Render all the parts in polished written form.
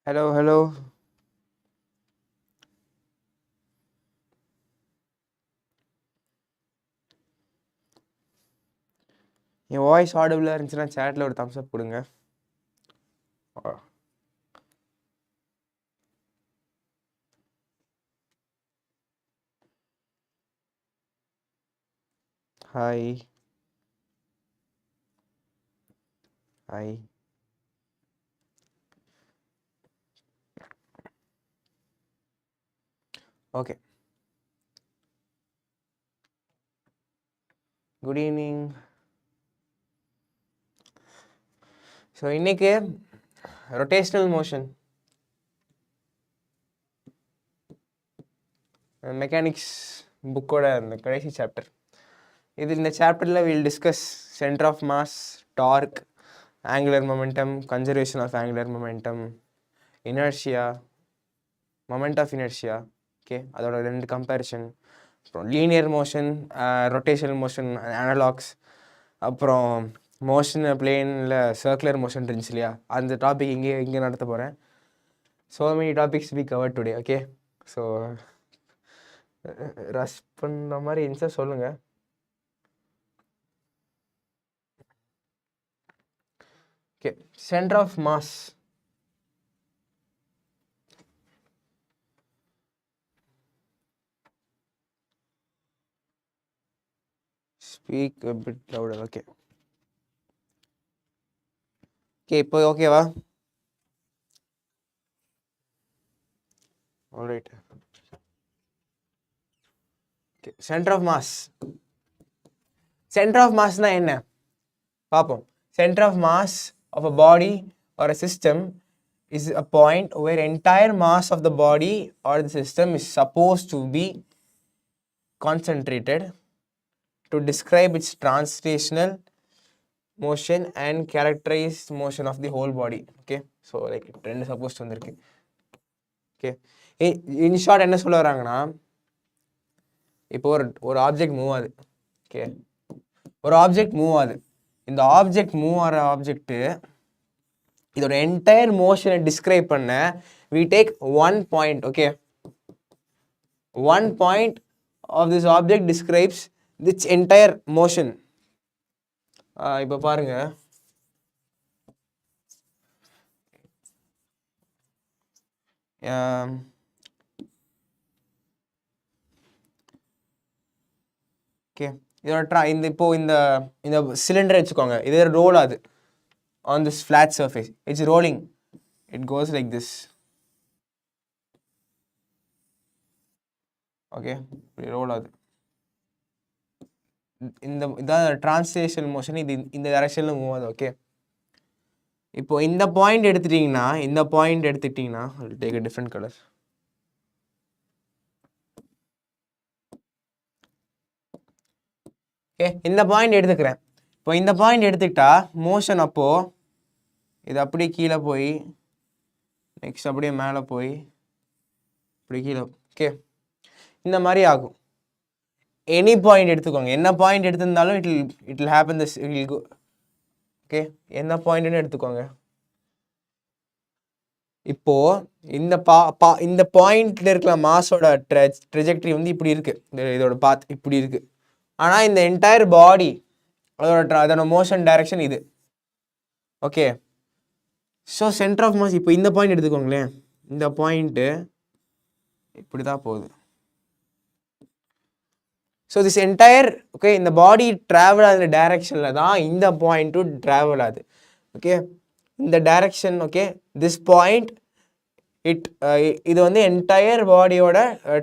Hello. என் voice ஆடிபிளாக இருந்துச்சுன்னா சேட்டில் ஒரு thumbs up கொடுங்க. Hi. Okay. Good evening. So இன்னைக்கு ரொட்டேஷ்னல் மோஷன் மெக்கானிக்ஸ் புக்கோட அந்த கடைசி சாப்டர். இந்த சாப்டரில் will discuss centre of mass, torque, angular momentum, conservation of angular momentum, inertia, moment of inertia. Okay, அதோட 2 கம்பேரிஷன், அப்புறம் linear motion, rotational motion, analogues, அப்புறம் motion பிளேனில் சர்க்குலர் மோஷன் இருந்துச்சு இல்லையா, அந்த டாபிக் இங்கே நடத்த போகிறேன். So many topics be cover today. Okay, so rush பண்ணுற மாதிரி இருந்துச்சா சொல்லுங்கள். Okay, centre of mass. Speak a bit louder. Okay, இப்போ ஓகேவா? Alright. Okay, centre of mass. Centre of mass என்ன பார்ப்போம். Centre of mass of a body or a system is a point where entire mass of the body or the system is supposed to be concentrated to describe its translational motion and characterize motion of the whole body. Okay, so like ரெண்டு supposed வந்திருக்கு. Okay, in short என்ன சொல்ல வராங்கன்னா, இப்போ ஒரு object move ஆகுது. Okay, ஒரு object move ஆகுது. இந்த ஆப்ஜெக்ட் மூவ் ஆகிற ஆப்ஜெக்ட்டு இதோட என்டையர் மோஷனை டிஸ்கிரைப் பண்ண we take one point. Okay, one point of this object describes this entire motion. இப்போ பாருங்க, ஓகே, இதோட இப்போ இந்த சிலிண்டர் வச்சுக்கோங்க, இது ரோல் ஆகுது on this flat surface. It's rolling. It goes like this. Okay, roll ஆகுது. இதான் டிரான்ஸ்லேஷனல் மோஷன். இது இந்த டைரக்ஷனில் மூவ் ஆகுது. ஓகே, இப்போ இந்த பாயிண்ட் எடுத்துட்டிங்கன்னா I'll take a different color. Okay, இந்த பாயிண்ட் எடுத்துக்கிறேன். இப்போ இந்த பாயிண்ட் எடுத்துக்கிட்டா மோஷன் அப்போது இது அப்படியே கீழே போய் நெக்ஸ்ட் அப்படியே மேலே போய் இப்படி கீழே. ஓகே, இந்த மாதிரி ஆகும். எனி பாயிண்ட் எடுத்துக்கோங்க, என்ன பாயிண்ட் எடுத்திருந்தாலும் it will happen this will go. Okay, என்ன பாயிண்ட்னு எடுத்துக்கோங்க. இப்போ இந்த பாயிண்ட்ல இருக்கிற மாஸோட ட்ரெஜெக்டரி வந்து இப்படி இருக்கு, இதோட பாத் இப்படி இருக்கு. ஆனால் இந்த என்டையர் பாடி அதோட மோஷன் டைரக்ஷன் இது. Okay, so centre of mass இப்போ இந்த பாயிண்ட் எடுத்துக்கோங்களேன், இந்த பாயிண்ட்டு இப்படி தான் போகுது. ஸோ திஸ் என்டையர் ஓகே, இந்த பாடி ட்ராவல் ஆகுற டைரக்ஷனில் தான் இந்த பாயிண்ட்டும் ட்ராவல் ஆகுது. ஓகே, இந்த டைரக்ஷன். ஓகே, திஸ் பாயிண்ட் இது வந்து என்டையர் பாடியோட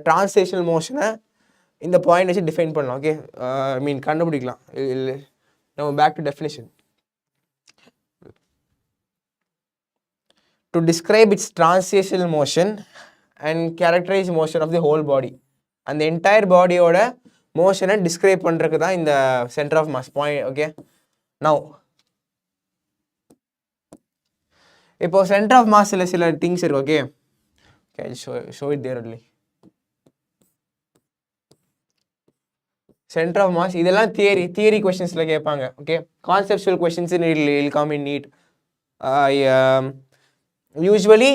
டிரான்ஸ்லேஷனல் மோஷனை இந்த பாயிண்ட் வச்சு டிஃபைன் பண்ணலாம். ஓகே, ஐ மீன் கண்டுபிடிக்கலாம். நம்ம back to definition. To describe its translational motion and characterize motion of the whole body. அந்த என்டையர் பாடியோட மோஷனை டிஸ்கிரைப் பண்ணுறதுக்கு தான் இந்த centre of mass point. Okay, now இப்போ சென்டர் ஆஃப் மாஸில் சில திங்ஸ் இருக்கு. Okay, show it there only. Centre of mass இதெல்லாம் தியரி கொஸ்டின்ஸில் கேட்பாங்க. Okay, conceptual questions will come in NEET. Usually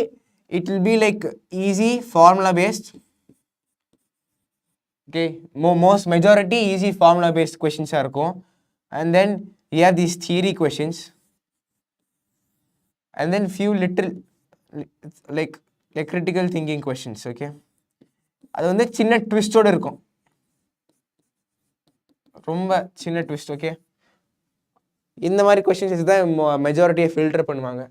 it will be like easy formula based. Okay, most majority easy formula based questions are இருக்கும். And then you have these theory questions, and then few little like critical thinking questions. Okay, அது வந்து சின்ன ட்விஸ்டோட இருக்கும், ரொம்ப சின்ன twist. Okay, இந்த மாதிரி questions தான் மெஜாரிட்டியை ஃபில்டர் பண்ணுவாங்க.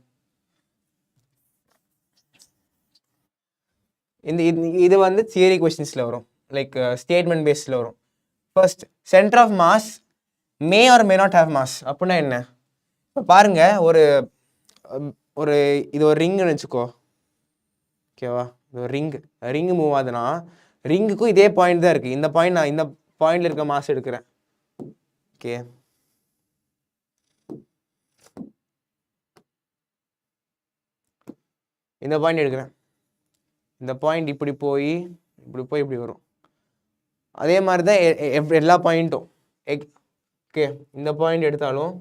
இது வந்து தியரி கொஸ்டின்ஸில் வரும், லைக் ஸ்டேட்மெண்ட் பேஸ்டில் வரும். First, centre of mass may or may not have mass. அப்படின்னா என்ன? இப்போ பாருங்க, ஒரு ஒரு இது ஒரு ரிங்குன்னு வச்சுக்கோ. ஓகேவா, இது ஒரு ரிங்கு மூவ் ஆகுதுன்னா ரிங்குக்கும் இதே பாயிண்ட் தான் இருக்குது. இந்த பாயிண்ட், நான் இந்த பாயிண்டில் இருக்க மாஸ் எடுக்கிறேன். ஓகே, இந்த பாயிண்ட் எடுக்கிறேன். இந்த பாயிண்ட் இப்படி போய் இப்படி வரும். அதே மாதிரி தான் எல்லா பாயிண்ட்டும். ஓகே, இந்த பாயிண்ட் எடுத்தாலும்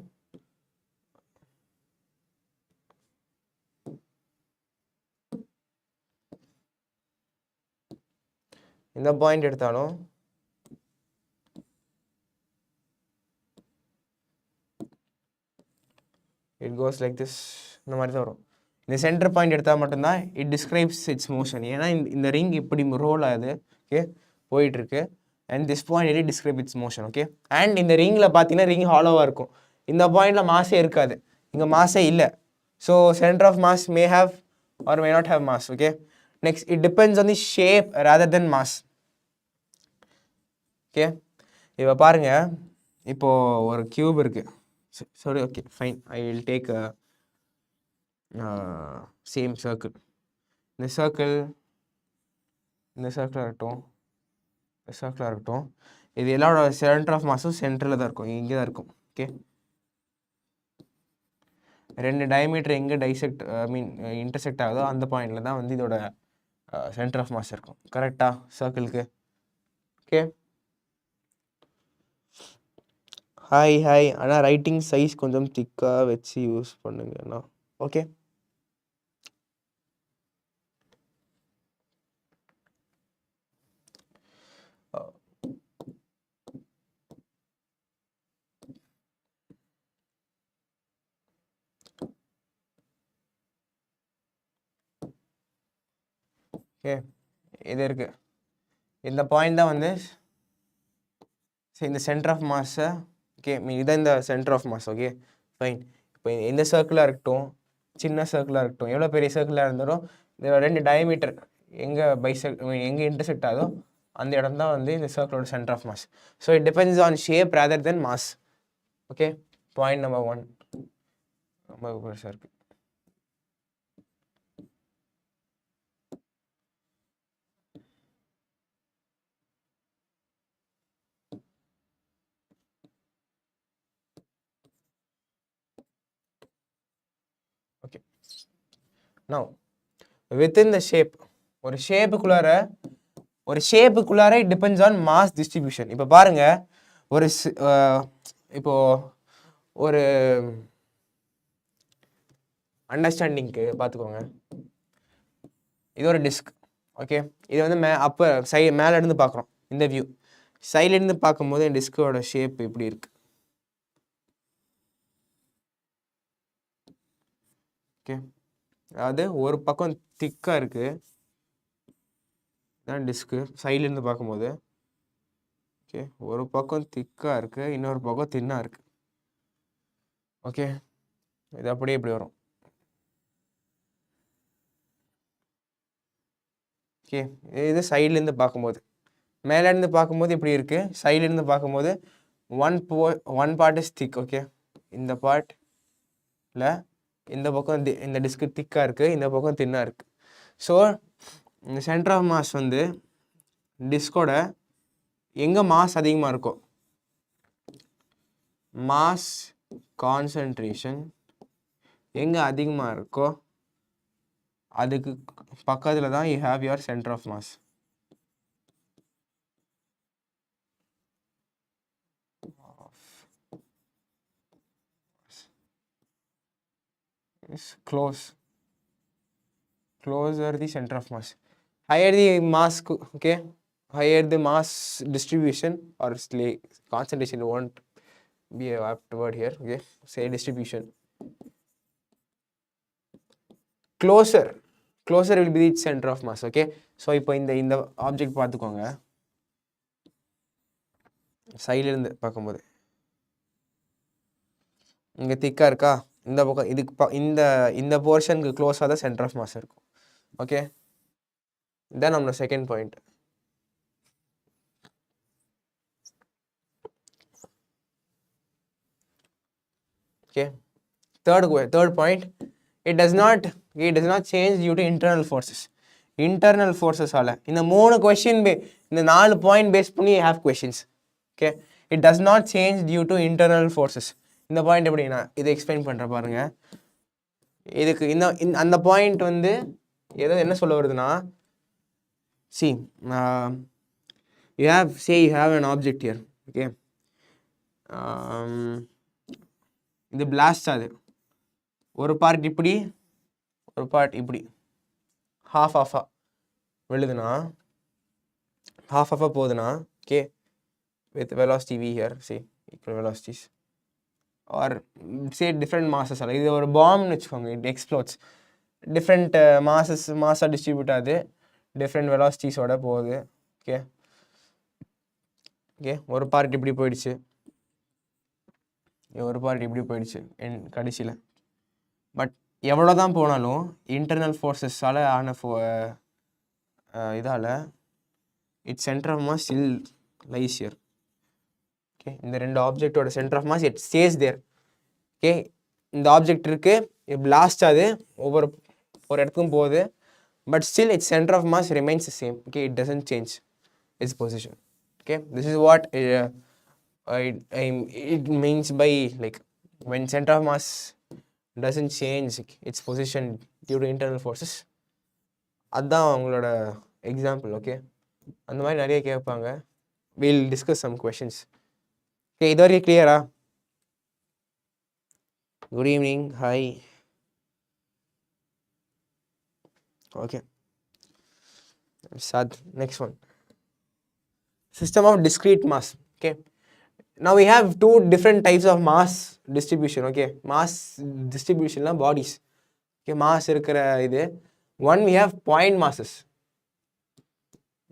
இந்த பாயிண்ட் எடுத்தாலும் இட் கோஸ் லைக் திஸ். இந்த மாதிரி தான் வரும். இந்த சென்டர் பாயிண்ட் எடுத்தால் மட்டும்தான் இட் டிஸ்கிரைப்ஸ் இட்ஸ் மோஷன். ஏன்னா இந்த ரிங் இப்படி ரோல் ஆகுது. ஓகே, போயிட்டுருக்கு. And this point it describe it's motion. Okay, and இந்த ரிங்கில் பார்த்தீங்கன்னா ரிங் ஹாலோவாக இருக்கும். இந்த பாயிண்டில் மாஸே இருக்காது, இங்கே மாஸே இல்லை. So centre of mass may have or may not have mass. Okay, next, it depends on the shape rather than mass. Okay, இப்போ பாருங்க, இப்போது ஒரு கியூப் இருக்குது. sorry, okay, fine, I will take a same circle. இந்த circle இருக்கட்டும், இது எல்லாரோட centre of மாஸும் சென்டரில் தான் இருக்கும், இங்கே தான் இருக்கும். ஓகே, ரெண்டு டயமீட்டர் எங்கே இன்டர்செக்ட் ஆகுதோ அந்த பாயிண்டில் தான் வந்து இதோட சென்டர் ஆஃப் மாஸ் இருக்கும். கரெக்டாக சர்க்கிளுக்கு? ஓகே, ஹாய் ஆனால் ரைட்டிங் சைஸ் கொஞ்சம் திக்காக வச்சு யூஸ் பண்ணுங்கண்ணா. ஓகே, ஓகே, இது இருக்குது. இந்த பாயிண்ட் தான் வந்து இந்த சென்டர் ஆஃப் மாஸை. ஓகே, இதான் இந்த centre of mass. Okay, fine. இப்போ எந்த சர்க்கிளாக இருக்கட்டும், சின்ன சர்க்கிளாக இருக்கட்டும், எவ்வளோ பெரிய சர்க்கிளாக இருந்தாலும் இந்த ரெண்டு டயமீட்டர் எங்கே எங்கே இன்டர்செக்ட் ஆகுதோ அந்த இடம் தான் வந்து இந்த சர்க்கிளோட centre of mass. So it depends on shape rather than mass. Okay, point number 1 ரொம்ப பெருசாக இருக்குது. Okay, now within the shape, ஒரு ஷேப்புக்குள்ளார it depends on mass distribution. இப்போ பாருங்க, இப்போ ஒரு அண்டர்ஸ்டாண்டிங்க்கு பார்த்துக்கோங்க. இது ஒரு டிஸ்க். ஓகே, இது வந்து மேலே இருந்து பார்க்குறோம். இந்த வியூ சைட்லேருந்து பார்க்கும்போது என் டிஸ்கோட ஷேப் இப்படி இருக்கு. ஓகே, அதாவது ஒரு பக்கம் திக்காக இருக்குது, இதான் டிஸ்க்கு. சைட்லேருந்து பார்க்கும்போது ஓகே, ஒரு பக்கம் திக்காக இருக்குது, இன்னொரு பக்கம் தின்னாக இருக்குது. ஓகே, இது அப்படியே இப்படி வரும். ஓகே, இது சைட்லேருந்து பார்க்கும்போது, மேலேருந்து பார்க்கும்போது இப்படி இருக்குது, சைட்லேருந்து பார்க்கும்போது one part is thick. Okay, இந்த பார்ட்டில் இந்த பக்கம் இந்த டிஸ்க்கு திக்காக இருக்குது, இந்த பக்கம் தின்னாக இருக்குது. ஸோ இந்த சென்டர் ஆஃப் மாஸ் வந்து டிஸ்கோட எங்கே மாஸ் அதிகமாக இருக்கோ, மாஸ் கான்சன்ட்ரேஷன் எங்கே அதிகமாக இருக்கோ அதுக்கு பக்கத்தில் தான் you have your centre of mass. is close closer the center of mass. Higher the mass, okay, higher the mass distribution or concentration, won't be a apt word here, okay, say distribution. Closer will be the center of mass, okay. So இப்போ இந்த object பார்த்துக்கோங்க, சைடுல இருந்து பார்க்கும்போது இங்கே திக்காக இருக்கா, இந்த பக்கம் இதுக்கு இந்த போர்ஷனுக்கு க்ளோஸாக தான் சென்டர் ஆஃப் மாஸ் இருக்கும், ஓகே. இதான் நம்மளோட second point. Okay, third point, it does not change due to internal forces. Internal forces ஆல இந்த 3 question இந்த 4 point base பண்ணி have questions, okay. It does not change due to internal forces. இந்த point எப்படி நான் இதை எக்ஸ்பிளைன் பண்ற பாருங்க. இதுக்கு அந்த பாயிண்ட் வந்து ஏதோ என்ன சொல்ல வருதுன்னா, see, you have an object here, okay. இது பிளாஸ்ட் ஆகுது, ஒரு பார்ட் இப்படி ஒரு பார்ட் இப்படி half விழுதுன்னா, half போகுதுன்னா, okay, with velocity v here, see, equal velocities or say different masses. இது ஒரு பாம்னு வச்சுக்கோங்க, it explodes, different மாஸாக டிஸ்ட்ரிபியூட் ஆகுது, different velocities ஓட போகுது, okay. ஒரு பார்ட் இப்படி போயிடுச்சு, ஒரு பார்ட் இப்படி போயிடுச்சு கடைசியில். பட் எவ்வளோ தான் போனாலும் இன்டர்னல் ஃபோர்ஸஸால் ஆன இதால் it's centre of mass still lies here, okay. இந்த ரெண்டு ஆப்ஜெக்டோட centre of mass it stays there, okay. இந்த ஆப்ஜெக்ட் இருக்குது, பிளாஸ்ட் ஆகுது, ஒரு இடத்துக்கும் போகுது, but still it's centre of mass remains the same, okay. It doesn't change its position, okay. This is what it means by like when center of mass doesn't change its position due to internal forces. அதான் அவங்களோட example, okay. அந்த மாதிரி நிறைய கேட்பாங்க. we'll discuss some questions, okay. இது வரைக்கும் கிளியரா? Good evening, hi, okay. Sad. Next one, system of discrete mass, okay. Now we have two different types of mass distribution, okay. Mass distribution la bodies, okay. Mass இருக்கிற இது, one we have point masses.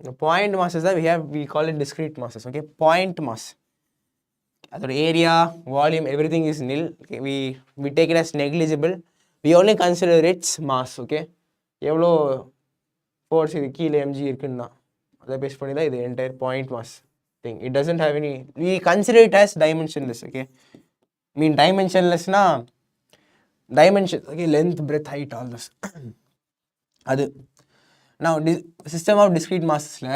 The point masses that we call it discrete masses, okay. Point mass, அதோட area, volume, everything is nil, okay. We take it as negligible, we only consider its mass, okay. எவ்வளோ force இது கீழே mg இருக்குன்னா அதை base பண்ணி தான் இது entire point mass thing. It doesn't have any, we consider it as dimensionless, okay. I mean dimensionless na dimension, okay, length, breadth, height, all this. அது now system of discrete masses la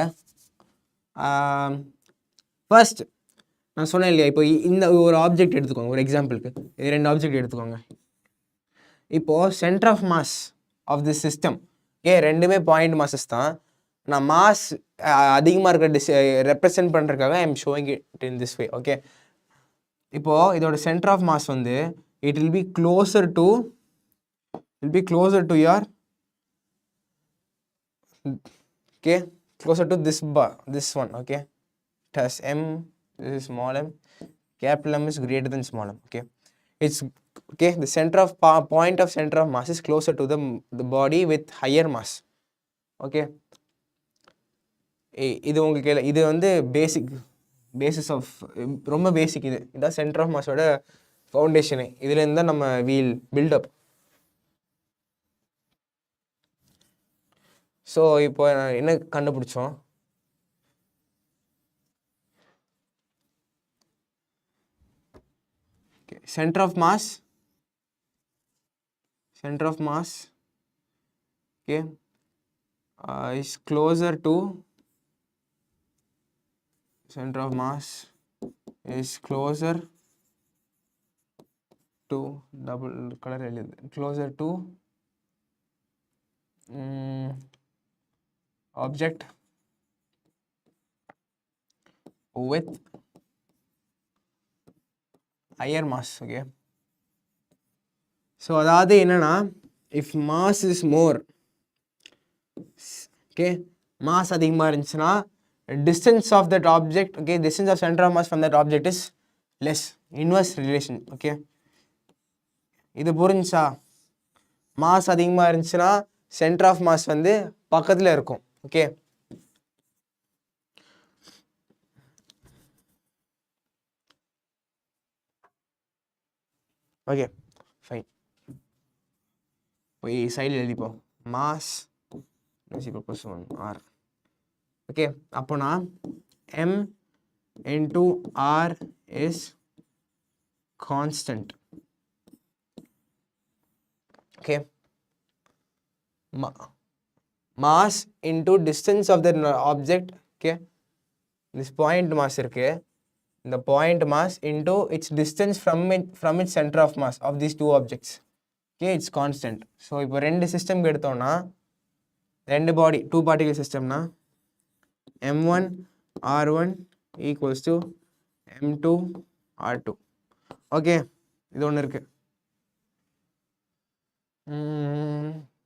first நான் சொன்னேன் இல்லையா, இப்போ இந்த ஒரு object எடுத்துக்கோங்க, ஒரு எக்ஸாம்பிளுக்கு இது ரெண்டு ஆப்ஜெக்ட் எடுத்துக்கோங்க. இப்போது centre of mass of the system, okay, ரெண்டுமே பாயிண்ட் மாசஸ் தான். நான் மாஸ் அதிகமாக இருக்கிற ரெப்ரசன்ட் பண்ணுறதுக்காக I am showing it in this way, okay. இப்போது இதோட சென்டர் ஆஃப் மாஸ் வந்து it will be closer to your, okay, closer to this one, okay. It has m, this is small m, capital M is greater than small m, okay. It's okay, the center of point of center of mass is closer to the body with higher mass, okay. இது உங்களுக்கு இது வந்து basis of ரொம்ப பேசிக், இதான் centre of மாஸோட foundation. இதுலேருந்து தான் நம்ம wheel build up. So இப்போ என்ன கண்டுபிடிச்சோம், center of mass, okay, is closer to center of mass is closer to double color, closer to object with higher mass, okay. So அதாவது என்னன்னா, if mass is more, okay, mass அதிகமாக இருந்துச்சுன்னா distance of that object, okay, distance of center of mass from that object is less, inverse relation. Okay, இது புரிஞ்சா? Mass அதிகமாக இருந்துச்சுன்னா centre of mass வந்து பக்கத்தில் இருக்கும். Okay, okay fine. போய் சைடில் எழுதிப்போம். Mass R. ஓகே, அப்போனா M into R is constant. Okay, mass into distance of the object. Okay, this point mass இருக்கு, the point mass into its distance from its center of mass of these two objects. Okay, it's constant. So இப்போ ரெண்டு system எடுத்தோம்னா, ரெண்டு body two particle சிஸ்டம்னா M1 R1 equals to M2 R2. Okay, இது ஒன்று இருக்கு.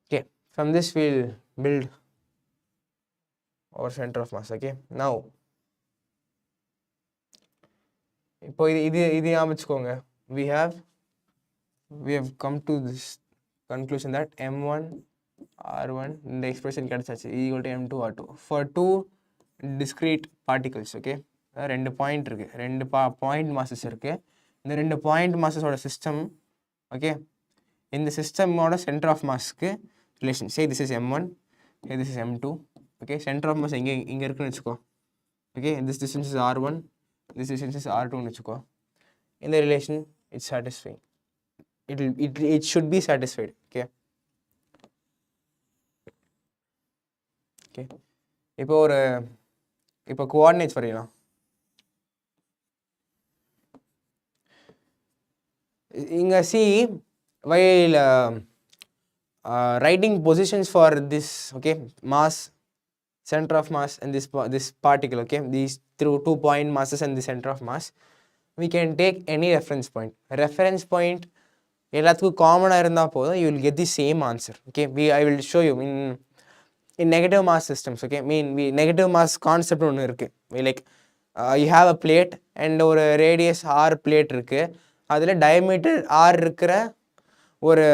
Okay, from this we'll build our center of mass. Okay, now இப்போ இது ஆரம்பிச்சுக்கோங்க. we have come to this conclusion that M1 R1 இந்த expression கிடைச்சாச்சு equal to M2 R2 for two discrete particles. Okay, ரெண்டு point இருக்கு, ரெண்டு point masses இருக்கு. இந்த ரெண்டு பாயிண்ட் மாசஸோட சிஸ்டம். ஓகே, இந்த சிஸ்டமோட சென்டர் ஆஃப் மாஸ்க்கு relation. Say this is M1, this is M2. Okay, centre of mass இங்கே இருக்குன்னு வச்சுக்கோ. Okay, this distance is R1, this distance is R2ன்னு வச்சுக்கோ. இந்த relation it's satisfying. it should be satisfied. Okay, okay, இப்போ coordinates வரையலாம். இங்க see, while writing positions for this, okay, mass, center of mass and this particle, okay, these through 2 point masses and the center of mass, we can take any reference point. Reference point எல்லாத்துக்கும் காமனாக இருந்தால் போதும், you will get the same answer. Okay, I will show you in negative mass systems. Okay, negative mass concept ஒன்று இருக்குது. like you have a plate and ஒரு radius r plate இருக்குது, அதில் diameter r இருக்கிற ஒரு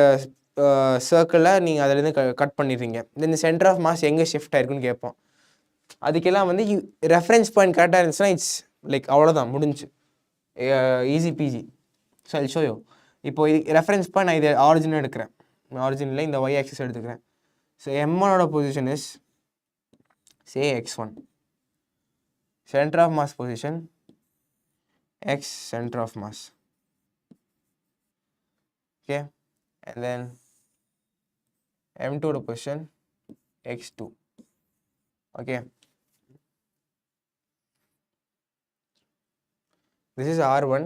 சர்க்கிளை நீங்கள் அதிலேருந்து கட் பண்ணிடுறீங்க. இந்த சென்டர் ஆஃப் மாஸ் எங்கே ஷிஃப்ட் ஆயிருக்குன்னு கேட்போம். அதுக்கெல்லாம் வந்து ரெஃபரன்ஸ் பாயிண்ட் கரெக்டாக இருந்துச்சுன்னா இட்ஸ் லைக் அவ்வளோதான், முடிஞ்சு, easy peasy. So I show you. இப்போ ரெஃபரன்ஸ் பாயிண்ட் நான் இது ஆரிஜின் எடுக்கிறேன், ஆரிஜினில் இந்த ஒய் ஆக்சிஸ் எடுத்துக்கிறேன். ஸோ M1ஓட position is say X1, center of mass position X center of mass. Okay, and then M2 position X2. Okay, this is R1.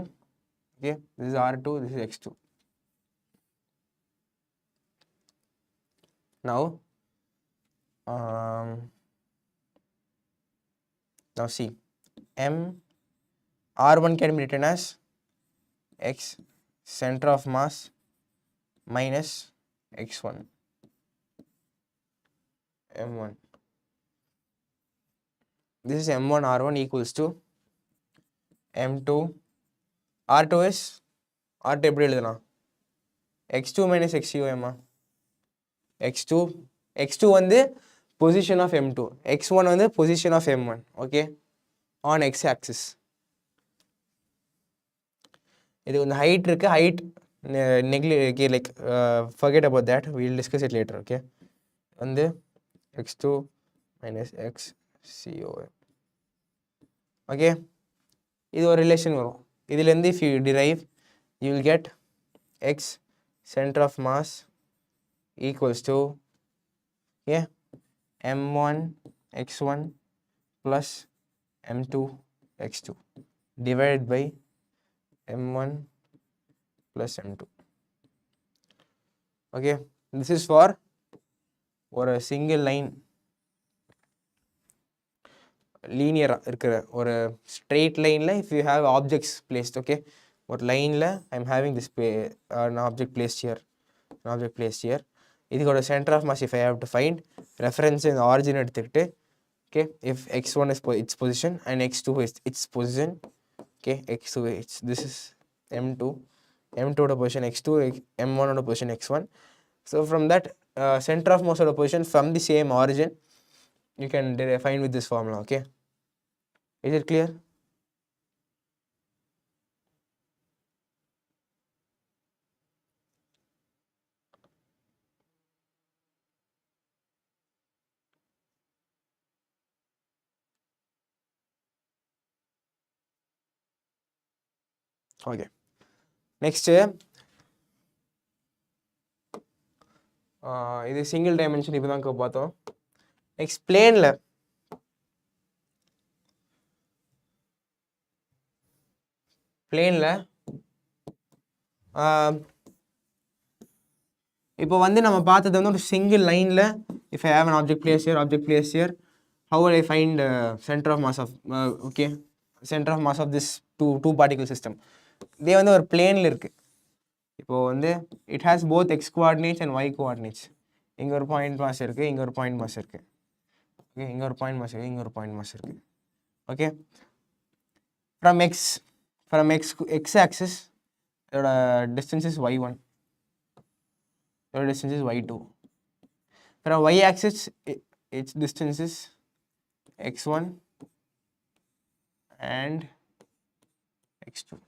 Okay, this is R2, this is X2. Now see, R1 can be written as X center of mass minus X1 M1. This is M1 R1 equals to M2 R2 is R2 எப்படி எழுதலாம்? X2 minus XU எம்மா. X2 வந்து position of M2, X1 வந்து position of M1. okay, on X axis. இது வந்து height இருக்கு, height like forget about that, we will discuss it later. okay, வந்து X2 minus XCOM. okay, இது ஒரு relation வரும். இதிலேருந்து if you derive, you will get X center of mass equals to, yeah, M1 X1 plus M2 X2 divided by M1 plus M2. okay, this is for ஒரு single line linear இருக்கிற ஒரு straight lineல if you have objects placed. okay, ஒரு lineல I am having this an object placed here, இதுக்கோட center of mass if I have to find reference in origin எடுத்துக்கிட்டு okay if x1 is its position and x2 is its position okay x2 this is m2 m2 oda position x2 m1 oda position x1 so from that center of mass oda position from the same origin you can find with this formula okay is it clear okay next இது single dimension இப்போ தான் பார்த்தோம் next பிளேனில் இப்போ வந்து நம்ம பார்த்தது வந்து ஒரு சிங்கிள் லைனில் if I have an object placed here how will I find center of mass of okay center of mass of this two particle system இதே வந்து ஒரு பிளேனில் இருக்குது இப்போ வந்து it has both x coordinates and y coordinates இங்கே ஒரு point mass இருக்குது இங்கே ஒரு பாயிண்ட் மாஸ் இருக்குது ஓகே இங்கே ஒரு பாயிண்ட் மாஸ் இருக்குது இங்கே ஒரு பாயிண்ட் மாஸ் இருக்குது ஓகே from x axis இதோட distance is y1 இதோட distance is y2 from y axis its distance is x1 and x2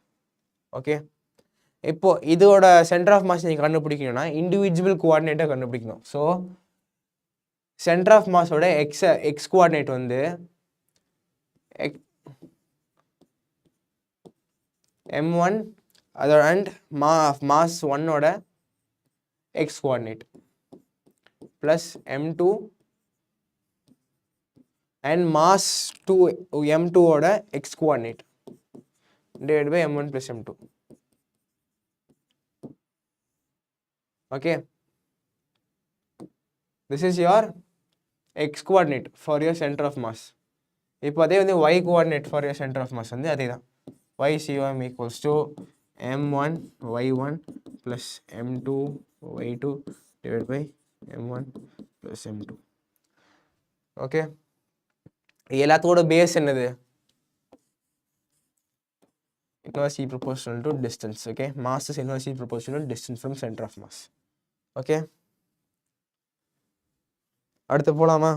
okay இப்போ இதோட சென்டர் ஆஃப் மாஸ் நீங்கள் கண்டுபிடிக்கணும்னா இண்டிவிஜுவல் கோஆர்டினேட்டை கண்டுபிடிக்கணும் ஸோ சென்டர் ஆஃப் மாஸோட எக்ஸ் கோஆர்டினேட் வந்து m1 அதோட அண்ட் மாஸ் ஒன்னோட X coordinate plus m2 and mass 2 m2 ஓட X coordinate divided by m1 plus m2 okay this is your x coordinate for your center of mass இப்போ அதே வந்து y coordinate for your center of mass வந்து அதே தான் ycom equals to m1 y1 plus m2 y2 divided by m1 plus m2 okay எல்லாத்தோட base என்னது inversely proportional to distance okay mass is inversely proportional to distance from center of mass okay அடுத்து போலாமா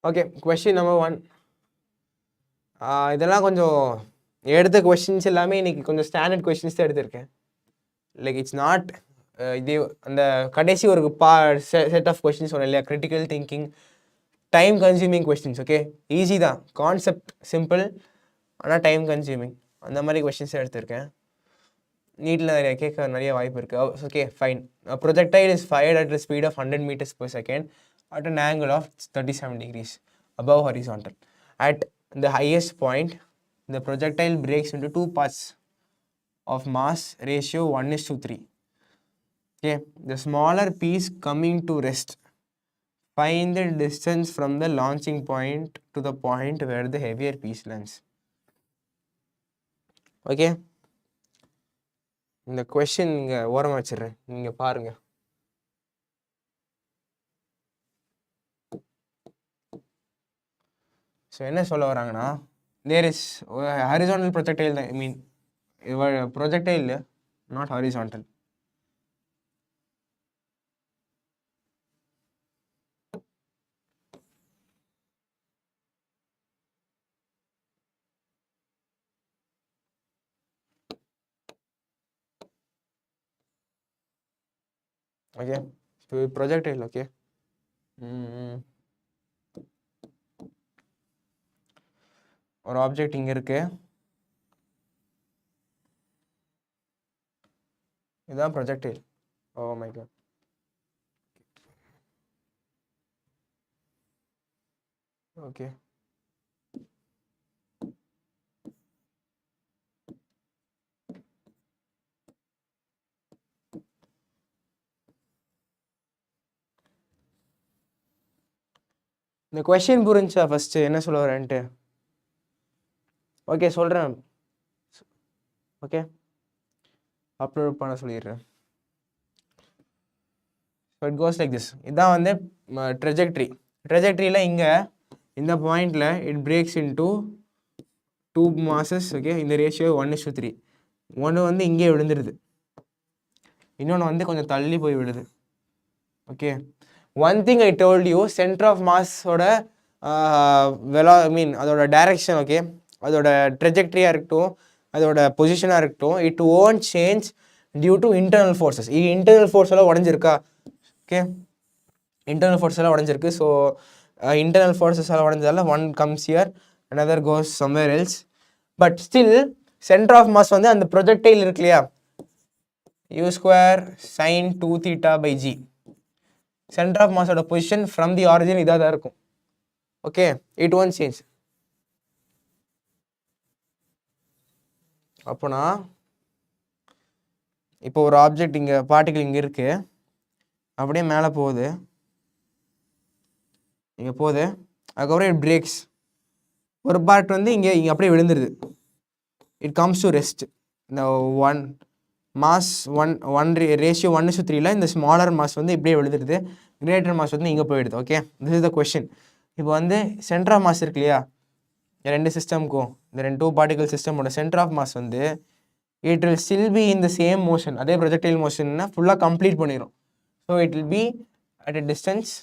okay question number 1 இதெல்லாம் கொஞ்சம் எடுத்த questions எல்லாமே இன்னைக்கு கொஞ்சம் ஸ்டாண்டர்ட் கொஸ்டின்ஸ் தான் எடுத்திருக்கேன் லைக் இட்ஸ் நாட் இது அந்த கடைசி ஒரு செட் ஆஃப் கொஸ்டின்ஸ் சொன்னேன் இல்லையா critical thinking time consuming questions okay easy தான் கான்செப்ட் சிம்பிள் ஆனால் டைம் கன்சியூமிங் அந்த மாதிரி கொஸ்டின்ஸ் எடுத்திருக்கேன் நீட்டில் நிறைய வாய்ப்பு இருக்குது okay fine projectile is fired at a speed of 100 meters per second at an angle of 37 degrees above horizontal. At the highest point, the projectile breaks into two parts of mass ratio 1:3. Okay, the smaller piece coming to rest. Find the distance from the launching point to the point where the heavier piece lands. Okay, இந்த question நீங்கள் ஓரமாக வச்சிடுறேன் நீங்கள் பாருங்கள் so என்ன சொல்ல வராங்கன்னா there is horizontal projectile தான் I mean projectile not horizontal okay projectile okay ஒரு ஆப்ஜெக்ட் இங்கே இருக்கு இதுதான் projectile oh my God okay இந்த கொஷின் புரிஞ்சா ஃபஸ்ட்டு என்ன சொல்ல வரேன்ட்டு? ஓகே சொல்கிறேன். ஓகே அப்லோட் பண்ண சொல்லிடுறேன். So it goes like this. இதுதான் வந்து ட்ரெஜெக்ட்ரியில் இங்கே இந்த பாயிண்டில் it breaks into 2 masses. Okay, இந்த ரேஷியோ 1:3. ஒன்று வந்து இங்கே விழுந்துடுது, இன்னொன்று வந்து கொஞ்சம் தள்ளி போய் விடுது. Okay, one thing I told you, centre of மாஸோட அதோட டைரக்ஷன், ஓகே, அதோட ட்ரெஜெக்ட்ரியாக இருக்கட்டும், அதோட பொசிஷனாக இருக்கட்டும், it won't change due to internal forces. இது இன்டர்னல் ஃபோர்ஸ் எல்லாம் உடஞ்சிருக்கா? ஓகே, இன்டர்னல் ஃபோர்ஸ் எல்லாம் உடஞ்சிருக்கு. ஸோ இன்டர்னல் ஃபோர்ஸஸ் எல்லாம் உடஞ்சதால one comes here, another goes somewhere else. But still center of mass வந்து அந்த ப்ரொஜெக்டைல் இருக்கு இல்லையா, u square sin 2 theta by g. center of mass ஓட பொசிஷன் ஃப்ரம் தி ஆரிஜின் இதாக தான் இருக்கும். Okay, it won't change. அப்போனா இப்போ ஒரு ஆப்ஜெக்ட் இங்கே, பார்ட்டிகிள் இங்கே இருக்கு, அப்படியே மேலே போகுது, இங்கே போகுது, அதுக்கப்புறம் இட் பிரேக்ஸ். ஒரு பார்ட் வந்து இங்கே அப்படியே விழுந்துருது. It comes to rest. இந்த ஒன் ரேஷியோ 1:3ல இந்த ஸ்மாலர் மாஸ் வந்து இப்படியே விழுந்துடுது, கிரேட்டர் மாஸ் வந்து இங்கே போயிடுது. Okay, this is the question. இப்போ வந்து சென்டர் ஆஃப் மாஸ் இருக்கு இல்லையா, ரெண்டு சிஸ்டம்க்கும், இந்த 2 பார்ட்டிகல் சிஸ்டமோட சென்டர் ஆஃப் மாஸ் வந்து it will still be in the same motion. அதே ப்ரொஜெக்டைல் மோஷன்னா ஃபுல்லாக கம்ப்ளீட் பண்ணிடும். So it will be at a distance,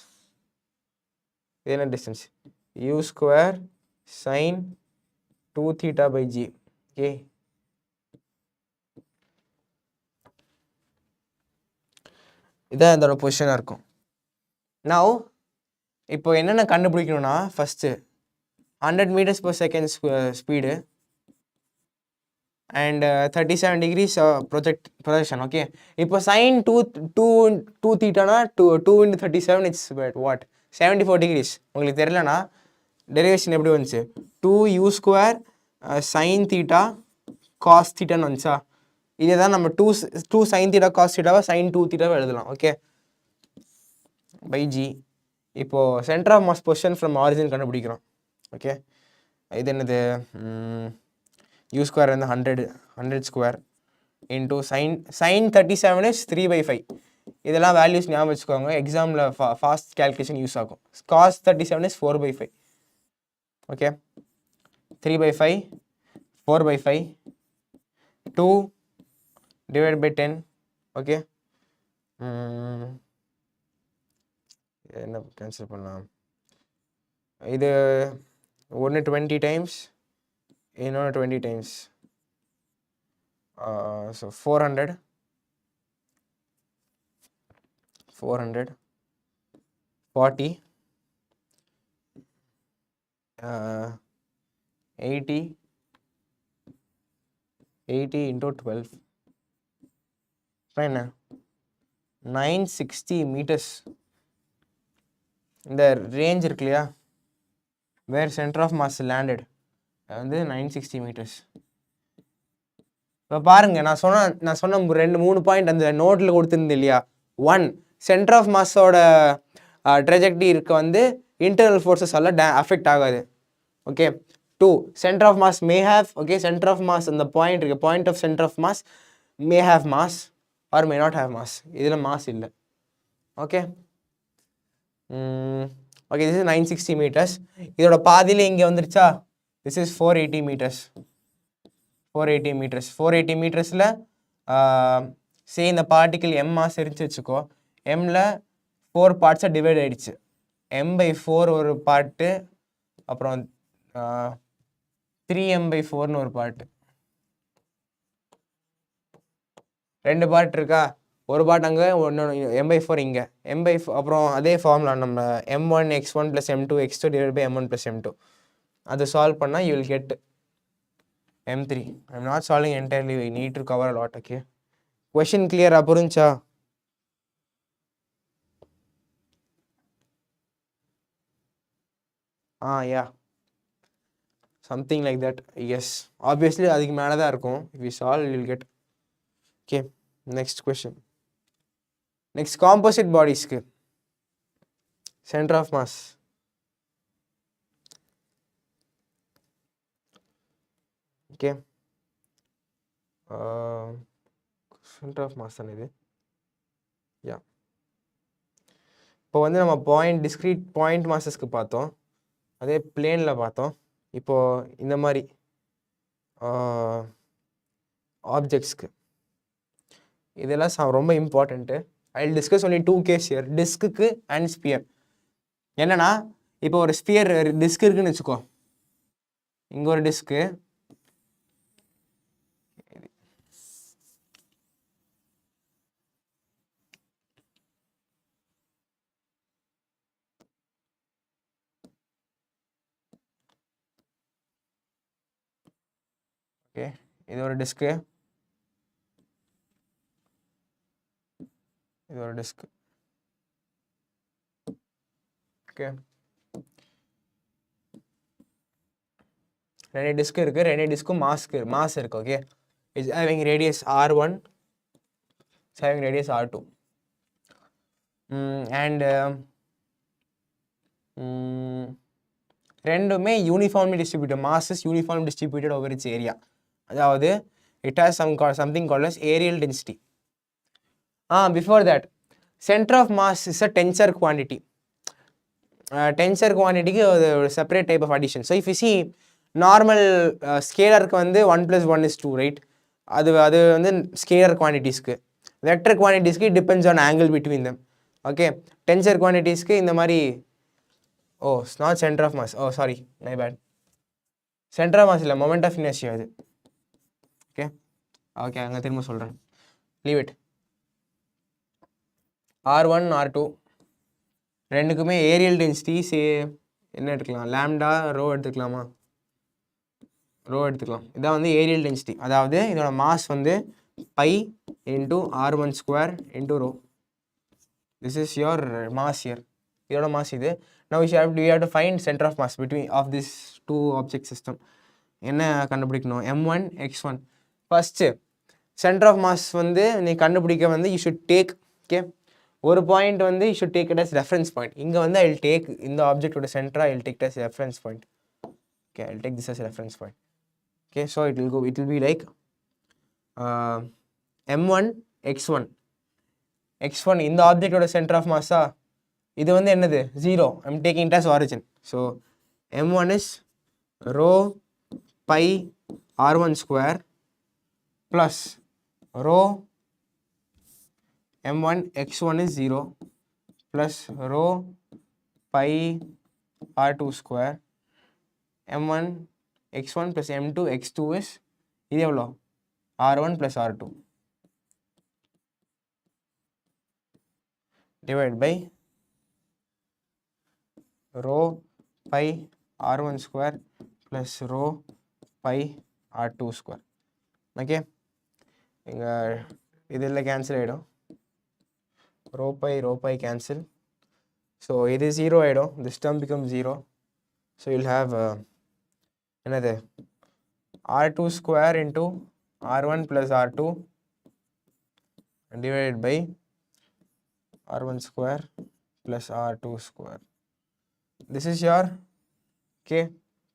இது என்ன distance, u square sin 2 theta by g. Okay, இதான் இதோட பொசிஷனாக இருக்கும். நவ் இப்போ என்னென்ன கண்டுபிடிக்கணும்னா, first 100 meters/second speed and 37 degrees projection. Okay, இப்போ sin 2 theta 2 into 37 it's what 74 degrees. உங்களுக்கு தெரியலனா டெரிவேஷன் எப்படி வந்துச்சு, 2u square sin theta cos thetaன்னு வந்துச்சா, இதே தான் நம்ம 2 sin theta cos thetaவை sin 2 thetaவை எழுதலாம். Okay, by G. இப்போது centre of mass position from origin கண்டுபிடிக்கிறோம். ஓகே, இது என்னது, u ஸ்கொயர் வந்து 100 ஸ்கொயர் இன்டூ sin 37 இஸ் 3/5. இதெல்லாம் வேல்யூஸ் ஞாபகம் வச்சுக்கோங்க, எக்ஸாமில் ஃபாஸ்ட் கேல்குலேஷன் யூஸ் ஆகும். cos 37 is 4/5. Okay, 3/5, 4/5, 2 divided by 10. Okay, என்ன கேன்சல் பண்ணலாம், இது ஒன்று 20 times, இன்னொன்று 20 times. ஸோ 400, 40, 80 into 12 என்ன 960 meters. இந்த ரேஞ்ச் இருக்கு இல்லையா, வேர் சென்டர் ஆஃப் மாஸ் லேண்டட், அது வந்து 960 meters. இப்போ பாருங்கள், நான் சொன்ன 2-3 பாயிண்ட் அந்த நோட்டில் கொடுத்துருந்தேன் இல்லையா. 1, சென்டர் ஆஃப் மாஸோட ட்ரெஜெக்டரி இருக்க வந்து இன்டர்னல் ஃபோர்ஸஸ் எல்லாம் அஃபெக்ட் ஆகாது. Okay, 2, centre of mass may have, okay, centre of mass அந்த பாயிண்ட் இருக்கு, point of centre of mass may have mass or may not have mass. இதில் மாஸ் இல்லை. Okay, okay, this is 960 meters. இதோட பாதியிலே இங்கே வந்துருச்சா, this is 480 meters. 480 மீட்டர்ஸில் say இந்த பார்ட்டிக்கிள் m மாஸ் இருந்துச்சு வச்சுக்கோ, mல 4 பார்ட்ஸாக டிவைட் ஆகிடுச்சு. m/4 ஒரு பார்ட்டு, அப்புறம் 3m/4ன்னு ஒரு பார்ட்டு, 2 பார்ட் இருக்கா, ஒரு பார்ட் அங்கே, ஒன்று m/4 இங்கே, m/4. அப்புறம் அதே ஃபார்முலா நம்ம m1 x1 + m2 x2 divided by m1 + m2, அதை சால்வ் பண்ணால் you will get m3. I'm not solving entirely, we need to cover a lot. Okay, question clear புரிஞ்சா? Yeah, something like that. Yes, obviously அதுக்கு மேலே தான் இருக்கும். If we solve, you will get. Okay, next question. Next, composite bodiesக்கு centre of mass okay centre of mass தானே இது யா இப்போ வந்து நம்ம டிஸ்க்ரீட் பாயிண்ட் மாஸஸ்க்கு பார்த்தோம், அதே பிளேனில் பார்த்தோம். இப்போது இந்த மாதிரி ஆப்ஜெக்ட்ஸ்க்கு இதெல்லாம் ரொம்ப important. I will discuss only 2 case here, disc and sphere. என்னன்னா இப்போ ஒரு ஸ்பியர் டிஸ்க் இருக்குன்னு வச்சுக்கோ, இங்கே ஒரு டிஸ்க்கு, ஓகே இது ஒரு டிஸ்க்கு, இது ஒரு டிஸ்க். ஓகே ரெண்டு டிஸ்க் இருக்குது, ரெண்டு டிஸ்க்கும் மாஸ் இருக்குது. Okay it's having radius R1, it's having radius R2 and ரெண்டுமே uniformly distributed, mass is uniform distributed over its area. அதாவது it has something called as areal density. Before that, center of mass is a tensor quantity. Tensor quantity is a separate type of addition. So if you see normal scalar வந்து 1 + 1 is 2, right? அது வந்து scalar quantities க்கு. Vector quantities க்கு depends on angle between them. Okay, tensor quantities க்கு இந்த மாதிரி it's not center of mass. Sorry, my bad. Center of mass இல்ல, moment of inertia இது. ஓகே அங்கே திரும்ப சொல்கிறேன், லீவ் இட். R1 R2 ரெண்டுக்குமே ஏரியல் டென்சிட்டி என்ன எடுத்துக்கலாம், லாம்டா ரோ எடுத்துக்கலாமா, ரோ எடுத்துக்கலாம். இதான் வந்து ஏரியல் டென்சிட்டி. அதாவது இதோட மாஸ் வந்து pi into R1² into rho. This is your mass here, இதோட மாஸ் இது. Now we have to find center of mass between of this two object system. என்ன கண்டுபிடிக்கணும், M1 X1. First centre of mass வந்து நீ கண்டுபிடிக்க வந்து you should take, okay ஒரு point வந்து you should take it as reference point. இங்கே வந்து ஐ வில் டேக் இந்த ஆப்ஜெக்டோட சென்டரா I will take as reference point. Okay I will take this as reference point. Okay so it will be like M1 X1. X1 இந்த ஆப்ஜெக்டோட centre of Maaza, இது வந்து என்னது 0, I am taking it as origin. So M1 is rho by R1² plus rho M1 X1 is 0 plus rho pi R2² M1 X1 plus M2 X2 is இது எவ்வளோ R1 plus R2 divided by rho pi R1² plus rho pi R2². Okay இங்கே இதில் cancel ஆகிடும், row by cancel. So இது 0 ஆகிடும், this term become 0. So you'll have என்னது R2² into R1 + R2 divided by R1² plus R2². This is your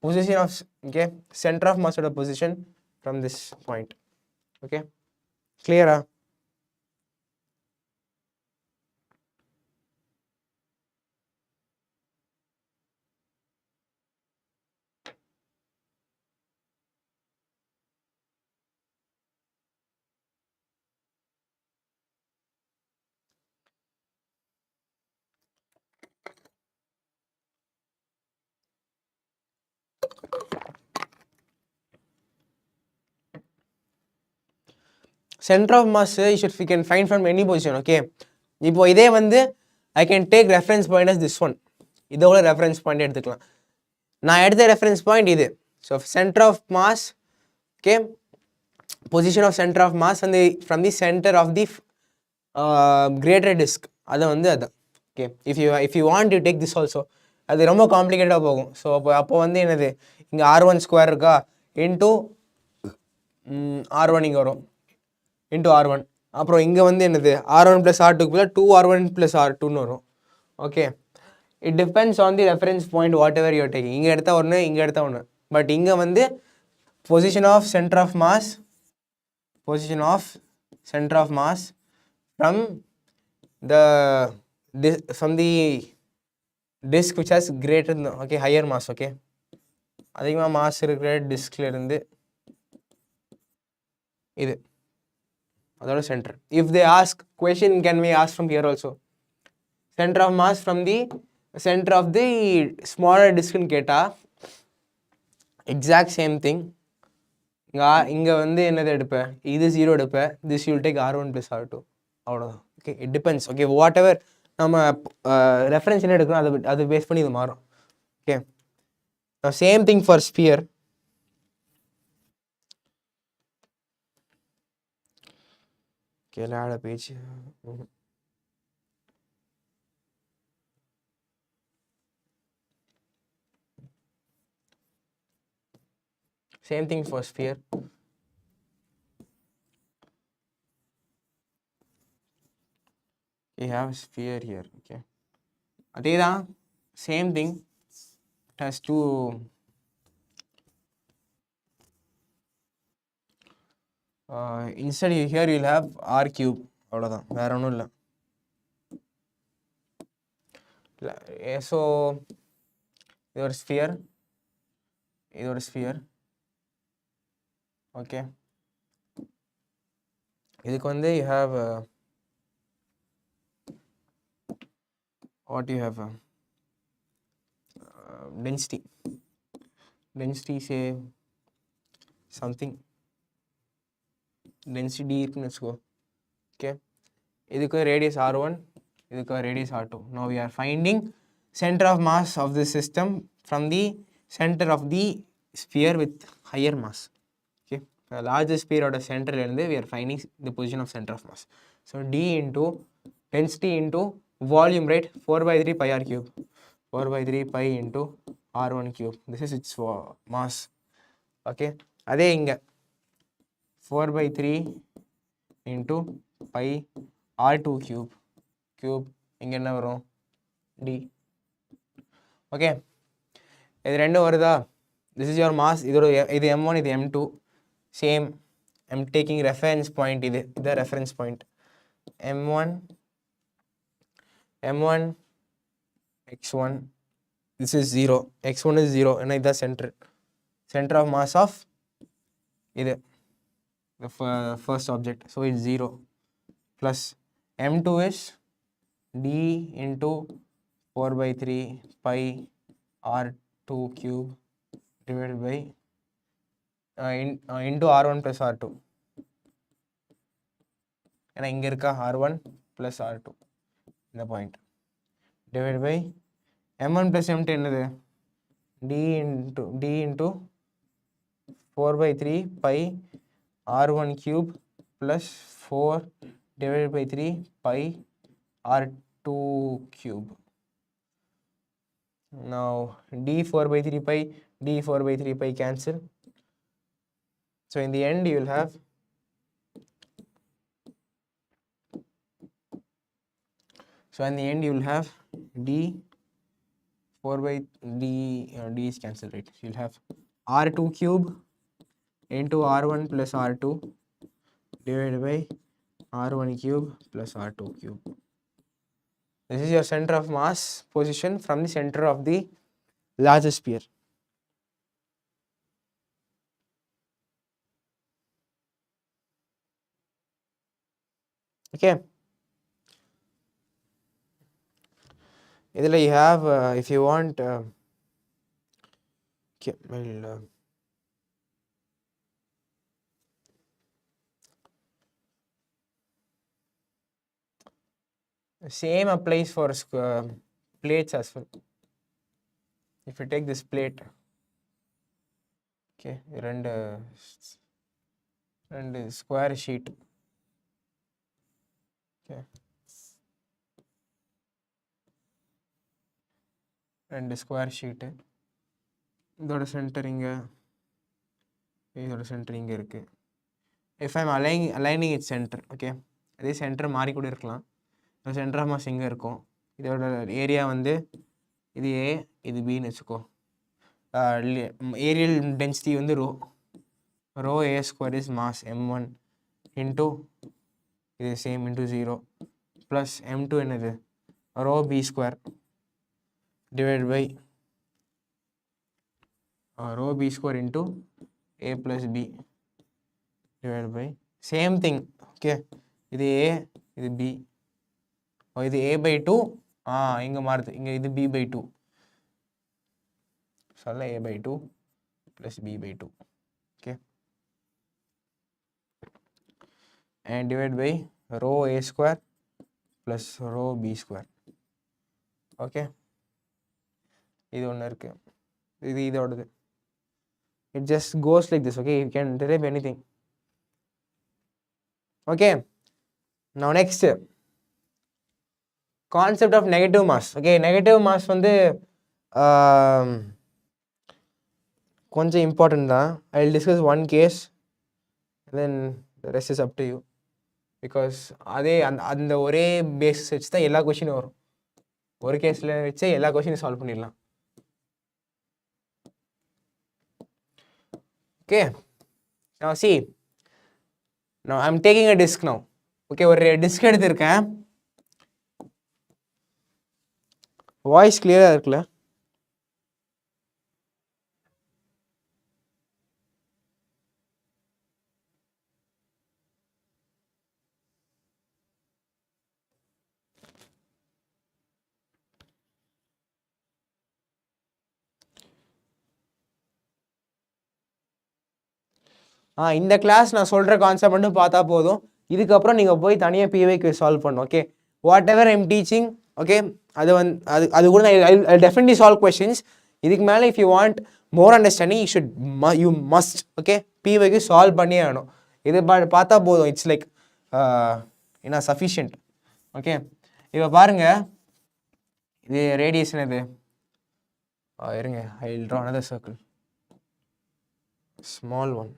position of center of mass position from this point. Okay, clear? Center of mass we can find from any position. Okay, இப்போ இதே வந்து I can take reference point as this one. இதோட reference point எடுத்துக்கலாம். நான் எடுத்த reference point இது. So center of mass, okay, position of center of mass and from the center of the greater disk. அது வந்து அது. Okay, if you want to take this also, அது ரொம்ப காம்ப்ளிகேட்டடாக போகும். ஸோ அப்போ வந்து என்னது இங்கே R1² இருக்கா இன்டூ R1 இங்கே வரும் இன்டூ R1. அப்புறம் இங்கே வந்து என்னது R1 + R2 2R1 + R2ன்னு வரும். Okay, it depends on the reference point whatever you're taking. இங்கே எடுத்தால் ஒன்று, இங்கே எடுத்தால் ஒன்று. பட் இங்கே வந்து position of center of mass from the disk which has greater okay higher mass. Okay, அதிகமாக மாஸ் இருக்கிற டிஸ்க்ல இருந்து இது அதோட centre. If they ask question can we ask from here also centre of mass from the centre of the smaller டிஸ்க்னு கேட்டால் exact same thing. இங்கே வந்து என்னது எடுப்பேன், இது 0 எடுப்பேன், this you'll take R1 + R2 அவ்வளோதான். Okay, it depends. Okay, whatever நம்ம ரெஃபரன்ஸ் என்ன எடுக்கிறோம் அது பேஸ் பண்ணி இது மாறும். Okay, same thing for sphere. Okay, add a page. Same thing for sphere. We have sphere here. Okay, adeda same thing. It has two instead here you'll have R cube. அவ்வளோதான், வேற ஒன்றும் இல்லை. So இது ஒரு sphere, இது ஒரு sphere. Okay, இதுக்கு வந்து you have what you have density say something density D இருக்குன்னு வச்சுக்கோ. ஓகே, இதுக்கு ரேடியஸ் R1, இதுக்கு radius R2. Now we are finding center of mass of the system from the center of the sphere with higher mass. Okay, the largest sphere oda center irundhu we are finding the position of center of mass. So D into density into volume, right? 4/3 pi r cube, 4/3 pi into R1 cube. This is its mass. Okay, adhe inga 4/3 into pi R2 cube இங்கே என்ன வரும் D. Okay, இது ரெண்டும் வருதா? This is your mass. இது M1, இது M2. Same, I'm taking reference point. இது reference point M1 X1. This is 0, X1 is 0. ஏன்னா இதுதான் சென்டர் ஆஃப் மாஸ் ஆஃப் இது the first object. So it's 0 plus M2 is D into 4/3 pi R2 cube divided by into R1 plus R2. ஏன்னா இங்கே இருக்கா R1 plus R2 இந்த point divided by M1 plus M2 என்னது D into 4/3 pi R1 cube plus 4 divided by 3 pi R2 cube. Now D 4/3 pi, D 4/3 pi cancel. So in the end you will have D 4/D is cancelled, right? So you'll have R2 cube into R1 plus R2 divided by R1 cube plus R2 cube. This is your center of mass position from the center of the largest sphere. Okay, idhila you have if you want okay, well same applies for plates as well. If you take this plate, okay, and square sheet, okay, and square sheet, இதோட centre இங்கே, இதோட centre இங்கே இருக்குது. If I am aligning its center, okay, அதே centre மாறி கூட இருக்கலாம். Centre of mass எங்கே இருக்கும், இதோட ஏரியா வந்து இது A, இது பின்னு வச்சுக்கோ. ஏரியல் டென்சிட்டி வந்து row. rho a square is mass m1 into இது same into 0 plus m2 என்னது rho b square divided by rho b square into a plus b divided by same thing. Okay, இது a இது b, இது a by 2 இங்க மாறுது, இங்க இது b by 2, சொல்ல a by 2 plus b by 2. Okay, and divided by rho a square plus rho b square. Okay, இது ஒன்று இருக்கு, இது இதோடது. It just goes like this. Okay, you can derive anything. Okay, now next concept of negative mass. Okay, negative mass வந்து கொஞ்சம் important தான். I'll discuss one case, then the rest is up to you, because அதே அந்த ஒரே basis வச்சு தான் எல்லா கொஷினும் வரும். ஒரு கேஸில் வச்சு எல்லா கொஷினும் சால்வ் பண்ணிடலாம். Okay, now see, now I'm taking a disk now. Okay, ஒரு டிஸ்க் எடுத்திருக்கேன். வாய்ஸ் கிளியரா இருக்குல்ல? இந்த கிளாஸ் நான் சொல்கிற கான்செப்ட் மட்டும் பார்த்தா போதும். இதுக்கப்புறம் நீங்கள் போய் தனியாக பிவைக்கு சால்வ் பண்ணணும். Okay, whatever I'm teaching, okay, அது அது கூட ஐ டெஃபினெட்லி சால்வ் கொஸ்டின்ஸ். இதுக்கு மேலே if you want more understanding you must, okay, பிவைக்கு சால்வ் பண்ணியே ஆகணும். இது பார்த்தா போதும், இட்ஸ் லைக் என்ன சஃபிஷியன்ட். ஓகே, இப்போ பாருங்கள், இது ரேடியேஷன் இது இருங்க, I will draw another circle, small one.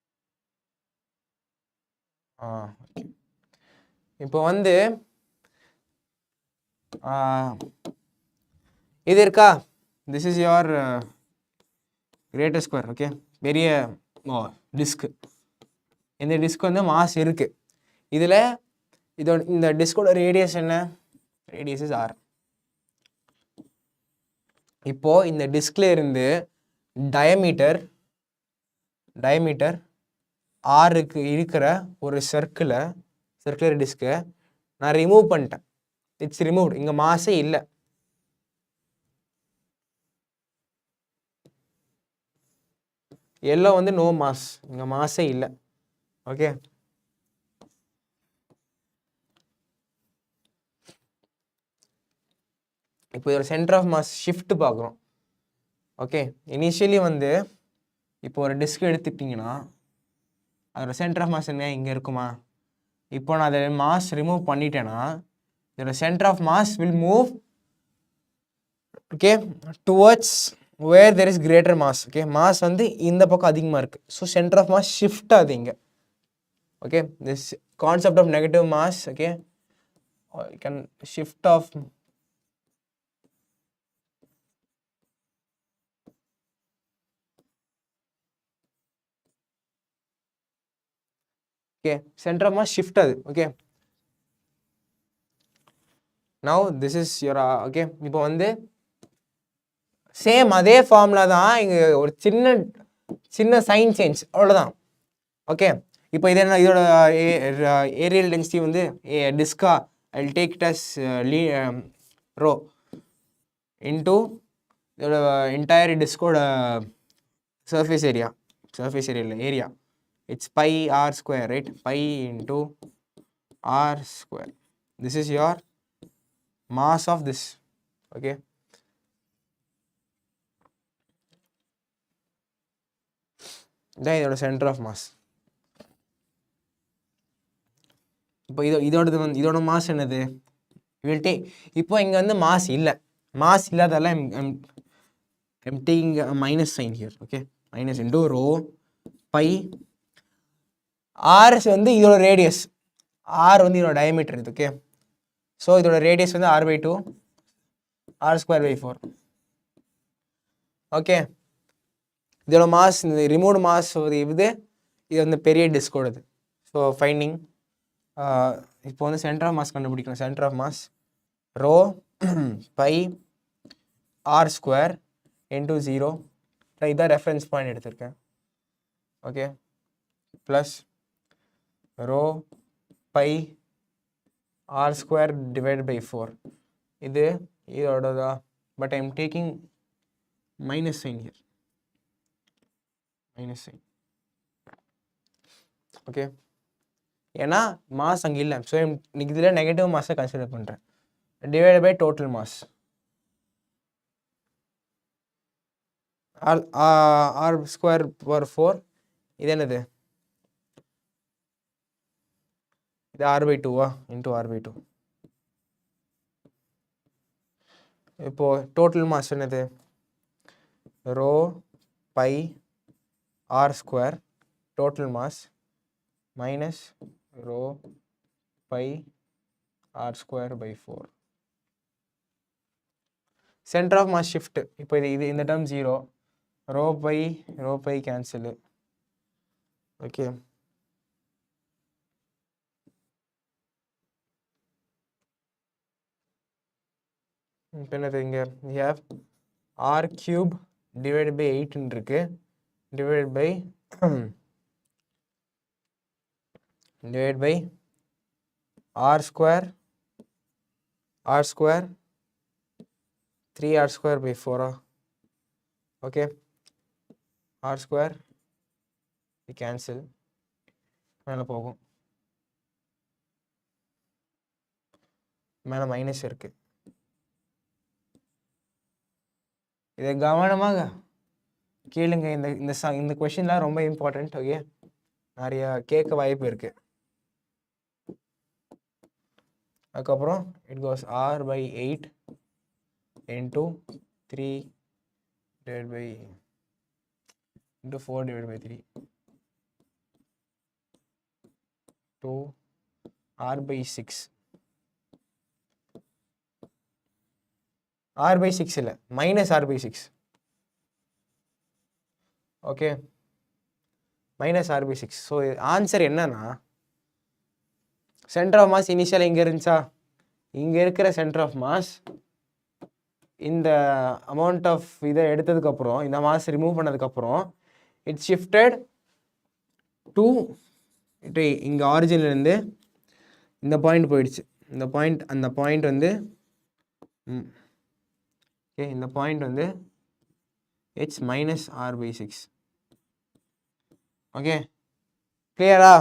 Okay, இப்போ வந்து இது இருக்கா, this is your greater square. Okay, பெரிய டிஸ்க். இந்த டிஸ்க் வந்து மாஸ் இருக்கு. இதில் இதோட இந்த டிஸ்கோட ரேடியஸ் என்ன? Radius is R. இப்போ இந்த டிஸ்க்ல இருந்து டயமீட்டர் ஆருக்கு இருக்கிற ஒரு சர்க்குலர் டிஸ்கை நான் ரிமூவ் பண்ணிட்டேன். It's removed. இங்கே மாஸே இல்லை. எல்லோ வந்து நோ மாஸ், இங்கே மாஸே இல்லை. ஓகே, இப்போ ஒரு சென்டர் ஆஃப் மாஸ் ஷிஃப்ட் பார்க்குறோம். ஓகே, இனிஷியலி வந்து இப்போ ஒரு டிஸ்க் எடுத்துட்டிங்கன்னா அதோட சென்டர் ஆஃப் மாஸ் என்ன இங்கே இருக்குமா? இப்போ நான் அதை மாஸ் ரிமூவ் பண்ணிட்டேன்னா இதோட centre of mass will move, okay, towards where there is greater mass. Okay, mass வந்து இந்த பக்கம் அதிகமாக இருக்குது. So centre of mass shift ஆகுது இங்கே. Okay, this concept of negative mass. Okay, you can shift of okay, center of mass shift அது. Okay, now this is your okay, இப்போ வந்து சேம் அதே ஃபார்முலா தான், இங்கே ஒரு சின்ன சைன் சேஞ்ச், அவ்வளோதான். ஓகே, இப்போ இது என்ன, இதோட ஏரியல் டென்சிட்டி வந்து டிஸ்கா, I will take it as rho into இதோட என்டையர் டிஸ்கோட சர்ஃபேஸ் ஏரியா இல்லை area, it's pi r square, right? Pi into r square. This is your mass of this. Okay, then இதோட சென்டர் ஆஃப் மாஸ். இப்போ இதோட mass என்னது? Will take, இப்போ இங்கே வந்து மாஸ் இல்லாததால I'm taking minus sign here. Okay, minus into rho pi r s வந்து இதோட ரேடியஸ், ஆர் வந்து இதோட டயமீட்டர் இது. ஓகே, ஸோ இதோட ரேடியஸ் வந்து r/2 r²/4. ஓகே, இதோட மாஸ், இந்த ரிமூவ்டு மாஸ் இது வந்து பெரிய டிஸ்கோடது. ஸோ ஃபைண்டிங், இப்போ வந்து சென்டர் ஆஃப் மாஸ் கண்டுபிடிக்கணும். Centre of mass rho pi r² into 0, இதான் ரெஃபரன்ஸ் பாயிண்ட் எடுத்திருக்கேன். Okay, plus rho pi r² divide by 4, இது இதோடதா, but I am taking minus sign here, minus sign. Okay, ஏன்னா mass அங்கே இல்லை, ஸோ இதில் negative மாஸை கன்சிடர் பண்ணுறேன். Divide by total mass r²/4, இது என்னது, இது r/2 இன்டூ r/2. இப்போ டோட்டல் மாஸ் என்னது, rho pi r² total mass minus rho by r²/4. Centre of mass shift, இப்போ இது இந்த term 0, rho by cancel. Okay, இப்போ என்னது, இங்கே we have r³ divide by 8 இருக்கு, divide by r² 3r²/4. Okay, r² cancel, மேலே போகும், மேலே மைனஸ் இருக்குது. இதை கவனமாக கேளுங்க, இந்த கொஷின்லாம் ரொம்ப இம்பார்ட்டண்ட். ஓகே, நிறைய கேட்க வாய்ப்பு இருக்குது. அதுக்கப்புறம் it goes r/8 into 3 divide by into 4 divide by 3 to r/6. r/6 இல்லை, minus r/6. Okay, minus r/6. So answer என்னன்னா, சென்டர் ஆஃப் மாஸ் இனிஷியல் இங்கே இருந்துச்சா, இங்கே இருக்கிற சென்டர் ஆஃப் மாஸ் இந்த அமௌண்ட் ஆஃப் இதை எடுத்ததுக்கப்புறம், இந்த மாஸ் ரிமூவ் பண்ணதுக்கப்புறம் இட்ஸ் ஷிஃப்டட் டு இங்கே ஆரிஜின்லேருந்து இந்த பாயிண்ட் போயிடுச்சு. இந்த பாயிண்ட், அந்த பாயிண்ட் வந்து ஓகே, இந்த பாயிண்ட் வந்து இட்ஸ் மைனஸ் r/6. ஓகே, கிளியரா?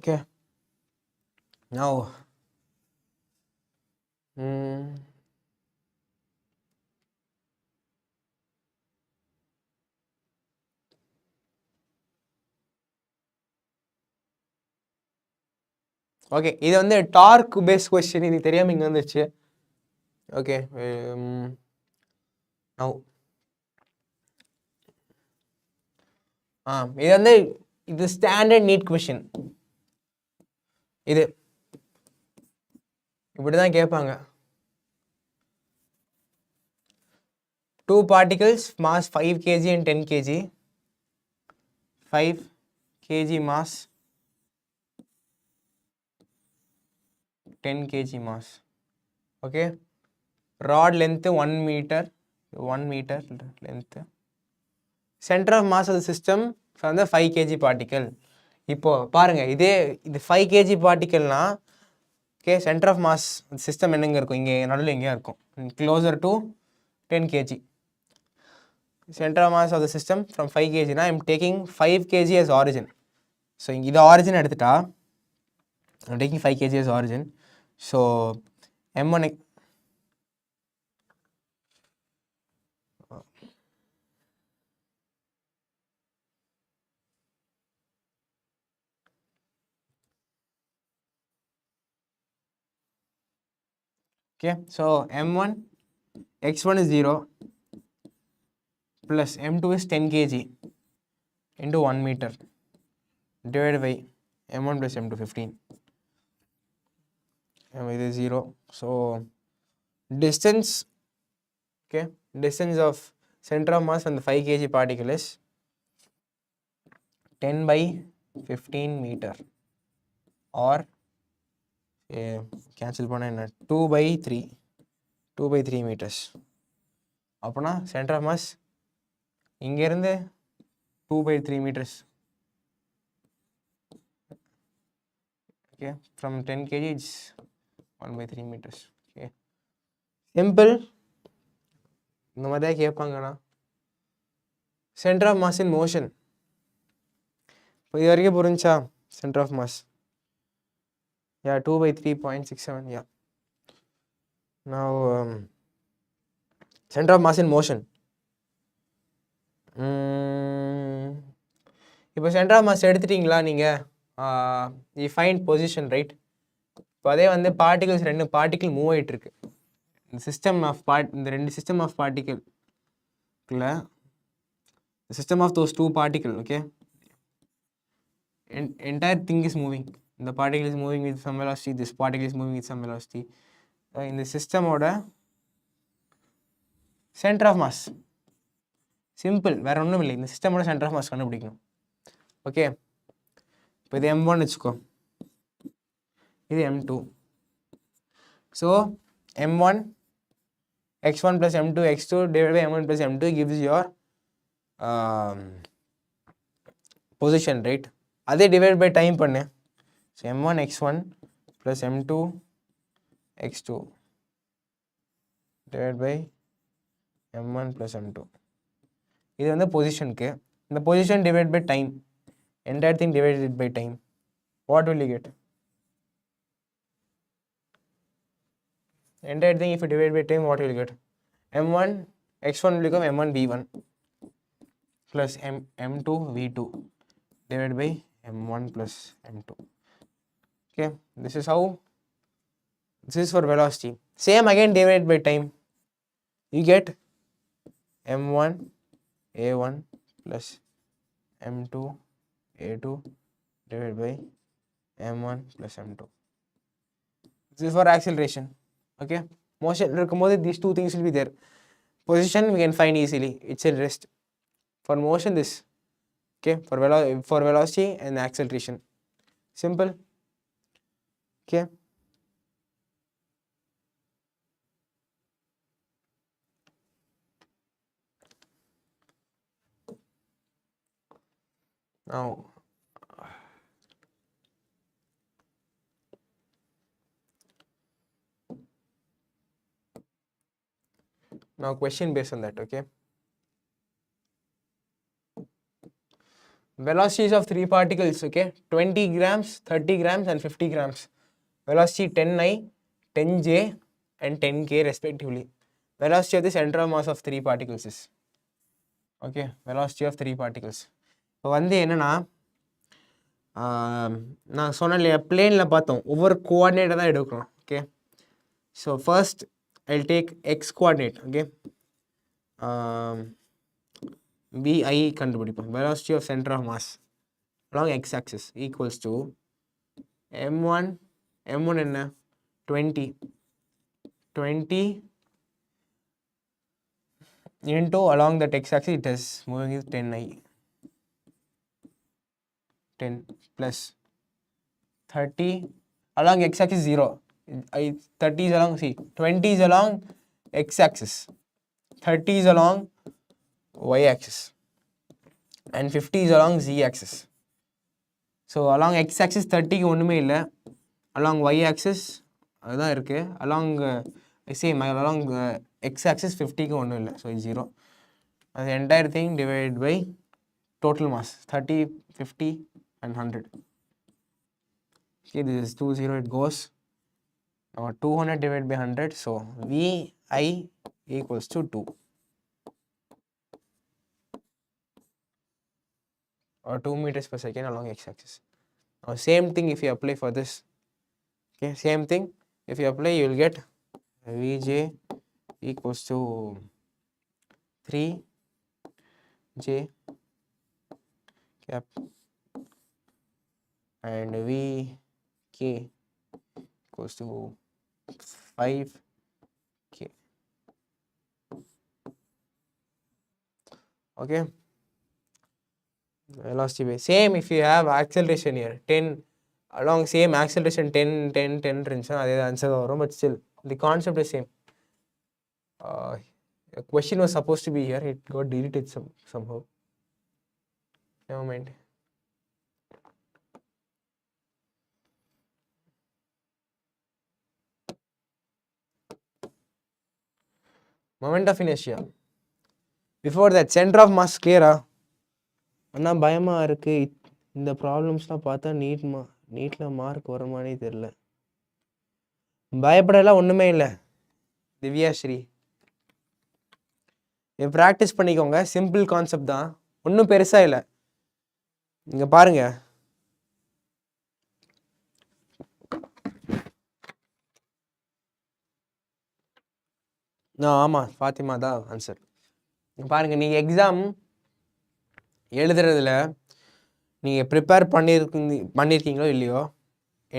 Okay, now ஓகே, இது வந்து டார்க் பேஸ் கொஸ்டின், இது தெரியாமல் இங்கே வந்துச்சு. ஓகே, நவ் இது வந்து இது ஸ்டாண்டர்ட் நீட் கொஸ்டின். இது இப்படி தான் கேட்பாங்க. 2 particles mass 5 kg and 10 kg, 5 kg mass, 10 kg mass. Okay, rod length 1 meter, 1 meter length. Center of mass of the system from the 5 kg particle. இப்போ பாருங்க, இது 5 kg பார்ட்டிக்கல்னா, okay, centre of mass system என்னங்க இருக்கும், இங்கே நடுவில் எங்கேயா இருக்கும், closer to 10 kg. Center of mass of the system from 5 kg na, I am taking 5 kg as origin. So இது origin எடுத்துட்டா, I am taking 5 kg as origin. So m1 Okay, so m1 x1 is 0 plus m2 is 10 kg into 1 meter divided by m1 plus m2 15. It is 0. So distance, okay, distance of center of mass on the 5 kg particle is 10 by 15 meter, or cancel பண்ண என்ன 2 by 3 meters. அப்போனா center of mass இங்கேருந்து 2 by 3 meters. Okay, from 10 kg it's 1 by 3 meters. Okay, simple. இந்த மாதிரி தான் கேட்பாங்கண்ணா. center of mass in motion. இப்போ இது வரைக்கும் புரிஞ்சா center of mass? Yeah, 2 by 3.67. Yeah. Now center of mass in motion. இப்போ center of mass எடுத்துட்டீங்களா நீங்கள், you find position, right? இப்போ அதே வந்து பார்ட்டிகல்ஸ் 2 பார்ட்டிகிள் மூவ் ஆகிட்டு இருக்கு இந்த சிஸ்டம் ஆஃப் இந்த 2 சிஸ்டம் ஆஃப் பார்ட்டிகிள்ல, system of those 2 particle. Okay, entire thing is moving. The particle is moving with some velocity, this particle is moving with some velocity. In the system order, center of mass simple, வேற ஒன்றும் இல்லை. இந்த சிஸ்டமோட centre of mass கண்டுபிடிக்கணும். Okay, இப்போ இது m1 வச்சுக்கோ, இது m2. So m1 x1 plus m2 x2 divided by m1 plus m2 gives your position, right? அதே டிவைட் பை டைம் பண்ணு. So m1 x1 plus m2 x2 divided by m1 plus m2. இது வந்து பொசிஷனுக்கு. இந்த position divide by time, entire thing divided by time. What will you get? Entire thing if you divide by time, what will you get? m1 x1 will become m1 v1 plus m2 v2 divided by m1 plus m2. Okay, this is how, this is for velocity. Same again, divide by time, you get m1 a1 plus m2 a2 divided by m1 plus m2. This is for acceleration. Okay, motion இருக்கும்போது these two things will be there. Position we can find easily, it's a rest. For motion this, okay, for velocity and acceleration, simple. Okay, now question based on that. Okay, velocities of 3 particles, okay, 20 grams, 30 grams and 50 grams. Velocity 10I, 10J and 10K respectively. Velocity of the center of mass of 3 particles is, okay, velocity of 3 particles. இப்போ வந்து என்னன்னா, நான் சொன்ன இல்லையா, பிளேனில் பார்த்தோம், ஒவ்வொரு கோஆர்டினேட்டை தான் எடுக்கணும். Okay, so first I will take X coordinate. Okay, vi கண்டுபிடிப்போம். velocity of center of mass along x axis equals to m1 என்ன 20 into along that x axis it is moving with 10i, 10 plus 30 along x axis 0, 30 is along, see, 20 is along x axis, 30 is along y axis and 50 is along z axis. So along x axis 30 க்கு ஒண்ணுமே இல்ல, along y axis அதுதான் இருக்கு, along same along x axis 50 க்கு ஒண்ணும் இல்ல, so it's 0. The entire thing divided by total mass 30, 50 and 100. Okay, this is 2 0, it goes. Now 200 divided by 100, so vi equals to 2 or 2 meters per second along x-axis. Now same thing if you apply for this. Okay, same thing if you apply, you will get Vj equals to 3j cap and Vk equals to 5k. Okay, velocity by same. If you have acceleration here 10 along same acceleration 10 10 10 இருந்துச்சுன்னா அதே answer வரும். But still the concept is same. A question was supposed to be here, it got deleted somehow. Never mind. Moment of inertia. Before that, center of mass clear. அண்ணா பயமா இருக்கு. இந்த ப்ராப்ளம்ஸ்லாம் பார்த்தா நீட்ல mark வருமானே தெரியல. பயப்படலாம் ஒண்ணுமே இல்லை திவ்யாஸ்ரீ. ப்ராக்டிஸ் பண்ணிக்கோங்க. Simple concept தான், ஒன்றும் பெருசா இல்லை. இங்க பாருங்க, ஆமா ஃபாத்திமா தான் ஆன்சர். பாருங்க, நீங்க எக்ஸாம் எழுதுறதுல நீங்க ப்ரிப்பேர் பண்ணியிருக்கீங்களோ இல்லையோ,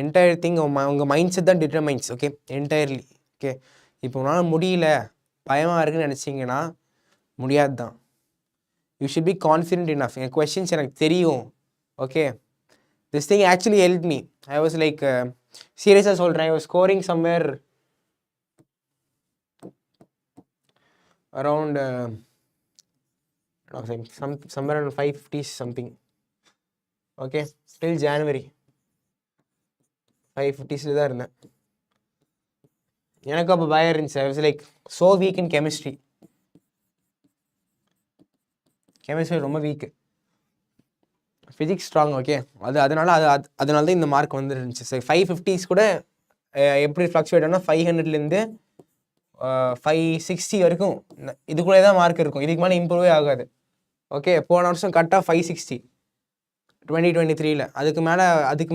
என்டையர் திங் உங்க மைண்ட் செட் தான் டிட்டர்மைன்ஸ். Okay, entirely. ஓகே, இப்போ உங்களால் முடியல, பயமாக இருக்குன்னு நினச்சிங்கன்னா முடியாது தான். You should be confident enough. N questions எனக்கு தெரியும். Okay, this thing actually help me. I was like, சீரியஸாக சொல்கிறேன், I was scoring somewhere around somewhere around 550 something. Okay, till January 550s தான் இருந்தேன். எனக்கு அப்போ பயம் இருந்துச்சு. I was like so weak in chemistry. ரொம்ப வீக், ஃபிசிக்ஸ் ஸ்ட்ராங். ஓகே, அதனால தான் இந்த மார்க் வந்துருந்துச்சு. ஸோ 550s கூட எப்படி ஃப்ளக்சுவேட் ஆனால் 500லேருந்து 560 வரைக்கும் இதுக்குள்ளே தான் மார்க் இருக்கும். இதுக்கு மேலே இம்ப்ரூவே ஆகாது. ஓகே, போன வருஷம் கரெக்டாக 560 2023ல். அதுக்கு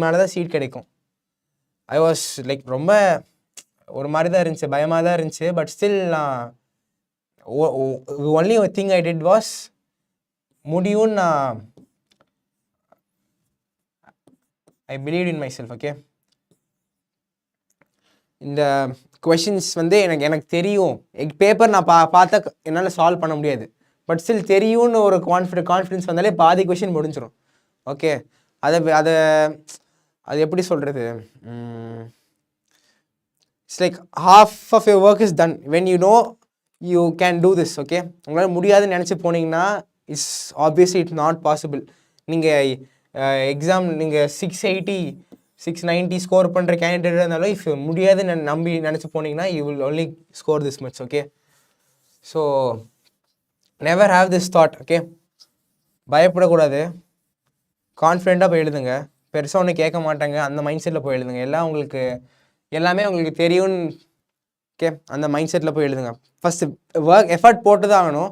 மேலே தான் சீட் கிடைக்கும். ஐ வாஸ் லைக் ரொம்ப ஒரு மாதிரி தான் இருந்துச்சு, பயமாக தான் இருந்துச்சு. பட் ஸ்டில் நான் only thing I did was முடியும்னு நான் I believe in my self. Okay, இந்த கொஷின்ஸ் வந்து எனக்கு தெரியும். பேப்பர் நான் பார்த்தா என்னால் சால்வ் பண்ண முடியாது. பட் ஸ்டில் தெரியும்னு ஒரு கான்ஃபிடன்ஸ் வந்தாலே பாதி கொஷின் முடிஞ்சிடும். ஓகே, அது எப்படி சொல்கிறது, it's like half of your work is done when you know you can do this. Okay, உங்களால் முடியாதுன்னு நினச்சி போனீங்கன்னா it's obviously it's not possible. நீங்கள் எக்ஸாம் நீங்கள் 680 690 ஸ்கோர் பண்ணுற கேண்டிடேட் இருந்தாலும் இஃப் முடியாதுன்னு நினச்சி போனீங்கன்னா you will only score this much. Okay, so never have this thought. Okay, பயப்படக்கூடாது, கான்ஃபிடெண்ட்டாக போய் எழுதுங்க. பெருசாக ஒன்று கேட்க மாட்டாங்க அந்த மைண்ட் செட்டில் போய் எழுதுங்க. எல்லாமே உங்களுக்கு தெரியும்னு. ஓகே, அந்த மைண்ட் செட்டில் போய் எழுதுங்க. ஃபஸ்ட்டு எஃபர்ட் போட்டு தான் ஆகணும்.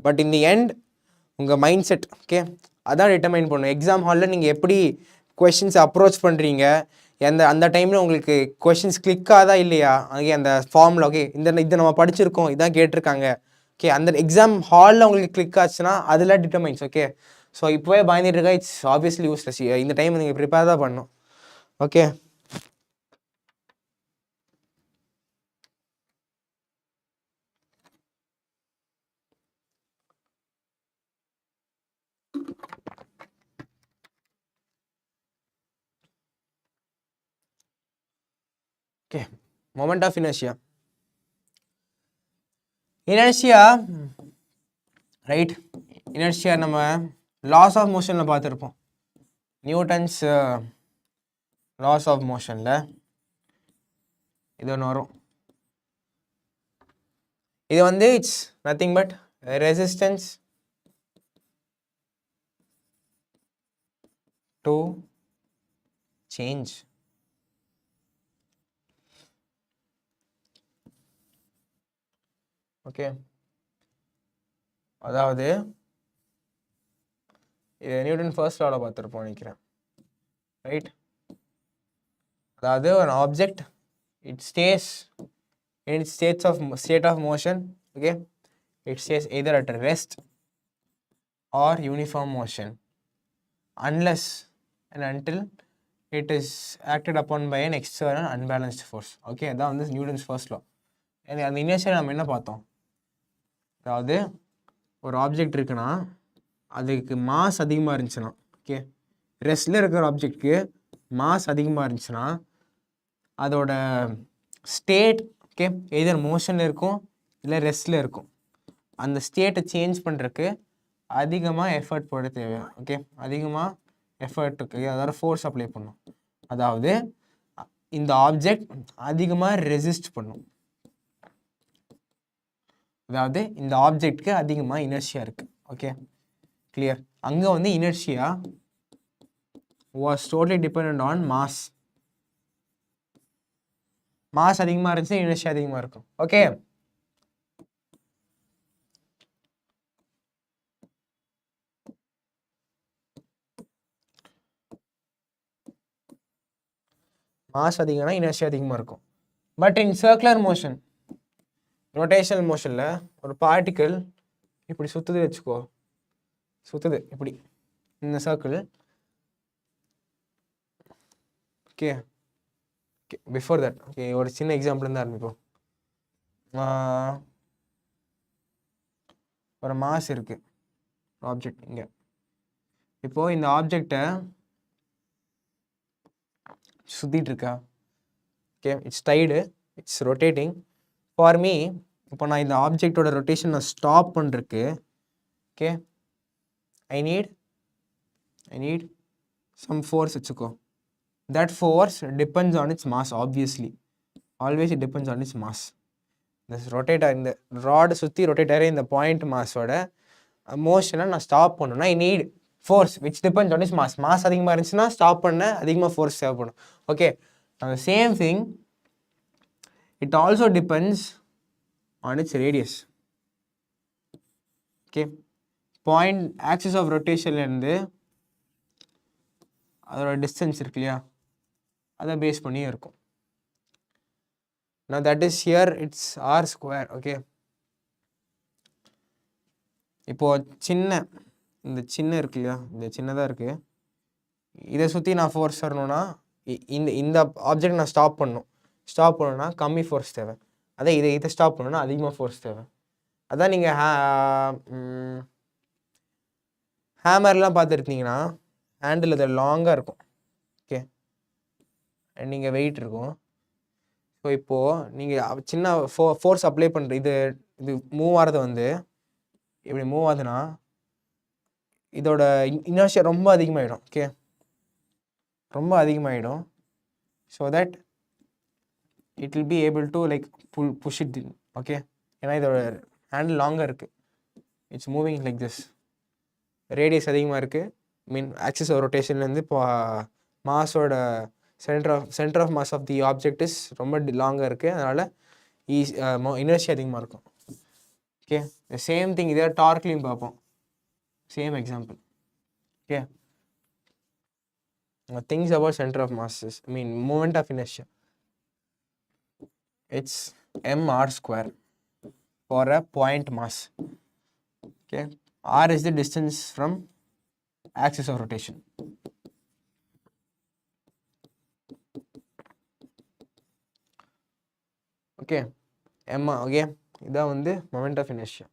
பட் இன் தி எண்ட் உங்கள் மைண்ட் செட், ஓகே, அதான் டிட்டர்மைன் பண்ணணும். எக்ஸாம் ஹாலில் நீங்கள் எப்படி கொஷின்ஸ் அப்ரோச் பண்ணுறீங்க, அந்த டைமில் உங்களுக்கு கொஷின்ஸ் கிளிக் ஆகுதா இல்லையா, அங்கே அந்த ஃபார்மில் ஓகே இதை நம்ம படிச்சிருக்கோம், இதான் கேட்டிருக்காங்க. ஓகே, அந்த எக்ஸாம் ஹாலில் உங்களுக்கு கிளிக் ஆச்சுன்னா அதில் டிட்டர்மைன்ஸ். ஓகே, ஸோ இப்போவே பயந்துட்டு இருக்கா, இட்ஸ் ஆப்வியஸ்லி யூஸ்லெஸ். இந்த டைம் நீங்கள் ப்ரிப்பேர் தான் பண்ணணும். Okay, okay, moment of inertia. Right, inertia நம்ம லாஸ் ஆஃப் மோஷனில் பார்த்துருப்போம். நியூட்டன்ஸ் லாஸ் ஆஃப் மோஷனில் இது ஒன்று வரும். இது வந்து it's nothing but resistance to change. Okay, அதாவது இது நியூட்டன் ஃபர்ஸ்ட் லாவில் பார்த்துருப்போம் நினைக்கிறேன். ரைட், அதாவது ஒரு object it stay in state of motion, okay, it says either at rest or uniform motion unless and until it is acted upon by an external unbalanced force. Okay, அதான் வந்து Newton's first லா. அந்த inertia நம்ம என்ன பார்த்தோம், அதாவது ஒரு object இருக்குன்னா அதுக்கு மாஸ் அதிகமாக இருந்துச்சுன்னா, ஓகே, ரெஸ்ட்டில் இருக்கிற ஆப்ஜெக்ட்க்கு மாஸ் அதிகமாக இருந்துச்சுன்னா அதோட ஸ்டேட், ஓகே, எதர் மோஷனில் இருக்கும் இல்லை ரெஸ்ட்டில் இருக்கும். அந்த ஸ்டேட்டை சேஞ்ச் பண்ணுறதுக்கு அதிகமாக எஃபர்ட் போட தேவை. ஓகே, அதிகமாக எஃபர்ட் இருக்குது, அதாவது ஃபோர்ஸ் அப்ளை பண்ணும். அதாவது இந்த ஆப்ஜெக்ட் அதிகமாக ரெசிஸ்ட் பண்ணும். அதாவது இந்த ஆப்ஜெக்ட்க்கு அதிகமாக இனர்ஷியா இருக்குது. Okay, clear. அங்கே வந்து inertia was totally depend on mass. Mass அதிகமாக இருந்துச்சு, இனர்ஷியா அதிகமாக இருக்கும். ஓகே, மாஸ் அதிகம்னா இனர்ஷியா அதிகமாக இருக்கும். But in circular motion, rotational மோஷனில் ஒரு பார்ட்டிக்கிள் இப்படி சுற்றுது வச்சுக்கோ, சுற்றுது இப்படி இந்த circle. Okay, before that, okay, ஒரு சின்ன எக்ஸாம்பிள் இருந்தால் ஆரம்பிப்போம். ஒரு மாஸ் இருக்குது ஆப்ஜெக்ட் இங்கே. இப்போது இந்த ஆப்ஜெக்டை சுற்றிட்டு இருக்கா, okay, it's tied, it's rotating. For me, இப்போ நான் இந்த ஆப்ஜெக்டோட ரொட்டேஷன் நான் ஸ்டாப் பண்ணுறதுக்கு, okay, I need some force வச்சுக்கோ. That force depends on its mass. Obviously always it depends on its mass. இந்த ரொட்டேட்டர், இந்த ராடு சுற்றி ரொட்டேட்டர் இந்த பாயிண்ட் மாஸோட மோஷனை நான் ஸ்டாப் பண்ணணும்னா I need force which depends on its mass. Mass அதிகமாக இருந்துச்சுன்னா ஸ்டாப் பண்ண அதிகமாக ஃபோர்ஸ் தேவைப்படும். ஓகே, அந்த same thing it also depends on its radius. Okay, point axis of rotation இருந்து அதோட டிஸ்டன்ஸ் இருக்கு இல்லையா, அதை பேஸ் பண்ணி இருக்கும். now that is here it's r square. okay, இப்போ இந்த சின்ன இருக்கு இல்லையா, இந்த சின்னதாக இருக்குது, இதை சுற்றி நான் ஃபோர்ஸ் வரணும்னா இந்த ஆப்ஜெக்ட் நான் ஸ்டாப் பண்ணணும்னா கம்மி ஃபோர்ஸ் தேவை. அதே இதை ஸ்டாப் பண்ணணும்னா அதிகமாக ஃபோர்ஸ் தேவை. அதான் நீங்கள் ஹேமர்லாம் பார்த்துருக்கீங்கன்னா ஹேண்டில் அது லாங்காக இருக்கும். ஓகே, நீங்கள் வெயிட் இருக்கும். ஸோ இப்போது நீங்கள் சின்ன ஃபோர்ஸ் அப்ளை பண்ணுற இது மூவ் ஆகிறது வந்து இப்படி மூவ் ஆகுதுன்னா இதோட இனர்ஷியா ரொம்ப அதிகமாகிடும். ஓகே, ரொம்ப அதிகமாகிடும். So that it will be able to like push it in. okay, ஏன்னா இதோட ஹேண்டில் லாங்காக இருக்குது, it's moving like this, radius அதிகமாக இருக்குது. மீன் ஆக்சிஸ் ஆஃப் ரொட்டேஷன்லேருந்து இப்போ மாஸோட centre of mass of the object is ரொம்ப லாங்காக இருக்குது, அதனால் இனர்ஷியா அதிகமாக இருக்கும். ஓகே, த சேம் திங் இதே டார்க்லையும் பார்ப்போம், same example. Okay, things about center of mass is, I mean moment of inertia, it's mr square for a point mass. Okay, r is the distance from axis of rotation. Okay, m, okay, இதான் வந்து moment of inertia.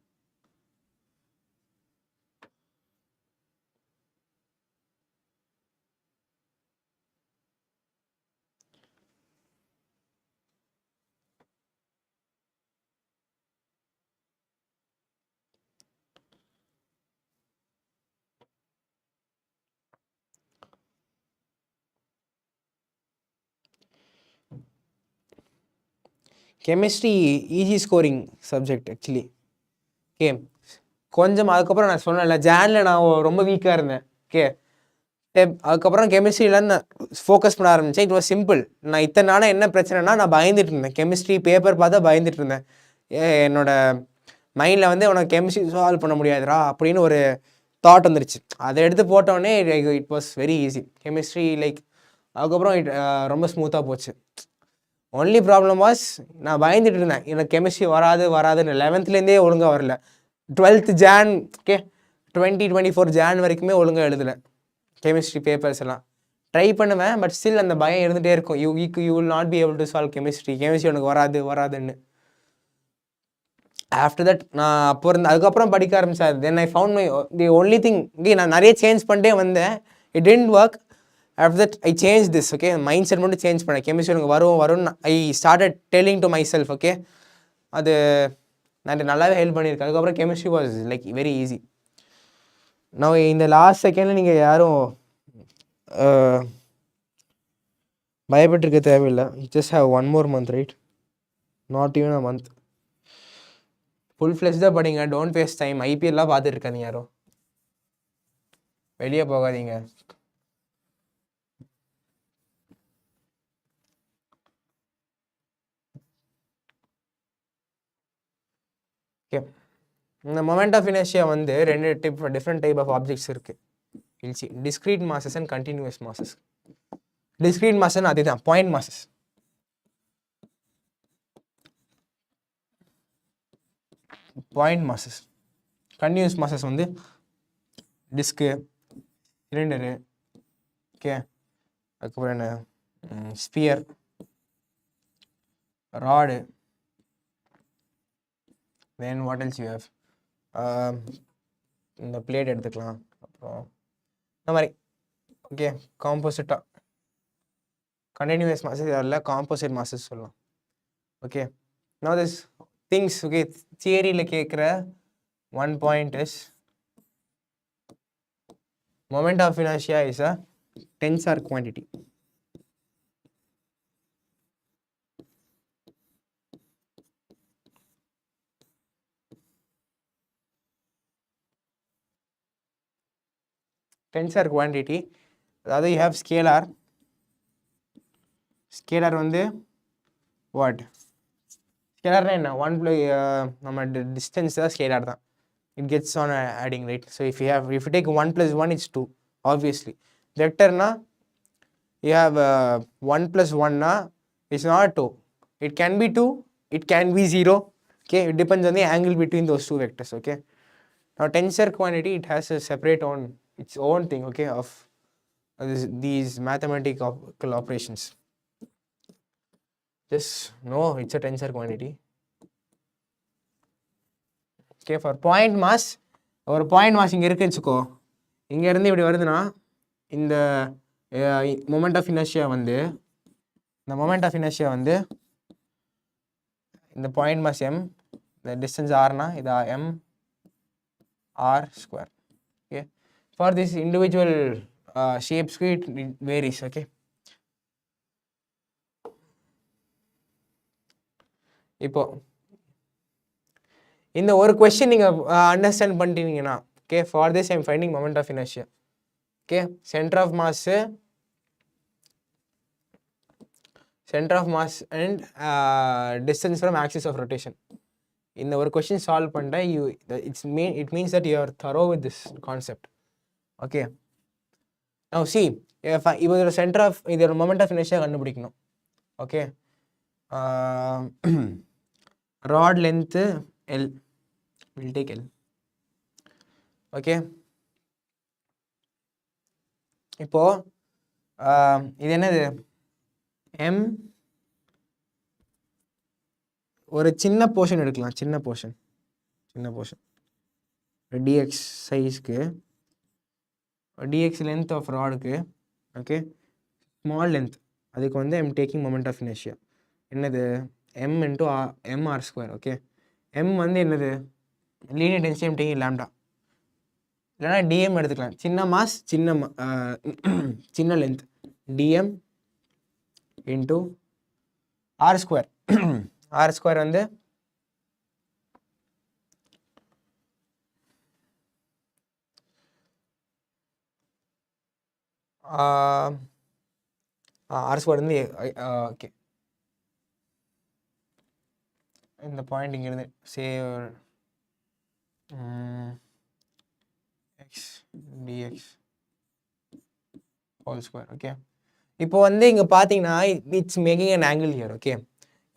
Chemistry easy scoring subject actually. Okay, கொஞ்சம் அதுக்கப்புறம் நான் சொன்னேன்ல ஜானில் நான் ரொம்ப வீக்காக இருந்தேன். ஓகே, அதுக்கப்புறம் கெமிஸ்ட்ரியில் நான் ஃபோக்கஸ் பண்ண ஆரம்பித்தேன். It was simple. நான் இத்தனை நாளாக என்ன பிரச்சனைனா நான் பயந்துட்டு இருந்தேன், கெமிஸ்ட்ரி பேப்பர் பார்த்தா பயந்துட்டு இருந்தேன். என்னோட மைண்டில் வந்து உனக்கு கெமிஸ்ட்ரி சால்வ் பண்ண முடியாதுரா அப்படின்னு ஒரு தாட் வந்துருச்சு. அதை எடுத்து போட்டோடனே it was very easy chemistry. Like அதுக்கப்புறம் ரொம்ப ஸ்மூத்தாக போச்சு. ஒன்லி ப்ராப்ளம் வாஸ் நான் பயந்துட்டு இருந்தேன், எனக்கு கெமிஸ்ட்ரி வராதுன்னு 11th ஒழுங்காக வரல. 12th Jan, ஓகே 2024 Jan வரைக்குமே ஒழுங்காக எழுதலை கெமிஸ்ட்ரி பேப்பர்ஸ் எல்லாம். ட்ரை பண்ணுவேன், பட் ஸ்டில் அந்த பயம் இருந்துகிட்டே இருக்கும். You will not be able to solve chemistry எனக்கு வராதுன்னு. ஆஃப்டர் தட் நான் அதுக்கப்புறம் படிக்க ஆரம்பிச்சேன். Then I found my the only thing, நான் நிறைய சேஞ்ச் பண்ணிட்டே வந்தேன். It didn't work. After that I change this, okay mindset மட்டும் சேஞ்ச் பண்ணேன். கெமிஸ்ட்ரி எனக்கு வரும்னு I started telling to myself, okay. அது நான் நல்லாவே ஹெல்ப் பண்ணியிருக்கேன். அதுக்கப்புறம் chemistry was like very easy. நான் இந்த லாஸ்ட் செகண்டில் நீங்கள் யாரும் பயப்பட்டிருக்க தேவையில்லை. You just have 1 more month, right? Not even a month. Full ஃப்ளெஷ்டாக படிங்க, டோன்ட் வேஸ்ட் டைம். ஐபிஎல்லாம் பார்த்துருக்காதீங்க, யாரும் வெளியே போகாதீங்க. ஓகே, இந்த மொமெண்ட் ஆஃப் இனர்ஷியா வந்து டிஃப்ரெண்ட் டைப் ஆஃப் ஆப்ஜெக்ட்ஸ் இருக்குது. இல்சி discrete masses and continuous masses. Discrete masses அதுதான் point masses. Point masses. Continuous masses வந்து டிஸ்க்கு, சிலிண்டரு, ஓகே, அதுக்கப்புறம் என்ன, sphere, rod, then what else you have, இந்த plate எடுத்துக்கலாம். அப்புறம் இந்த மாதிரி, ஓகே, காம்போசிட்டாக கண்டினியூஸ் மாசஸ் அதில் காம்போசிட் மாசஸ் சொல்லலாம். Okay, now this things, okay, தியரியில் கேட்குற 1 point is moment of inertia is a tensor quantity. Tensor quantity, அதாவது you have scalar வந்து what? ஸ்கேலார்னா என்ன? நம்ம டிஸ்டன்ஸ் தான் ஸ்கேலார் தான். It gets on adding, right? So if you take 1 plus 1, it's 2, obviously. Vector na, you have 1 plus 1 na, it's not 2. It can be 2, it can be 0. Okay, it depends on the angle between those two vectors. Okay, now tensor quantity, it has a separate its own thing, okay, of these mathematical operations. Just know it's a tensor quantity. Okay, for point mass, ஒரு point mass இங்கே இருக்குன்னு வச்சுக்கோ, இங்கேருந்து இப்படி வருதுன்னா இந்த moment of inertia வந்து இந்த பாயிண்ட் மாஸ் m, இந்த டிஸ்டன்ஸ் ஆர்னா இது m r². Okay, for this individual ஷேப்ஸ்க்கு இட் வேரிஸ். ஓகே, இப்போ இந்த ஒரு கொஸ்டின் நீங்கள் அண்டர்ஸ்டாண்ட் பண்ணிட்டீங்கன்னா, okay, for this I'm finding moment of inertia. Okay, centre of mass and distance from axis of rotation. இந்த ஒரு கொஸ்டின் சால்வ் பண்ணிட்டா it means that you are thorough with this concept. Okay, now see, இதோட centre of இதோட moment of inertia கண்டுபிடிக்கணும். Okay, rod length L, we'll take L. Okay, இப்போ இது என்னது, M, ஒரு சின்ன போர்ஷன் எடுக்கலாம், சின்ன போர்ஷன் dx சைஸ்க்கு, dx லென்த் ஆஃப் ராடுக்கு. ஓகே, ஸ்மால் லென்த், அதுக்கு வந்து I'm taking moment of inertia என்னது, m into mr². Okay, m வந்து என்னது, linear density I'm taking lambda, இல்லைனா dm எடுத்துக்கலாம். சின்ன மாஸ் சின்ன length dm into r². r² வந்து r² வந்து ஓகே, இந்த பாயிண்ட் இங்கிருந்து save x dx whole square. Okay, இப்போ வந்து இங்க பாத்தீங்கன்னா it's making an angle here. Okay,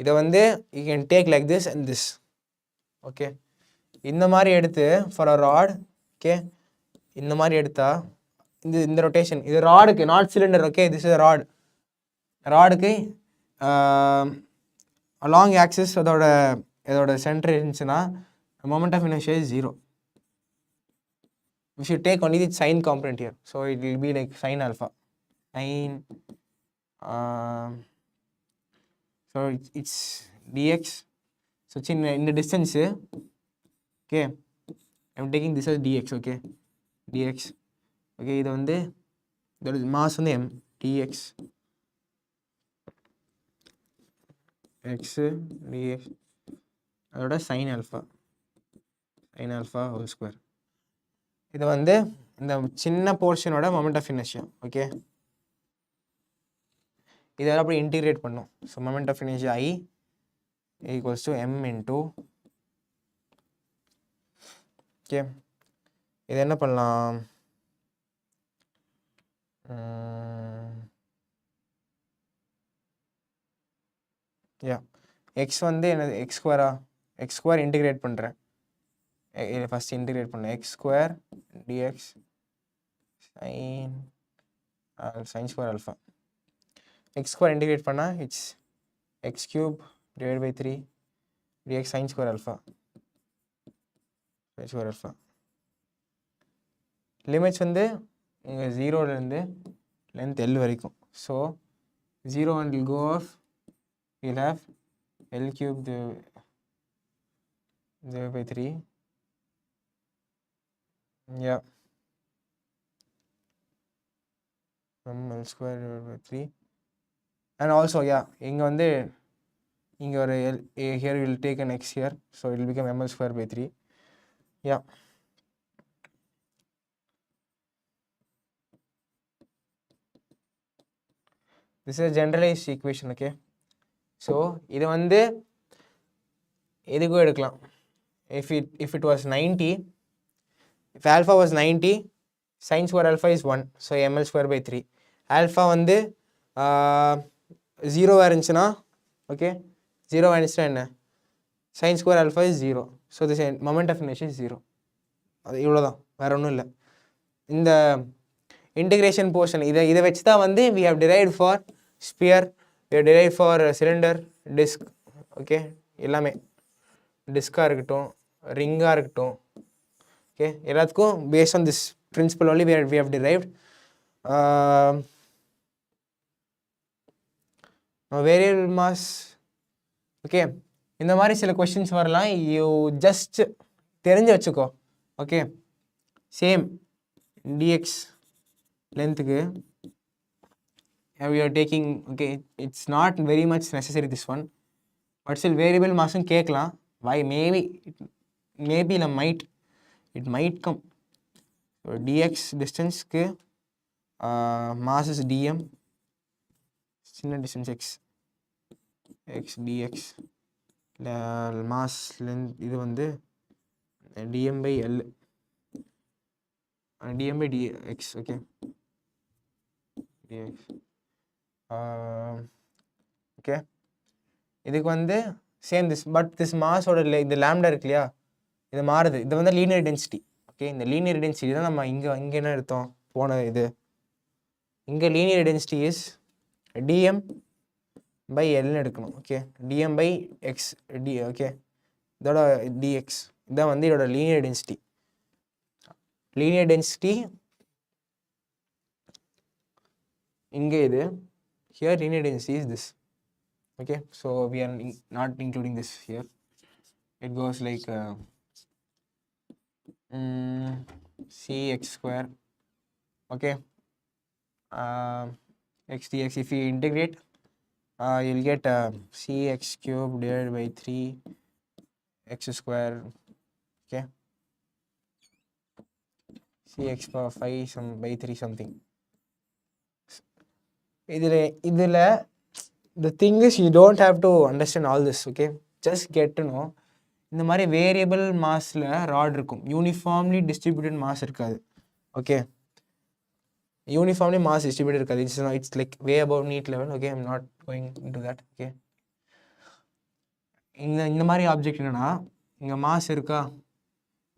இதை வந்து you can take like this and this. Okay, இந்த மாதிரி எடுத்து ஃபார் அ ராட். ஓகே, இந்த மாதிரி எடுத்தா இந்த ரொட்டேஷன் இது ராடுக்கு, not cylinder. Okay, this is rod. ராடுக்கு அலாங் ஆக்சிஸ் இதோட சென்டர் இருந்துச்சுன்னா moment of inertia is 0. we should take only the sine component here, so it will be like sine alpha. Sine so it's dx. so in the distance, okay, I'm taking this as dx. okay, dx. okay, இது வந்து இதோட mass வந்து m dx x dx அதோட sin alpha whole square. இது வந்து இந்த சின்ன போர்ஷனோட மொமெண்ட் ஆஃப் இனர்ஷியா. ஓகே, இதெல்லாம் அப்படி இன்டிகிரேட் பண்ணும். So moment of inertia I equals to m into. Okay, இது என்ன பண்ணலாம், எக்ஸ் வந்து என்னது எக்ஸ் ஸ்கொயரா, எக்ஸ் ஸ்கொயர் இன்டிகிரேட் பண்ணுறேன். ஃபஸ்ட் இன்டிகிரேட் பண்ணேன் x square dx sine square alpha. X square integrate பண்ணால் it's x cube divide by 3 dx sine square alpha limits வந்து இங்கே 0லேருந்து லென்த் L வரைக்கும். So 0 and will go off, we'll have L cube divided by 3. yeah, L square divided by 3. and also இங்கே வந்து இங்கே ஒரு here we will take an x here, so it will become ml square by 3. this is a generalized equation. okay, so இது வந்து எதுக்கும் எடுக்கலாம். if it was 90, if alpha was 90, sin square alpha is 1, so ml square by 3. alpha வந்து 0 இருந்துச்சுன்னா, okay, 0 இருந்துச்சுன்னா என்ன, sin square alpha is 0, so this moment of inertia is 0. அது இவ்வளோதான், வேற ஒன்றும் இல்லை. இந்த இன்டிகிரேஷன் போர்ஷன் இதை வச்சு தான் வந்து we have derived for sphere, we have derived for cylinder, disc. Okay, எல்லாமே டிஸ்காக இருக்கட்டும், ரிங்காக இருக்கட்டும், ஓகே, எல்லாத்துக்கும் based on this principle only we have derived. Variable mass. Okay, இந்த மாதிரி சில கொஸ்டின்ஸ் வரலாம், யூ ஜஸ்ட் தெரிஞ்சு வச்சுக்கோ. ஓகே, சேம் டிஎக்ஸ் லென்த்துக்கு we are taking, okay, it's not very much necessary this one, but still variable mass கேட்கலாம். why, maybe it might come. so dx distance க்கு mass is dm, சின்ன distance x dx mass length இது வந்து dm by l dm by dx. okay, dx. Okay, இதுக்கு வந்து same this, but this மாஸோட இந்த lambda இருக்கு இல்லையா, இது மாறுது. இது வந்து லீனியர் டென்சிட்டி. ஓகே, இந்த லீனியர் டென்சிட்டி தான் நம்ம இங்கே என்ன எடுத்தோம் போன இது. இங்கே linear density is dm by எல்னு எடுக்கணும். Okay, dm by x d. Okay, இதோட டிஎக்ஸ் இதான் வந்து இதோட லீனியர் டென்சிட்டி. லீனியர் டென்சிட்டி இங்கே இது. here linear density is this. okay, so we are not including this here. it goes like cx square. okay, x dx, if you integrate you'll get cx cube divided by 3 x square. okay, cx power 5 some by 3 something. இதில் the thing is you don't have to understand all this. okay, just get to know இந்த மாதிரி variable மாஸில் rod இருக்கும், uniformly distributed mass இருக்காது. Okay, uniformly mass distributed இருக்காது. It's like way above NEET level. Okay, I'm not going into that. Okay, இந்த மாதிரி object என்னன்னா, இங்கே மாஸ் இருக்கா,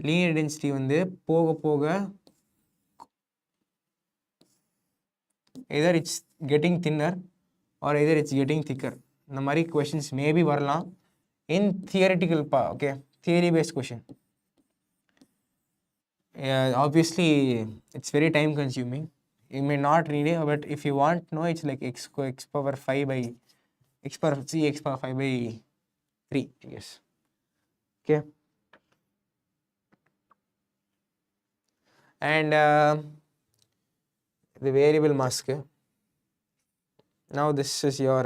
லீனியர் டென்சிட்டி வந்து போக போக either it's getting thinner or either it's getting thicker. இந்த மாதிரி கொஷின்ஸ் மேபி வரலாம் in theoretical okay, theory based question. Obviously it's very time consuming, you may not read it, but if you want to know, it's like x power 5 by x power 5 by 3, yes. Okay, and the variable mass. Now this is your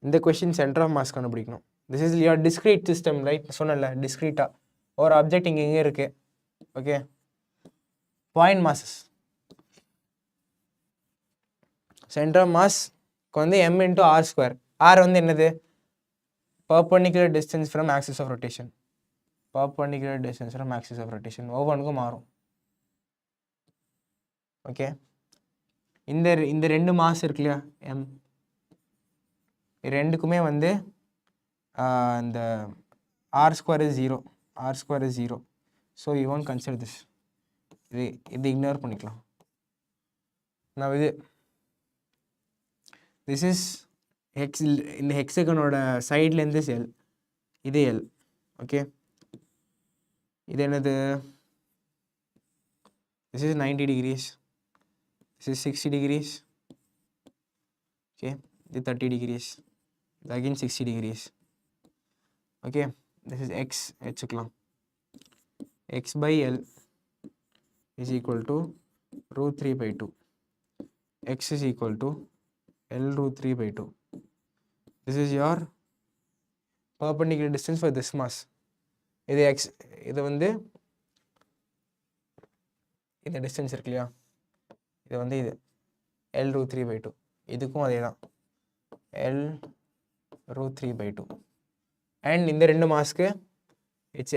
in the question center of mass கண்டுபிடிக்கணும். This is your discrete system, right? சொன்னல discrete ஒரு object இங்கே இருக்கு. Okay, point masses centre of mass வந்து m into r square. r வந்து என்னது, perpendicular distance from axis of rotation. perpendicular distance from axis of rotation ஒவ்வொன்றுக்கும் மாறும். Okay, இந்த ரெண்டு மாஸ் இருக்கு இல்லையா, m, ரெண்டுக்குமே வந்து இந்த r square is 0, r square is 0, so you won't consider this. இது இக்னோர் பண்ணிக்கலாம். நான் this is இந்த ஹெக்ஸகனோட சைட்லேருந்து எல், இது எல். ஓகே, இது என்னது, this is 90 degrees, this is 60 degrees. Okay, இது 30 degrees, இது again 60 degrees. Okay, this is x வச்சுக்கலாம். x by l is equal to root 3 by 2. x is equal to l root 3 by 2. This is your perpendicular distance for this mass. இது x, இது வந்து இந்த distance இருக்கு இல்லையா, இது வந்து இது l root 3 by 2. இதுக்கும் அதே தான் l root 3 by 2. அண்ட் இந்த ரெண்டு mask it's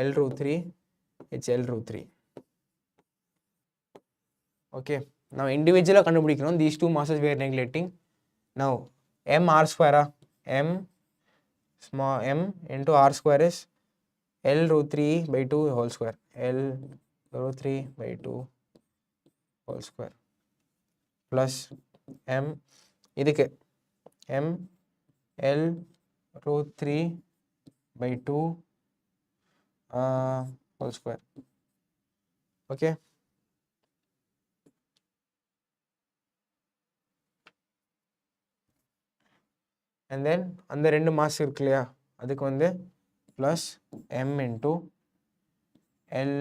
l root 3, it's l root 3. Okay, நான் இண்டிவிஜுவலாக கண்டுபிடிக்கணும். these two masses we are neglecting. now m r square, m small m into r square is l root 3 by 2 whole square, l root 3 by 2 whole square plus m இதுக்கு m l root 3 by 2 whole square. okay, and then அந்த ரெண்டு mass இருக்கு இல்லையா, அதுக்கு வந்து plus m into l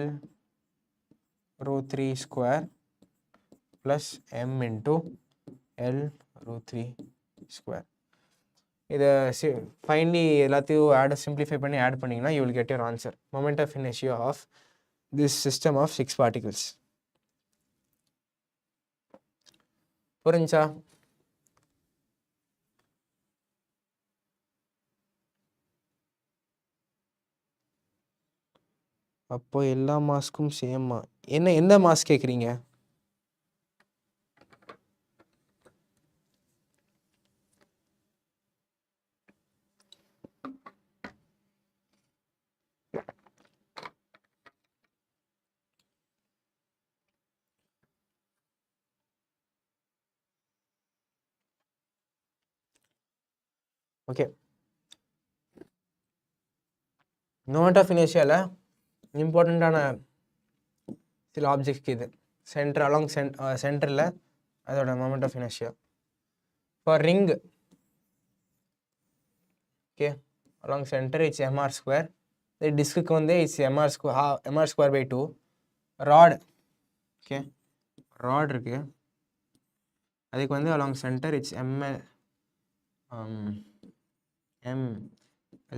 root 3 square plus m into l root 3 square. இதை finally எல்லாத்தையும் simplify பண்ணி ஆட் பண்ணிங்கன்னா you will get your answer. moment of inertia of this system of 6 particles. புரிஞ்சா? அப்போ எல்லா மாஸ்க்கும் சேமா? எந்த மாஸ் கேட்குறீங்க? ஓகே, moment of inertia இம்பார்ட்டண்ட்டான சில ஆப்ஜெக்ட்ஸ்க்கு இது சென்டர் அலாங் சென்டரில் அதோட moment of inertia. For ring, okay, along centre it's mr square. இது டிஸ்க்கு வந்து it's mr square by 2. Rod, okay, rod இருக்கு, அதுக்கு வந்து along centre it's m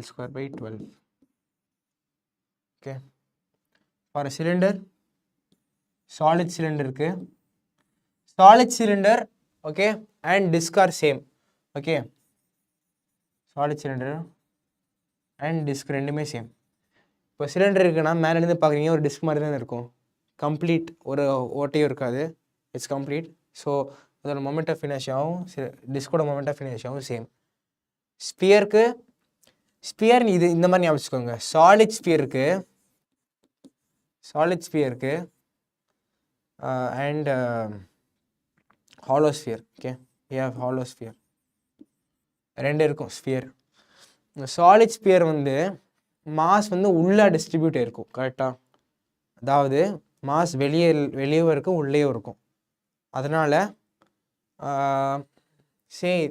l square by 12. okay, for a cylinder, solid cylinder இருக்கு, solid cylinder, okay, and disc are same. okay, solid cylinder and disc ரெண்டுமே same. இப்போ cylinder இருக்குன்னா மேலேருந்து பார்க்குறீங்க ஒரு டிஸ்க் மாதிரி தான் இருக்கும். கம்ப்ளீட், ஒரு ஓட்டையும் இருக்காது, இட்ஸ் கம்ப்ளீட். ஸோ அதோட மொமெண்ட் ஆஃப் இனர்ஷியாவும் டிஸ்கோட மொமெண்ட் ஆஃப் இனர்ஷியாவும் சேம். ஸ்பியருக்கு ஸ்பியர் இது இந்த மாதிரி ஞாபகம் வச்சுக்கோங்க. சாலிட் ஸ்பியருக்கு and hollow sphere. Okay, we have hollow sphere, ரெண்டு இருக்கும் ஸ்பியர். இந்த சாலிட் ஸ்பியர் வந்து மாஸ் வந்து உள்ளே டிஸ்ட்ரிபியூட் ஆயிருக்கும், கரெக்டாக. அதாவது மாஸ் வெளியே இருக்கும், உள்ளேயும் இருக்கும். அதனால்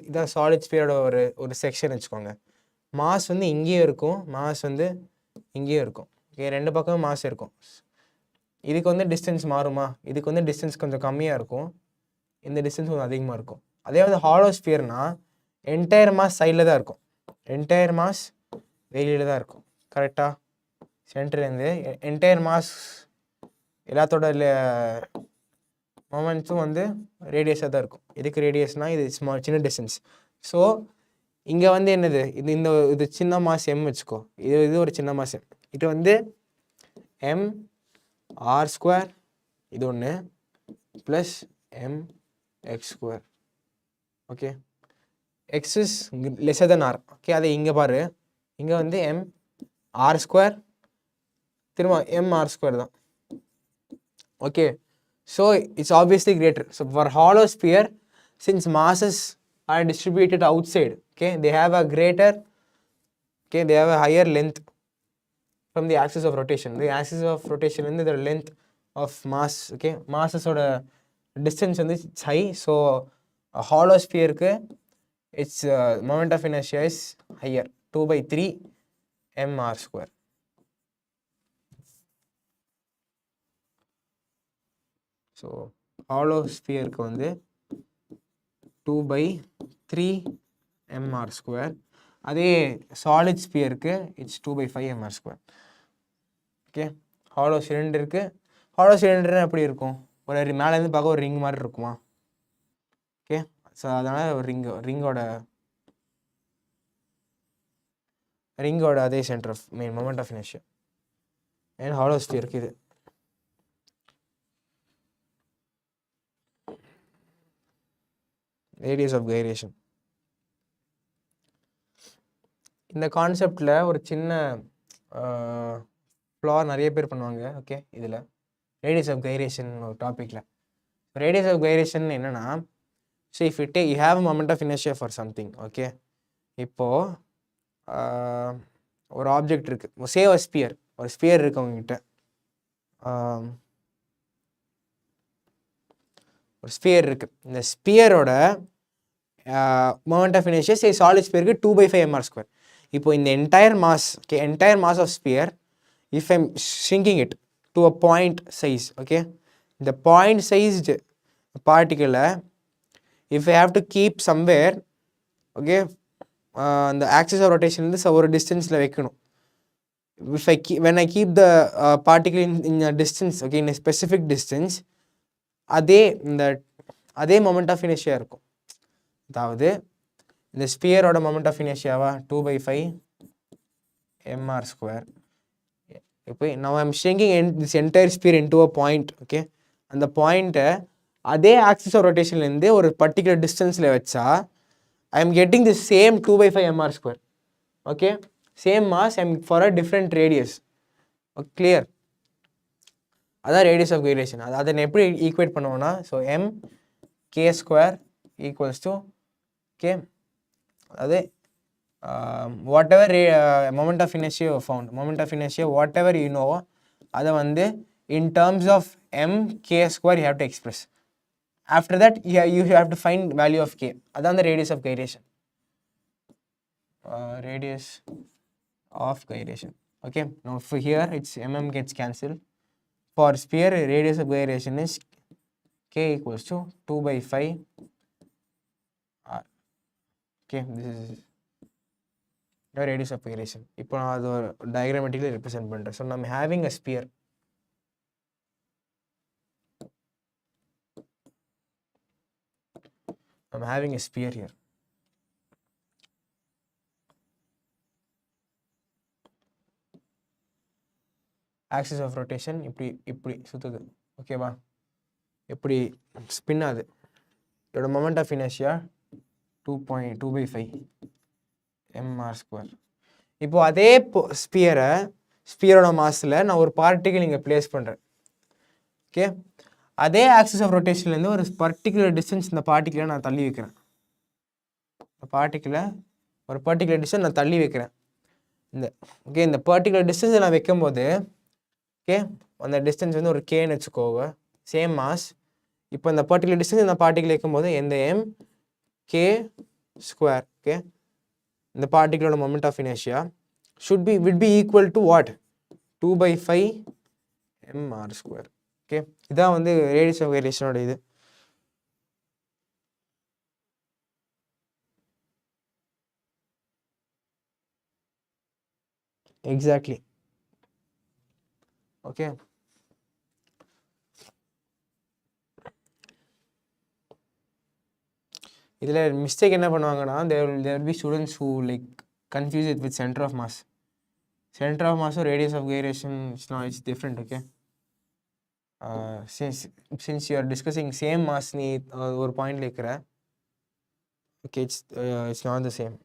இதான் சாலிட் ஸ்பியரோட ஒரு செக்ஷன் வச்சுக்கோங்க. மாஸ் வந்து இங்கேயும் இருக்கும், மாஸ் வந்து இங்கேயும் இருக்கும். ஓகே, ரெண்டு பக்கமும் மாஸ் இருக்கும். இதுக்கு வந்து டிஸ்டன்ஸ் மாறுமா? இதுக்கு வந்து டிஸ்டன்ஸ் கொஞ்சம் கம்மியாக இருக்கும், இந்த டிஸ்டன்ஸ் கொஞ்சம் அதிகமாக இருக்கும். அதே வந்து ஹாலோ ஸ்பியர்னா என்டையர் மாஸ் சைடில் தான் இருக்கும், என்டையர் மாஸ் வெளியில் தான் இருக்கும், கரெக்டாக. சென்டர்லேருந்து என்டையர் மாஸ் எல்லாத்தோட மொமெண்ட்ஸும் வந்து ரேடியஸாக தான் இருக்கும். இதுக்கு ரேடியஸ்னால் இது சின்ன டிஸ்டன்ஸ். ஸோ இங்கே வந்து என்னது, இது சின்ன மாஸ் எம் வச்சுக்கோ, இது ஒரு சின்ன மாஸ் எம். இது வந்து எம் ஆர் ஸ்கொயர், இது ஒன்று, plus M X square. Okay, X is lesser than R. Okay, அதை இங்கே பாரு, இங்கே வந்து எம் ஆர் ஸ்கொயர், திரும்ப எம் ஆர் ஸ்கொயர் தான். Okay, so it's obviously greater. So for hollow sphere, since masses are distributed outside, okay, they have a higher length from the axis of rotation. The axis of rotation and the length of mass, okay, masses oda distance and it's high. So a hollow sphere ku its moment of inertia is higher, 2/3 mr square. So hollow ஸ்பியருக்கு வந்து 2/3 mr square. அதே solid ஸ்பியருக்கு it's 2/5 mr square. Okay, hollow சிலிண்டர்னா எப்படி இருக்கும்? ஒரு மேலேருந்து பார்க்க ஒரு ரிங் மாதிரி இருக்குமா? ஓகே, ஸோ அதனால் ஒரு ரிங்கோட அதே centre of moment of inertia. And hollow ஸ்பியருக்கு இது ரேடியஸ் ஆஃப் கைரேஷன். இந்த கான்செப்டில் ஒரு சின்ன ஃப்ளா நிறைய பேர் பண்ணுவாங்க. ஓகே, இதில் ரேடியஸ் ஆஃப் கைரேஷன் ஒரு டாப்பிக்கில் ரேடியஸ் ஆஃப் கைரேஷன் என்னென்னா, so if you have a moment of inertia for something. Okay, இப்போது ஒரு ஆப்ஜெக்ட் இருக்குது, சே ஒரு ஸ்பியர் இருக்குது அவங்ககிட்ட. ஒரு ஸ்பியர் இருக்குது, இந்த ஸ்பியரோட moment of inertia say solid ஸ்பியருக்கு 2/5 mr ஸ்கொயர். இப்போ இந்த entire mass of sphere, if I'm shrinking it to a point size, okay, இந்த பாயிண்ட் சைஸ்டு பார்ட்டிக்கலை if I have to keep somewhere, okay, அந்த ஆக்சிஸ் ஆஃப் ரொட்டேஷன்லேருந்து ஒரு டிஸ்டன்ஸில் வைக்கணும். when I keep the particle in a distance, okay, in a specific distance, அதே moment of inertia இருக்கும். அதாவது இந்த ஸ்பியரோட மொமெண்ட் ஆஃப் இனர்ஷியாவா 2/5 mr ஸ்கொயர். இப்போ now I'm shrinking this entire sphere into a point. Okay, அந்த பாயிண்ட்டை அதே ஆக்சிஸ் ஆஃப் ரொட்டேஷன்லேருந்து ஒரு பர்டிகுலர் டிஸ்டன்ஸில் வச்சா I am getting the same 2/5 mr square. Okay, same mass for a different radius. Clear? அதான் radius of gyration. அதை நான் எப்படி ஈக்குவேட் பண்ணுவோன்னா, so m k square equals to okay, அதாவது whatever moment of inertia whatever you know, அதை வந்து in terms of m k square you have to express. After that you have to find value of k. அதான் the radius of gyration. Radius of gyration. Okay, now for here it's mm gets cancelled. For sphere, radius of gyration is k equals to 2/5 r. Okay, this is the radius of gyration. இப்போ நான் அது diagrammatically represent பண்ணுறேன். So I'm having a sphere. I'm having a sphere here. Axis of rotation இப்படி சுத்துது. ஓகேவா? எப்படி spin ஆகுது, இதோட மொமெண்ட் ஆஃப் இனர்ஷியா 2.2/5 mr². இப்போ அதே ஸ்பியரோட மாஸில் நான் ஒரு பார்ட்டிகிள் இங்கே பிளேஸ் பண்ணுறேன். ஓகே, அதே ஆக்சிஸ் ஆஃப் ரொட்டேஷன்லேருந்து ஒரு பர்டிகுலர் டிஸ்டன்ஸ் இந்த பார்ட்டிகிளை நான் தள்ளி வைக்கிறேன். இந்த பார்ட்டிகிளை ஒரு பர்டிகுலர் டிஸ்டன்ஸ் நான் தள்ளி வைக்கிறேன். இந்த பர்டிகுலர் டிஸ்டன்ஸை நான் வைக்கும்போது ஓகே, அந்த டிஸ்டன்ஸ் வந்து ஒரு கேன்னு வச்சுக்கோங்க, சேம் மாஸ். இப்போ இந்த பர்டிகுலர் டிஸ்டன்ஸ் இந்த பார்ட்டிகிள் வைக்கும்போது எந்த m(k)². ஓகே, இந்த பார்ட்டிகிளோட moment of inertia would be equal to what? 2/5 mr². Okay, இதான் வந்து ரேடியஸ் ஆஃப் வேரியேஷனோட இது. எக்ஸாக்ட்லி. ஓகே, இதில் மிஸ்டேக் என்ன பண்ணுவாங்கன்னா, there will be students who like confuse it with center of mass. Center of mass or radius of gyration, it's different. Okay, since you are discussing same mass நீ ஒரு பாயிண்ட்ல இருக்கிற, okay, it's not the same.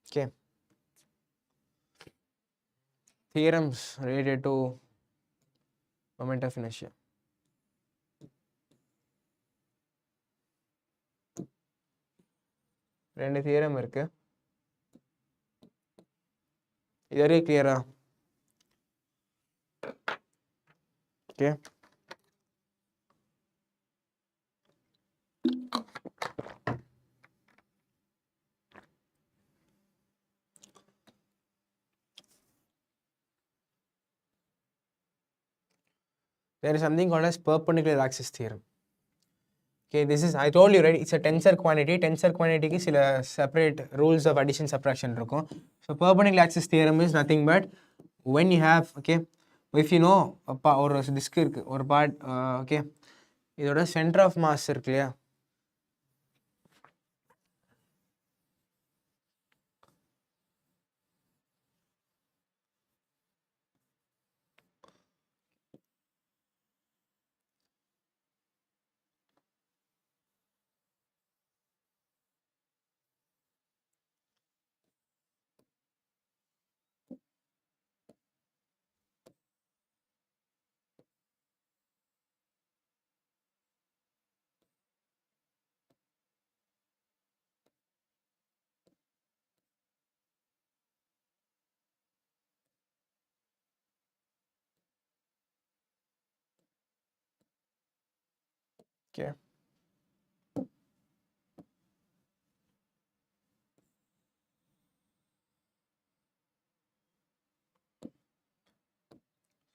Okay, theorems related to moment of inertia. ரெண்டு theorem இருக்கு, இது வரைக்கும் கிளியரா? Okay, there is something called as perpendicular axis theorem. Okay, this is, I told you, right, it's a tensor quantity. Tensor quantity க்கு சில separate rules of addition subtraction இருக்கும். So perpendicular axis theorem is nothing but when you have, okay, if you know ஒரு disk இருக்கு, ஒரு part, okay, இதோட centre of mass இருக்கு இல்லையா, okay,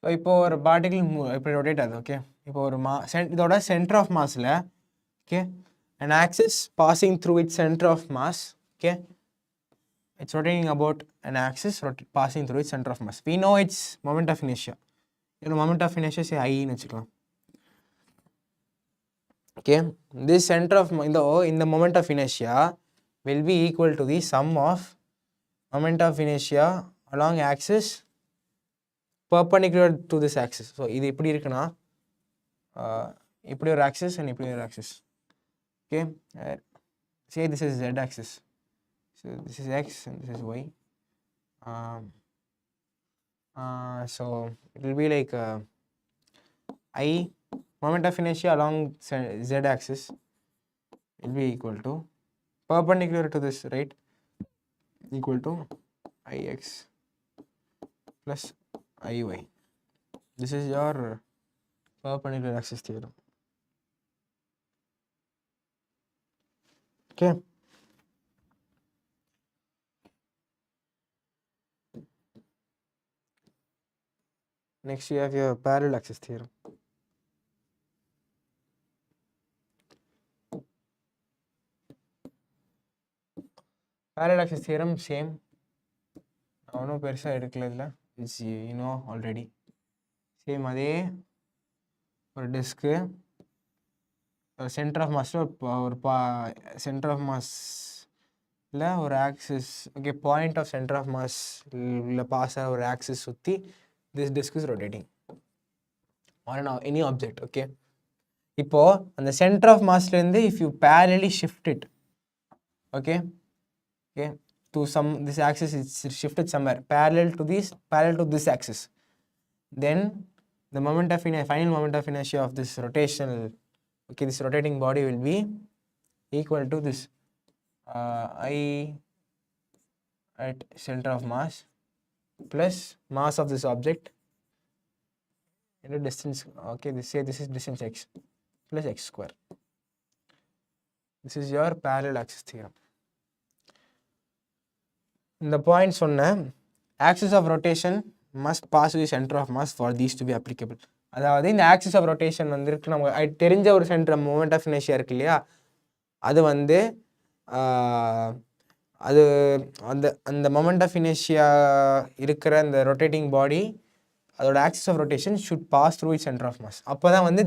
so இப்போ ஒரு பார்ட்டிகிள் இப்படி ரொட்டேட் ஆகுது. ஓகே, இப்போ ஒரு இதோட சென்டர் ஆஃப் மாஸில், okay, an axis passing through its center of mass, okay, it's rotating about an axis passing through its center of mass. We know its moment of inertia. இதோட moment of inertia say I ன்னு வச்சுக்கலாம். Okay, this center of in the moment of inertia will be equal to the sum of moment of inertia along axis perpendicular to this axis. So இது இப்படி இருக்குன்னா, இப்படி ஒரு axis and இப்படி ஒரு axis. Okay, say this is z axis, so this is x and this is y. So it will be like I moment of inertia along z axis will be equal to perpendicular to this, right, equal to ix plus iy. This is your perpendicular axis theorem. Okay, next you have your parallel axis theorem. Parallel axis theorem same, ஒன்றும் பெருசாக எடுக்கல இதில், it's you know already. Same அதே ஒரு disc centre of மாஸில் ஒரு centre of மாஸில் ஒரு axis, okay, point of centre of mass இல்லை பாஸ் ஆகிற ஒரு ஆக்சிஸ் சுற்றி this disc is rotating. or any object. Okay, இப்போ அந்த center of massல இருந்து if you parallelly shift it, okay, to this axis is shifted somewhere parallel to this axis, then the final moment of inertia of this this rotating body will be equal to this I at center of mass plus mass of this object into distance. Okay, this is distance x plus x square. This is your parallel axis theorem. In the point சொன்ன axis of rotation must pass through the center of mass for these to be applicable. அதாவது இந்த axis of rotation வந்து இருக்கு, நமக்கு தெரிஞ்ச ஒரு centre moment of inertia இருக்கு இல்லையா, அது வந்து அது அந்த மொமெண்ட் ஆஃப் இனர்ஷியா இருக்கிற அந்த ரொட்டேட்டிங் பாடி அதோட axis of rotation should pass through its center of mass. அப்போ தான் வந்து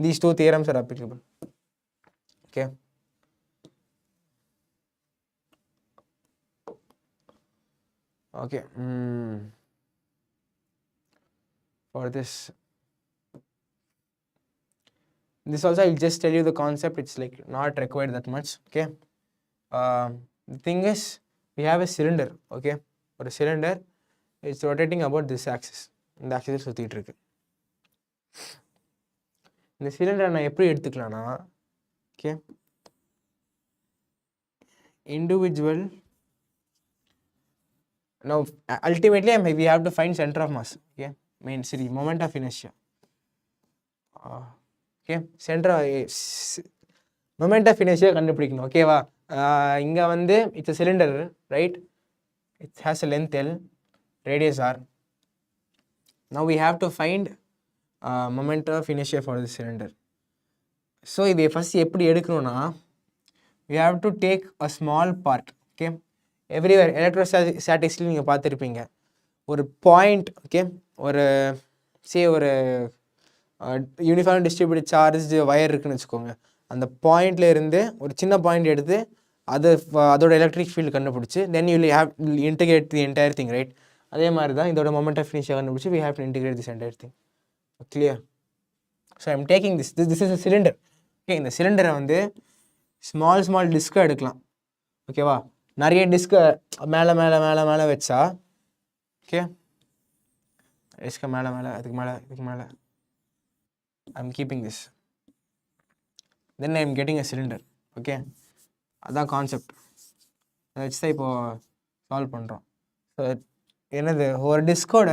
these two theorems are applicable. Okay. Okay. For this also I'll just tell you the concept. It's like not required that much. Okay. The thing is, we have a cylinder. Okay, or a cylinder, it's rotating about this axis. இந்த axis சுற்றிட்டு இருக்கு. இந்த சிலிண்டரை நான் எப்படி எடுத்துக்கலாம்னா, okay, individual. Now ultimately we have to find center of mass. Okay, moment of inertia. Okay, center moment of inertia கண்டுபிடிக்கணும். ஓகேவா, இங்க வந்து it's a cylinder, right? It has a length L, radius R. Now we have to find moment of inertia for the cylinder. So இதை first எப்படி எடுக்கணும்னா, we have to take a small part. Okay, everywhere electrostaticsல நீங்கள் பார்த்துருப்பீங்க, ஒரு point, okay, ஒரு ஒரு uniform distributed charge wire இருக்குன்னு வச்சுக்கோங்க. அந்த பாயிண்ட்ல இருந்து ஒரு சின்ன பாயிண்ட் எடுத்து அதோட எலக்ட்ரிக் ஃபீல்டு கண்டுபிடிச்சி then you integrate the entire thing, right? அதே மாதிரி தான் இதோட மொமெண்ட் ஆஃப் இனர்ஷியா கண்டுபிடிச்சி we have to integrate this entire thing. Clear? So I'm taking this is a cylinder. Okay, இந்த சிலிண்டரை வந்து ஸ்மால் டிஸ்காக எடுக்கலாம். ஓகேவா, நிறைய டிஸ்கை மேலே வச்சா, ஓகே, டிஸ்கை மேலே இதுக்கு மேலே I'm keeping this, then I'm getting a cylinder. Okay, அதான் கான்செப்ட். அதை வச்சு தான் இப்போது சால்வ் பண்ணுறோம். ஸோ என்னது, ஒரு டிஸ்கோட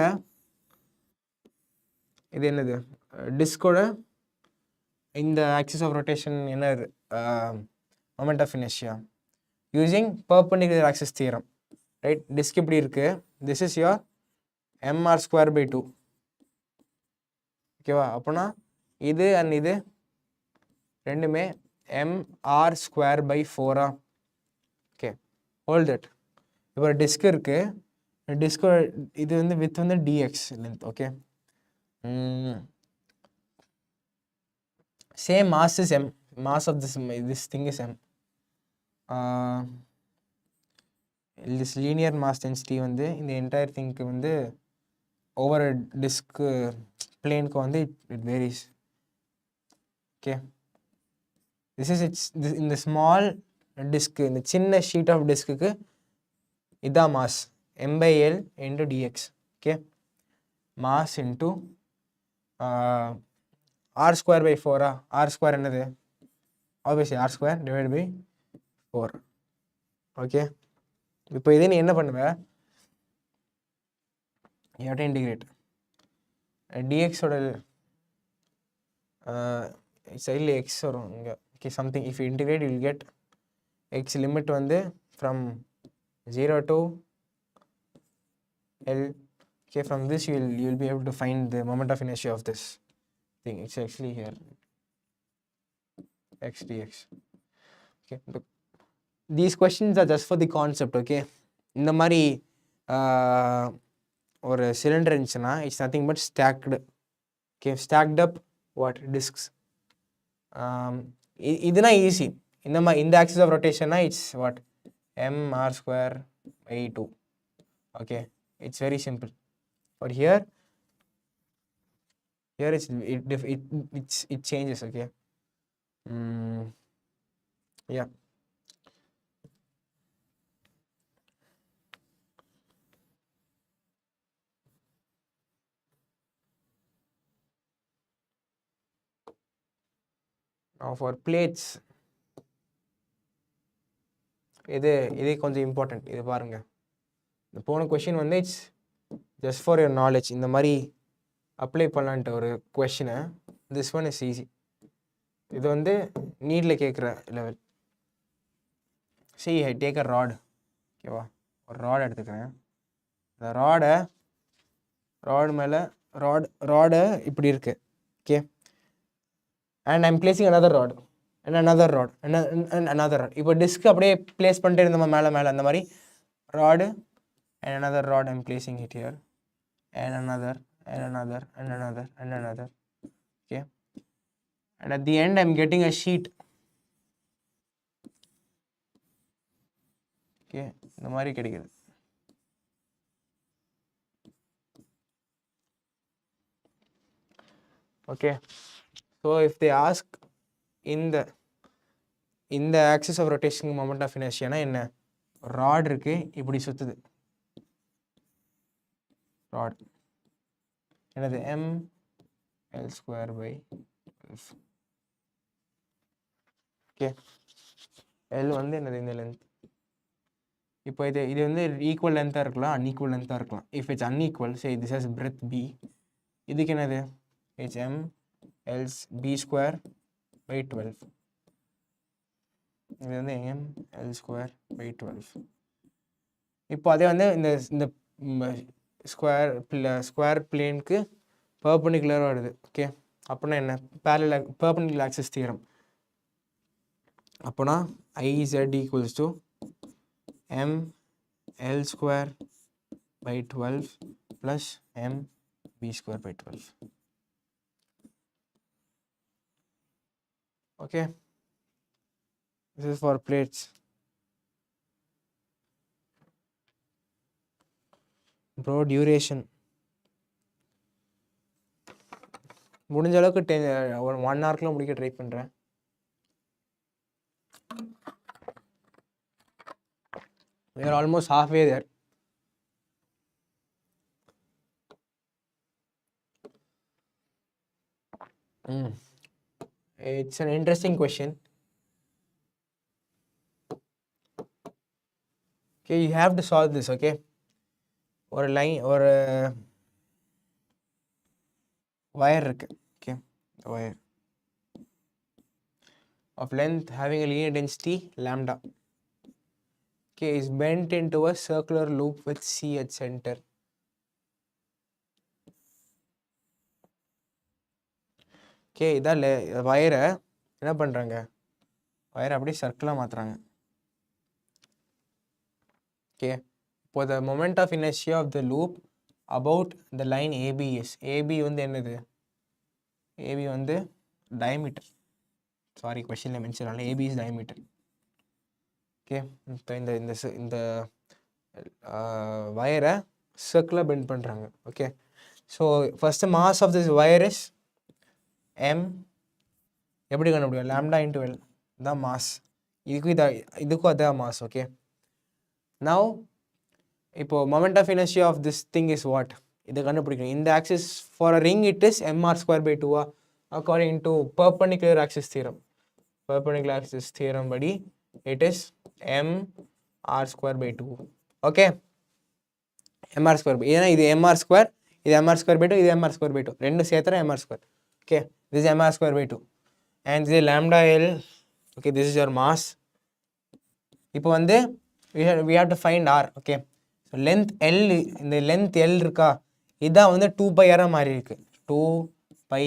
இது என்னது, டிஸ்கோட இந்த ஆக்சிஸ் ஆஃப் ரொட்டேஷன் என்னது, moment of inertia using perpendicular axis theorem, right? Disc இப்படி இருக்கு, திஸ் இஸ் யோர் mr²/2. ஓகேவா, அப்போனா இது அண்ட் இது ரெண்டுமே mr²/4. Okay, hold that. இப்போ ஒரு டிஸ்க் இருக்கு, டிஸ்கோ இது வந்து வித் வந்து dx length. Okay, same mass is m, mass of this thing is m. this linear mass density வந்து இந்த என்டையர் திங்க்கு வந்து ஓவர் டிஸ்க் பிளேனுக்கு வந்து it varies. ஓகே, இந்த ஸ்மால் டிஸ்க்கு, இந்த சின்ன ஷீட் ஆஃப் டிஸ்க்கு இதான் mass, m/l into dx. Okay, mass into r²/4. r² என்னது, obviously r² divided by 4. Okay, இப்போ இதே நீ என்ன பண்ணுவேன், you have to integrate dx ஓட சைடில் x வரும் இங்கே. Okay, something if you integrate you will get x limit வந்து from 0 to L. Okay, from this you will be able to find the moment of inertia of this thing. It's actually here, x dx. Okay, look, these questions are just for the concept. Okay, இந்த மாதிரி ஒரு cylinder இருந்துச்சுன்னா it's nothing but stacked. Okay, stacked up what discs. இதுனா easy. இந்த axis of ரொட்டேஷன்னா it's what mr²/2. Okay, it's very simple. But here here it changes. Okay. Yeah. Now for plates, இது கொஞ்சம் important. இது பாருங்க, இந்த போன கொஷின் வந்து it's just for your knowledge. இந்த மாதிரி அப்ளை பண்ணலான்ட்டு ஒரு கொஷினை. This one is easy. இது வந்து நீட்ல கேட்குற level. I take a rod. ஓகேவா, ஒரு ராட் எடுத்துக்கிறேன். இந்த ராடு மேலே ராடு இப்படி இருக்கு. Okay, and I'm placing another rod and another rod and another rod. இப்போ டிஸ்க் அப்படியே பிளேஸ் பண்ணிட்டே இருந்தோமா மேலே அந்த மாதிரி rod and another rod I'm placing it here and another and another and another and another. Okay, and at the end I'm getting a sheet. Okay, இந்த மாதிரி கிடைக்குது. Okay, so if they ask in the axis of rotation moment of inertia னா என்ன, rod இருக்கு இப்படி சுத்துது. Rod என்னது, m l square by 12. Okay, l வந்து என்னது, இந்த லென்த். இப்போ இது வந்து ஈக்குவல் லென்த்தாக இருக்கலாம், அன்ஈக்குவல் லென்த்தாக இருக்கலாம். If it's unequal, say this has breadth b, இதுக்கு என்னது, it's m l b square by 12. இது வந்து m l square by 12. இப்போ அதே வந்து இந்த ஸ்கொயர் பிளேனுக்கு பர்பெண்டிகுலராக வருது. ஓகே, அப்படின்னா என்ன, பர்பெண்டிகுலர் ஆக்சிஸ் தியரம். அப்போனா IZ equals to m l square by 12 plus m b square by 12. Okay, this is for plates. Bro, duration முடிஞ்ச அளவுக்கு ஒரு 1 hour முடிக்க ட்ரை பண்ணுறேன். We are almost halfway there. It's an interesting question. Okay, you have to solve this. Okay, ஒரு line, ஒரு wire இருக்கு. Okay, wire of length having a linear density lambda. Okay, is bent into a circular loop with C at center. Okay, இதான் வயரை என்ன பண்ணுறாங்க, வயரை அப்படியே சர்க்கிளாக மாற்றுறாங்க. Okay, இப்போ the moment of inertia of the loop about the line AB is, AB வந்து என்னது, AB வந்து diameter. சாரி, கொஸ்டினில் மென்ஷன் ஆகல, AB is diameter. ஓகே, இப்போ இந்த வயரை சர்க்கிளாக பெண்ட் பண்ணுறாங்க. Okay, so first mass of this wire is m. எப்படி கண்டுபிடிக்கும், lambda into L தான் மாஸ். இதுக்கும் அதான் மாஸ். ஓகே, நவ் இப்போ moment of inertia of this thing is what, இதை கண்டுபிடிக்கணும். இந்த axis for a ring it is mr square by 2 according to perpendicular axis theorem. Perpendicular axis theorem படி it is mr square by 2. Okay, mr square by, ஏன்னா இது mr square, இது mr square by 2, இது mr square by 2, ரெண்டும் சேர்த்துற mr square. Okay, this is mr square by 2 and this is lambda L. Okay, this is your mass. இப்போ வந்து we have to find r. Okay, so length L, இந்த length L இருக்கா, இதான் வந்து 2 pi r மாதிரி இருக்கு, 2 pi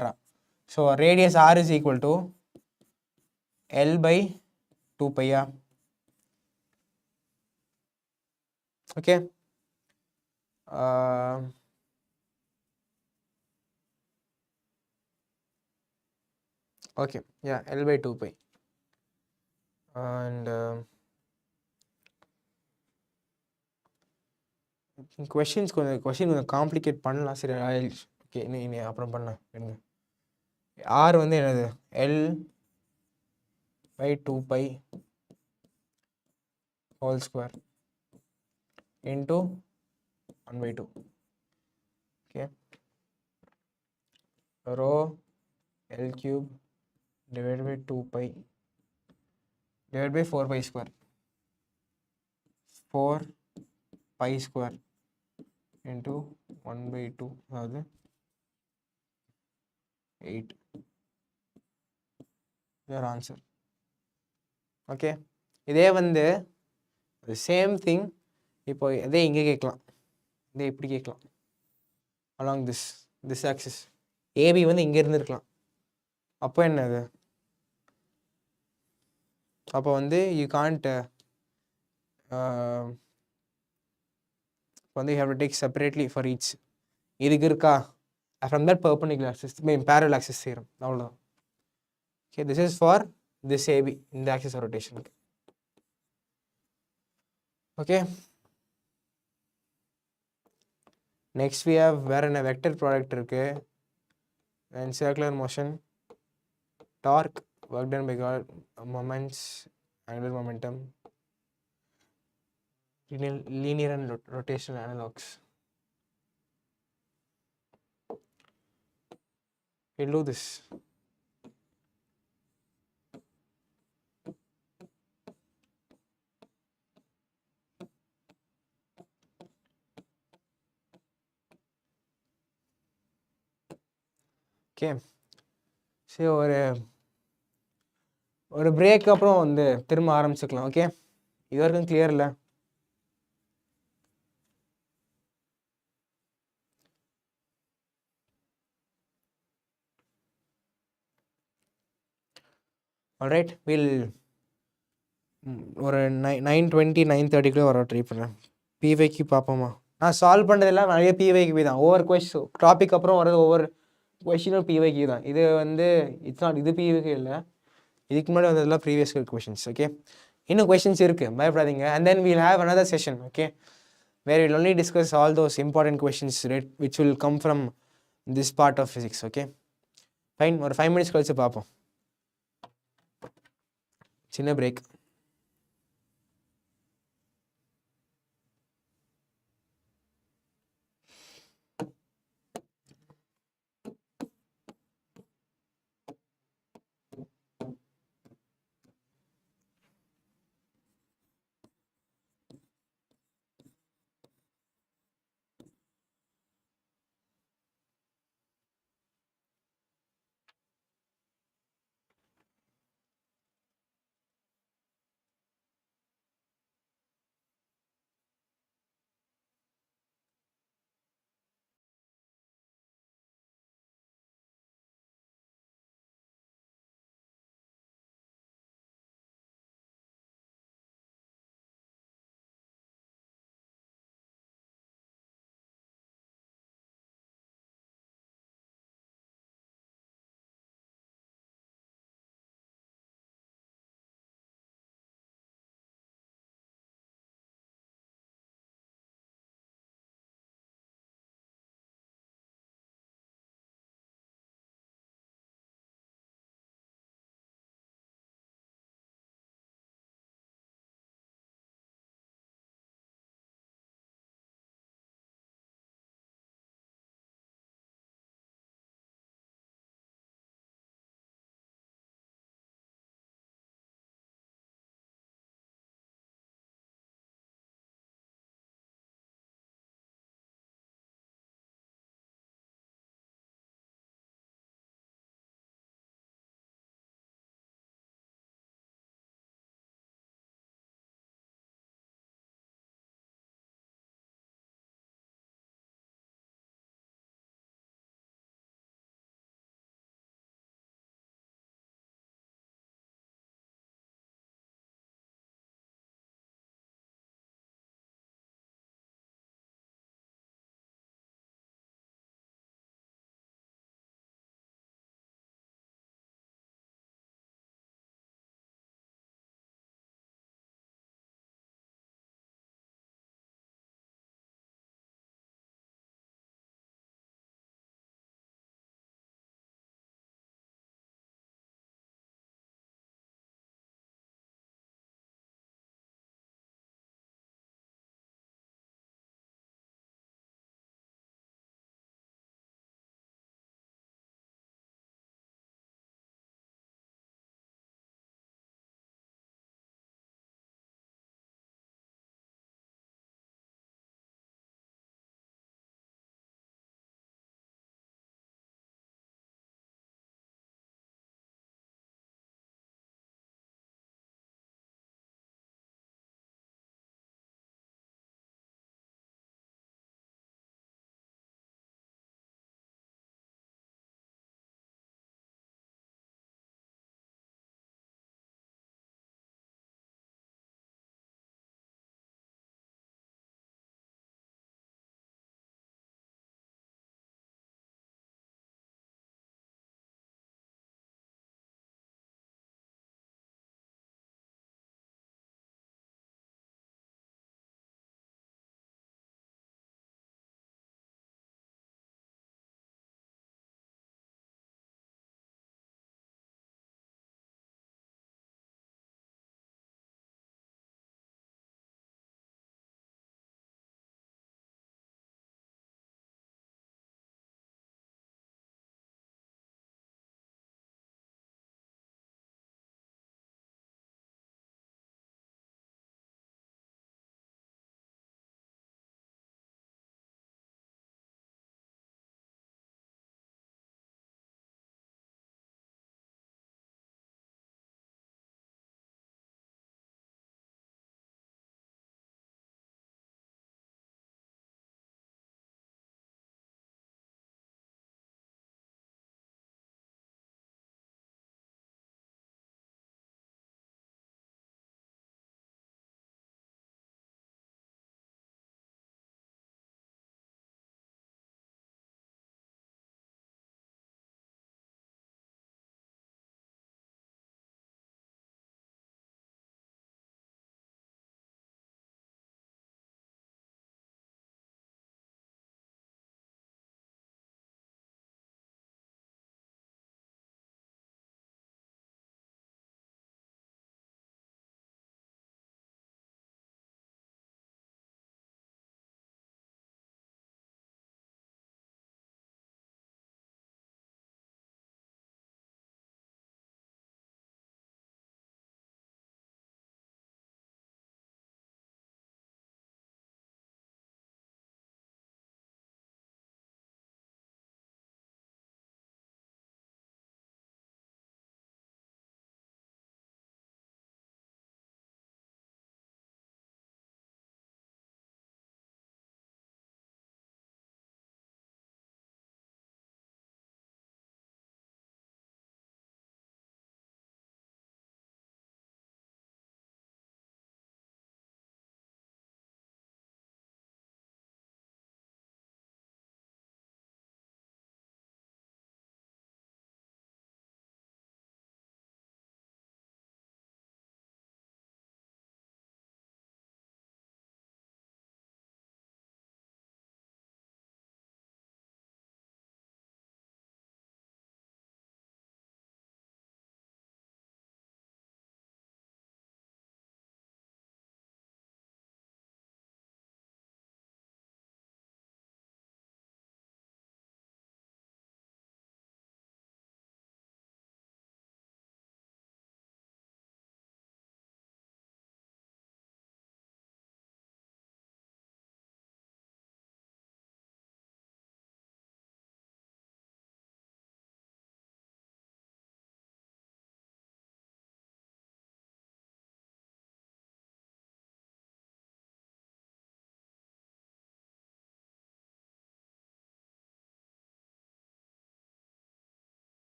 r. so radius r is equal to L by 2 pi r. Okay, okay, yeah, L by 2 pi. And question கொஞ்சம் complicate பண்ணலாம். சரி, okay, இனி அப்புறம் பண்ணலாம் எடுங்க. ஆர் வந்து என்னது, L by 2π whole square into 1/2. Okay, rho L cube divided by 2π divided by 4π square 4π square into 1/2, அதாவது 8. your answer. ஓகே, இதே வந்து சேம் திங் இப்போ இதே இங்கே கேட்கலாம், இதே இப்படி கேட்கலாம் along this axis. ஏபி வந்து இங்கே இருந்துருக்கலாம். அப்போ என்னது, அப்போ வந்து யூ கான்ட் வந்து you have to take separately for each. இதுக்கு இருக்கா from that perpendicular axis parallel axis செய்கிறோம், அவ்வளோதான். Okay, this is for this AB, இந்த ஆக்சிஸ் ரொட்டேஷனுக்கு. ஓகே, நெக்ஸ்ட் we have வேற என்ன வெக்டர் ப்ராடக்ட் இருக்கு, and circular motion, torque, work done by moments, angular momentum, linear and rotational analogs. We'll do this. Okay, சரி, ஒரு break அப்புறம் வந்து திரும்ப ஆரம்பிச்சுக்கலாம். ஓகே, இது வரைக்கும் கிளியர் இல்லை? ஆல்ரைட், வில் ஒரு 9:20 9:30 வர ட்ரை பண்ணுறேன். பிவைக்கு பார்ப்போமா? நான் சால்வ் பண்ணுறதெல்லாம் நிறைய பிவைக்கு தான். ஒவ்வொரு கொஸ்டின் டாபிக் அப்புறம் வர்றது ஒவ்வொரு கொஸ்டினும் பிவைக்கு தான். இது வந்து இட்ஸ் நாட், இது பிவைக்கு இல்லை, இதுக்கு முன்னாடி வந்ததெல்லாம் ப்ரீவியஸ் கொஸ்டின்ஸ். ஓகே, இன்னும் கொஸ்டின்ஸ் இருக்குது, பயப்படாதீங்க. And then we'll have another session, okay, where we'll only discuss all those important questions which will come from this part of physics. Okay, fine, ஒரு 5 minutes கழிச்சு பார்ப்போம். சின்ன பிரேக்.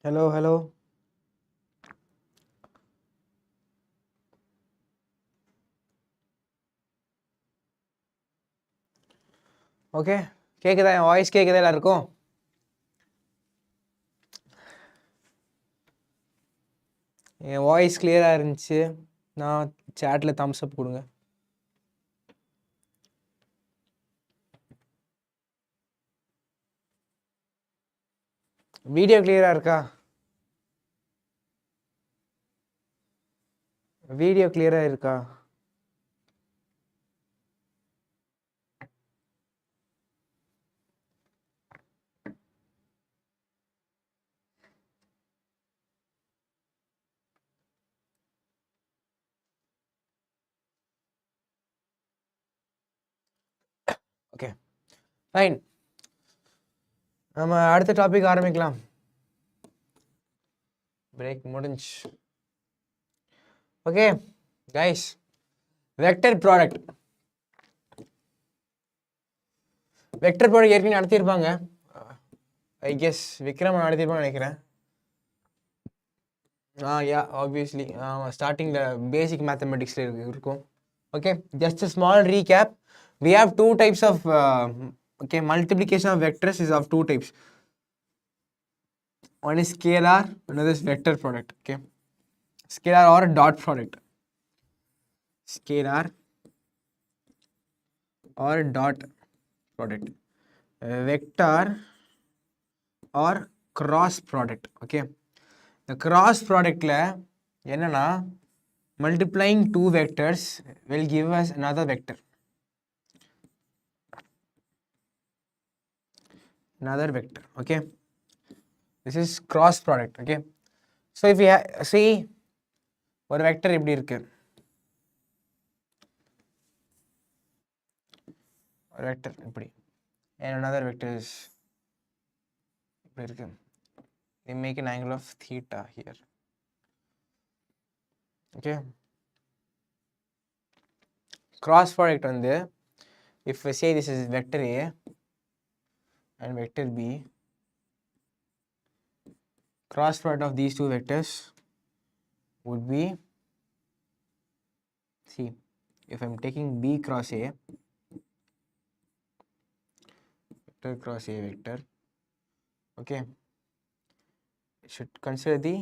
Hello. ஓகே, கேட்குதா? என் voice கேட்குதா எல்லாருக்கும்? என் voice கிளியராக இருந்துச்சு. நான் சேட்டில் தம்ஸ் அப் கொடுங்க. வீடியோ கிளியராக இருக்கா? வீடியோ கிளியராக இருக்கா? Okay, fine. நம்ம அடுத்த டாபிக் ஆரம்பிக்கலாம். பிரேக் முடிஞ்சு. ஓகே கைஸ், வெக்டர் ப்ராடக்ட் ஏற்கனவே நடத்தியிருப்பாங்க. ஐ கெஸ் விக்ரம் நடத்தியிருப்பான்னு நினைக்கிறேன். யா ஆப்வியஸ்லி ஸ்டார்டிங்கில் பேசிக் மேத்தமெட்டிக்ஸில் இருக்கும். Okay, just a small recap. We have two types of multiplication of vectors is of two types. One is scalar, another is vector product. Okay, scalar or dot product. Scalar or dot product. Vector or cross product. Okay, the cross product la enna multiplying two vectors will give us another vector. Okay, this is cross product. Okay, so if we see ஒரு vector இப்படி இருக்கு, ஒரு vector இப்படி, and another vector is இப்படி இருக்கு. They make an angle of theta here. Okay, cross product வந்து if we say this is vector A and vector B, cross product of these two vectors would be, see, if I'm taking B cross A, vector cross A vector, okay, should consider the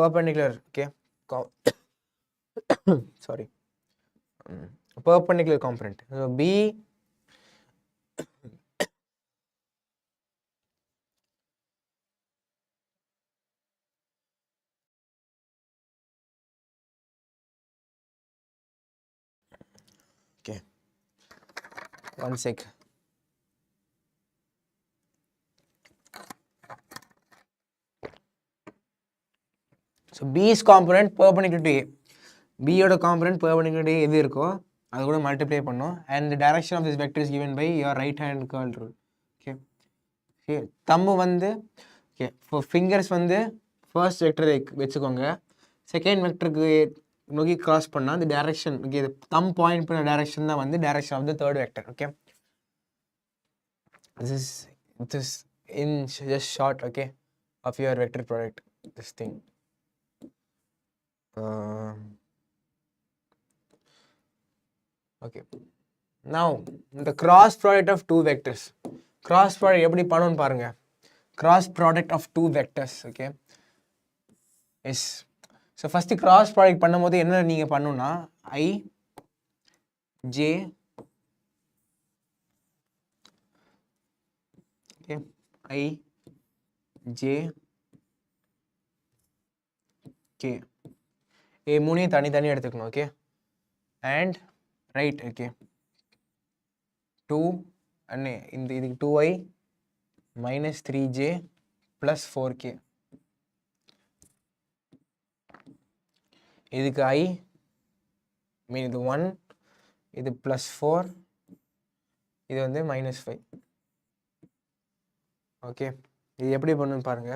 perpendicular, okay, sorry, perpendicular component. So B okay, one sec. So B's component perpendicular to A. B ஓட component perpendicular to A எது இருக்கோ அது கூட multiply பண்ணும், and the direction of this vector is given by your right hand curl rule. Okay, okay, thumb வந்து okay, for fingers வந்து first vector வச்சுக்கோங்க, second vectorக்கு நோக்கி cross பண்ணா the direction, okay, thumb point பண்ண direction தான் வந்து direction of the third vector. Okay, this is in just short, okay, of your vector product, this thing. Okay, now the cross product of two vectors. Cross product எப்படி பண்ணணும்னு பாருங்க. Cross product of two vectors, okay, is, so first cross product பண்ணும்போது என்ன நீங்க பண்ணனும்னா I J, okay, I J K, மூணையும் தனித்தனி எடுத்துக்கணும். Okay, and right, okay, 2 and இதுக்கு 2i minus 3j plus 4k, இதுக்கு I மீன் இது 1, இது +4, இது வந்து -5. ஓகே, இது எப்படி பண்ணுன்னு பாருங்க.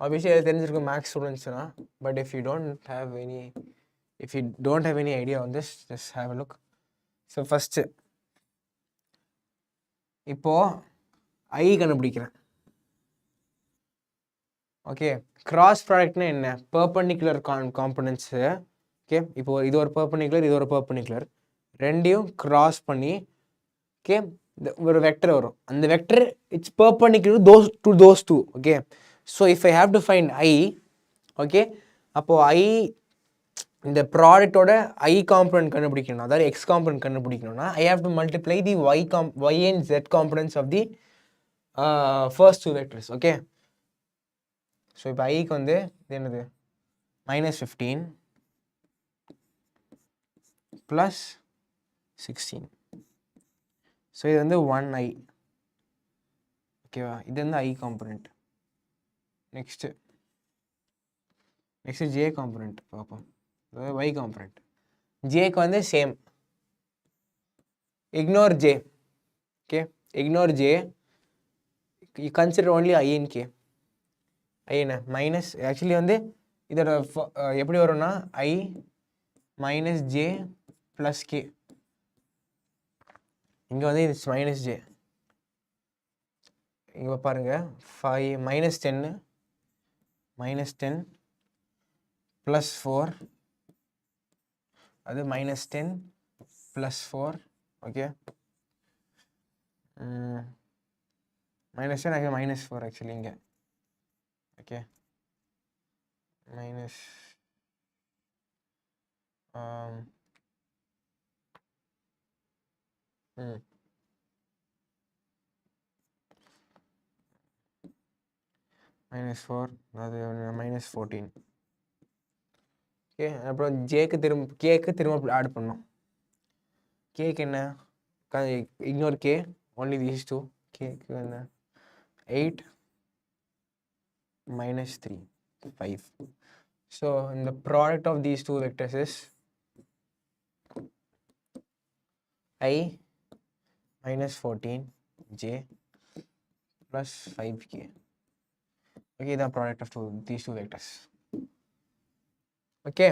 ஆப்வியஸ்லி அது தெரிஞ்சிருக்கும் மேக்ஸ் ஸ்டூடெண்ட்ஸ்னா, but if you don't have any idea on this, just have a look. So first இப்போது ஐ கண்டுபிடிக்கிறேன். ஓகே, கிராஸ் ப்ராடக்ட்னா என்ன? Perpendicular components. ஓகே, இப்போ இது ஒரு பெர்பெண்டிகுலர், இது ஒரு பெர்பெண்டிகுலர், ரெண்டையும் கிராஸ் பண்ணி ஓகே ஒரு வெக்டர் வரும். அந்த vector it's perpendicular those two. Okay, so if I have to find I, okay, அப்போது ஐ இந்த ப்ராடக்டோட ஐ காம்பனன்ட் கண்டுபிடிக்கணும், அதாவது எக்ஸ் காம்பனன்ட் கண்டுபிடிக்கணும்னா I have to multiply the y and z components of the first 2 vectors. Okay, so இப்போ ஐக்கு வந்து இது என்னது -15 + 16. ஸோ இது வந்து 1i. ஓகேவா, இது வந்து i component. Next j component பார்ப்போம், அதாவது ஒய் காம்பனண்ட். ஜேக்கு வந்து same, ignore j. Okay, ignore j, you consider only i and k. I என்ன மைனஸ், ஆக்சுவலி வந்து இதோட எப்படி வரும்னா ஐ -j + k. இங்கே வந்து இது -j. இங்கே பாருங்க, 5 -10 +4, அது -10 +4. ஓகே, -10 -4 ஆக்சுவலி இங்கே. ஓகே, மைனஸ் -4, அது -14. ஓகே, அப்புறம் கேக்கு திரும்ப ஆட் பண்ணோம். கேக்கு என்ன, இக்னோர் கே, ஒன்லி தீஸ் 2. கேக்கு என்ன 8 -3, 5. So the product of these two vectors is I -14 j + 5k. Okay, the product of these two vectors. Okay,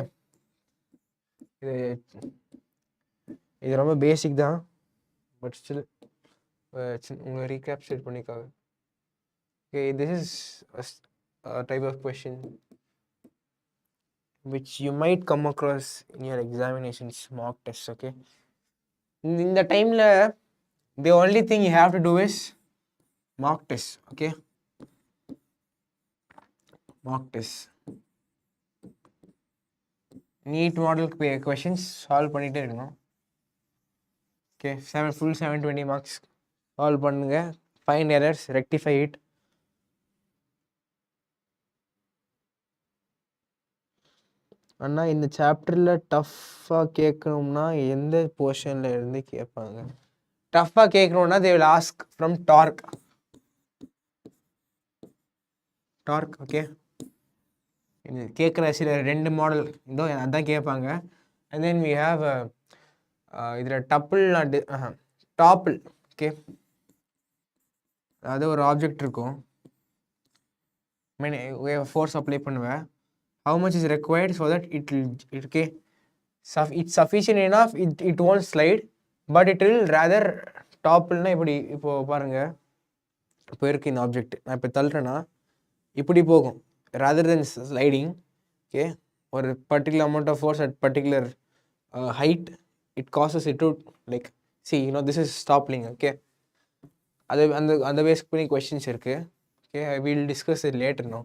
இது ரொம்ப பேசிக் தான், பட் ஸ்டில் உங்களை ரீகேப்சர் பண்ணிக்காங்க. Okay, this is a type of question which you might come across in your examinations, mock tests. Okay, in the time the only thing you have to do is mock test. Okay, mock test, NEET model questions solve பண்ணிட்டே இருக்கணும். Okay, full 720 marks solve பண்ணுங்க, find errors, rectify it. அண்ணா இந்த சாப்டரில் டஃப்பாக கேட்கணும்னா எந்த போர்ஷனில் இருந்து கேட்பாங்க? டஃப்பாக கேட்கணும்னா they will ask from torque. Okay, இது கேட்குற சில 2 மாடல் இதோ அதான் கேட்பாங்க. அண்ட் தென் we have இதில் டாப்பிள். ஓகே, அதாவது ஒரு ஆப்ஜெக்ட் இருக்கும், ஃபோர்ஸ் அப்ளை பண்ணுவேன், how much is required so that it will, okay, it's sufficient enough, it won't slide, but it will rather topple. இப்படி இப்போ பாருங்க, இப்போ இருக்கு இந்த ஆப்ஜெக்ட், நான் இப்போ தள்ளுறேன்னா இப்படி போகும் rather than sliding. ஓகே, ஒரு particular amount of force at particular height, it causes it to like see, this is toppling. Okay, அது அந்த பேஸ் பண்ணி கொஸ்டின்ஸ் இருக்கு. Okay, I will discuss it later now.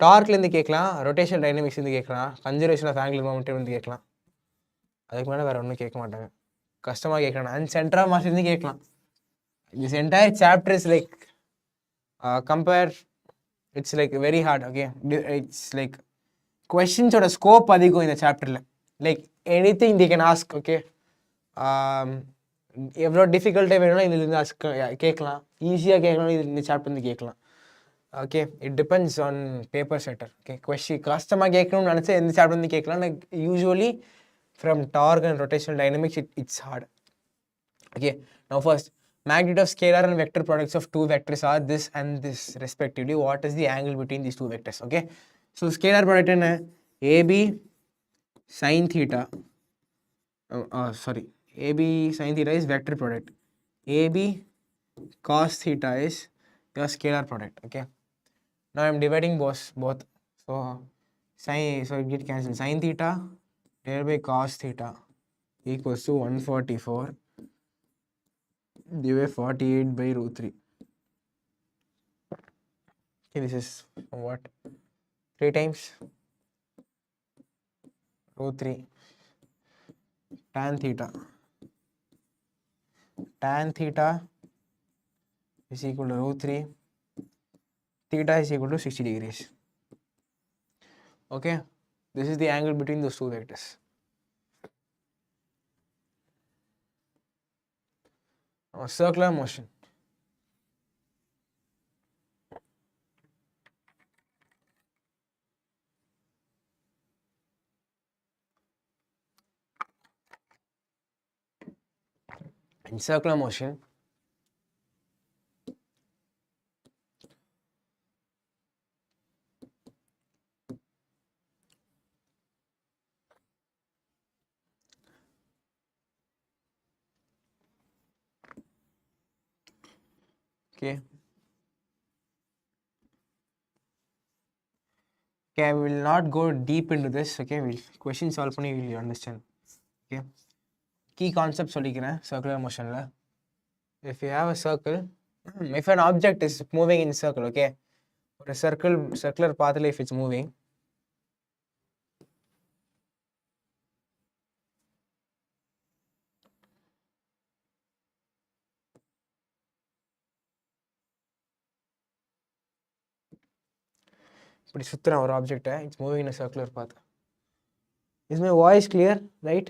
டார்க்லேருந்து கேட்கலாம், ரொட்டேஷன் டைனமிக்ஸ்லேருந்து கேட்கலாம், conservation of angular momentum கேட்கலாம். அதுக்கு மேலே வேறு ஒன்றும் கேட்க மாட்டாங்க, கஷ்டமாக கேட்கலாம். அண்ட் சென்டர் ஆஃப் மாஸ்லேருந்து கேட்கலாம். This entire chapter is like compare, it's like very hard. Okay, it's like கொஸ்டின்ஸோட ஸ்கோப் அதிகம் இந்த சாப்டரில். Like anything the can ask. Okay, எவ்வளோ டிஃபிகல்ட்டாக வேணும்னா இதுலேருந்து கேட்கலாம், ஈஸியாக கேட்கலாம், இது இந்த சாப்டர்லேருந்து கேட்கலாம். Okay, it depends on paper setter. Okay, question கஷ்டமா கேட்கணும்னு நினைச்சா எந்த சாப்டர் வந்து கேட்கலாம். Like usually from torque and rotational dynamics it's hard. Okay, now first, magnitude of scalar and vector products of two vectors are this and this respectively. What is the angle between these two vectors? Okay, so scalar product என்ன AB sin theta, sorry, AB sin theta is vector product, AB cos theta is your scalar product. Okay, now I am dividing both. So sin, so it get cancelled. Sin theta divided by cos theta equals to 144 divided by 48 by root 3. Okay, this is what? 3 times root 3 tan theta. Tan theta is equal to root 3. Theta is equal to 60 degrees. Okay, this is the angle between those two vectors. Now, circular motion. In circular motion, okay, I will not go deep into this. Okay, we'll question solve பண்ணி will understand. Okay, key concept சொல்லிக்கிறேன் circular motionல. If you have a circle, if an object is moving in circle, okay, or a circular path if it's moving, இப்படி சுத்துறேன் ஒரு object, it's moving in a circular path. Is my voice clear? Right?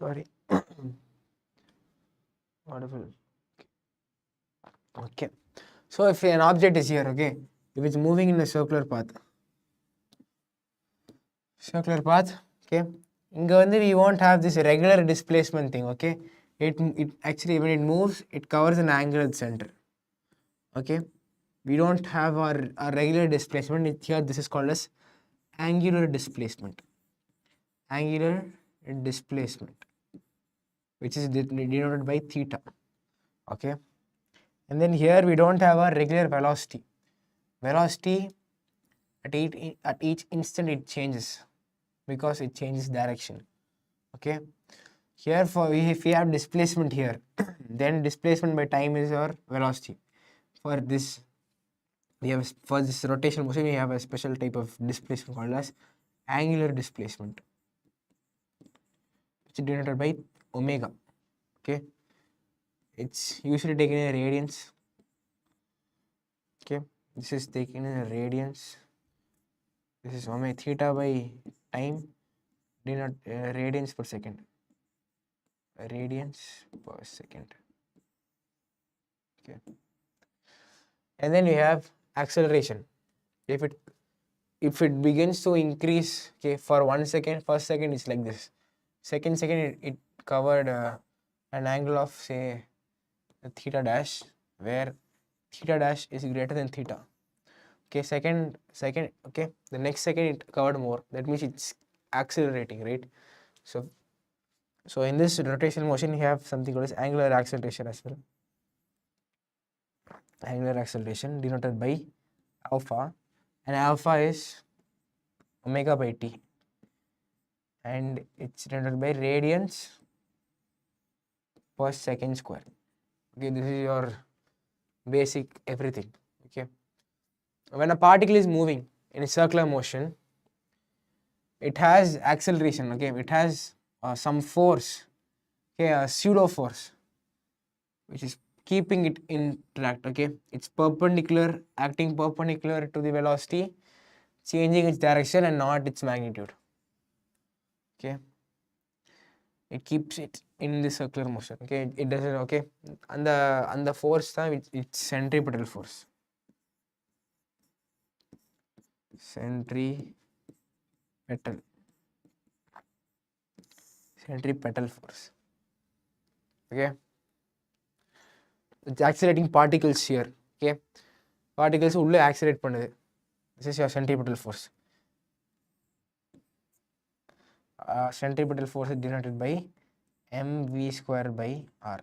Sorry. Wonderful. Okay, so if an object is here, okay, if it's moving in a circular path, okay, இங்க வந்து we won't have this regular displacement thing. Okay, it actually when it moves it covers an angle at center. Okay, we don't have our regular displacement. Here this is called as angular displacement, which is denoted by theta. Okay, and then here we don't have our regular velocity. At each instant it changes because it changes direction. Okay, here if we have displacement here, then displacement by time is our velocity. For this rotational motion we have a special type of displacement called as angular displacement, which is denoted by omega. Okay, it's usually taken in radians. Okay, this is taken in radians. This is omega theta by time, radians per second. Okay, and then we have acceleration. If it begins to increase, okay, for 1 second, first second is like this, second it covered an angle of say theta dash, where theta dash is greater than theta. Okay, second, okay, the next second it covered more, that means it's accelerating, right? So in this rotational motion you have something called as angular acceleration as well. Angular acceleration denoted by alpha, and alpha is omega by t. and it's denoted by radians per second square. Okay, this is your basic everything. Okay, when a particle is moving in a circular motion, it has acceleration. Okay, it has some force, okay, a pseudo force which is keeping it in track. Okay, it's perpendicular, acting perpendicular to the velocity, changing its direction and not its magnitude. Okay, it keeps it in the circular motion. Okay, it doesn't. Okay, and the force time, it's centripetal force. Centripetal force. Okay, it's accelerating particles here. Okay, particles ulle accelerate பண்ணுது. This is your centripetal force. Centripetal force is denoted by mv square by r.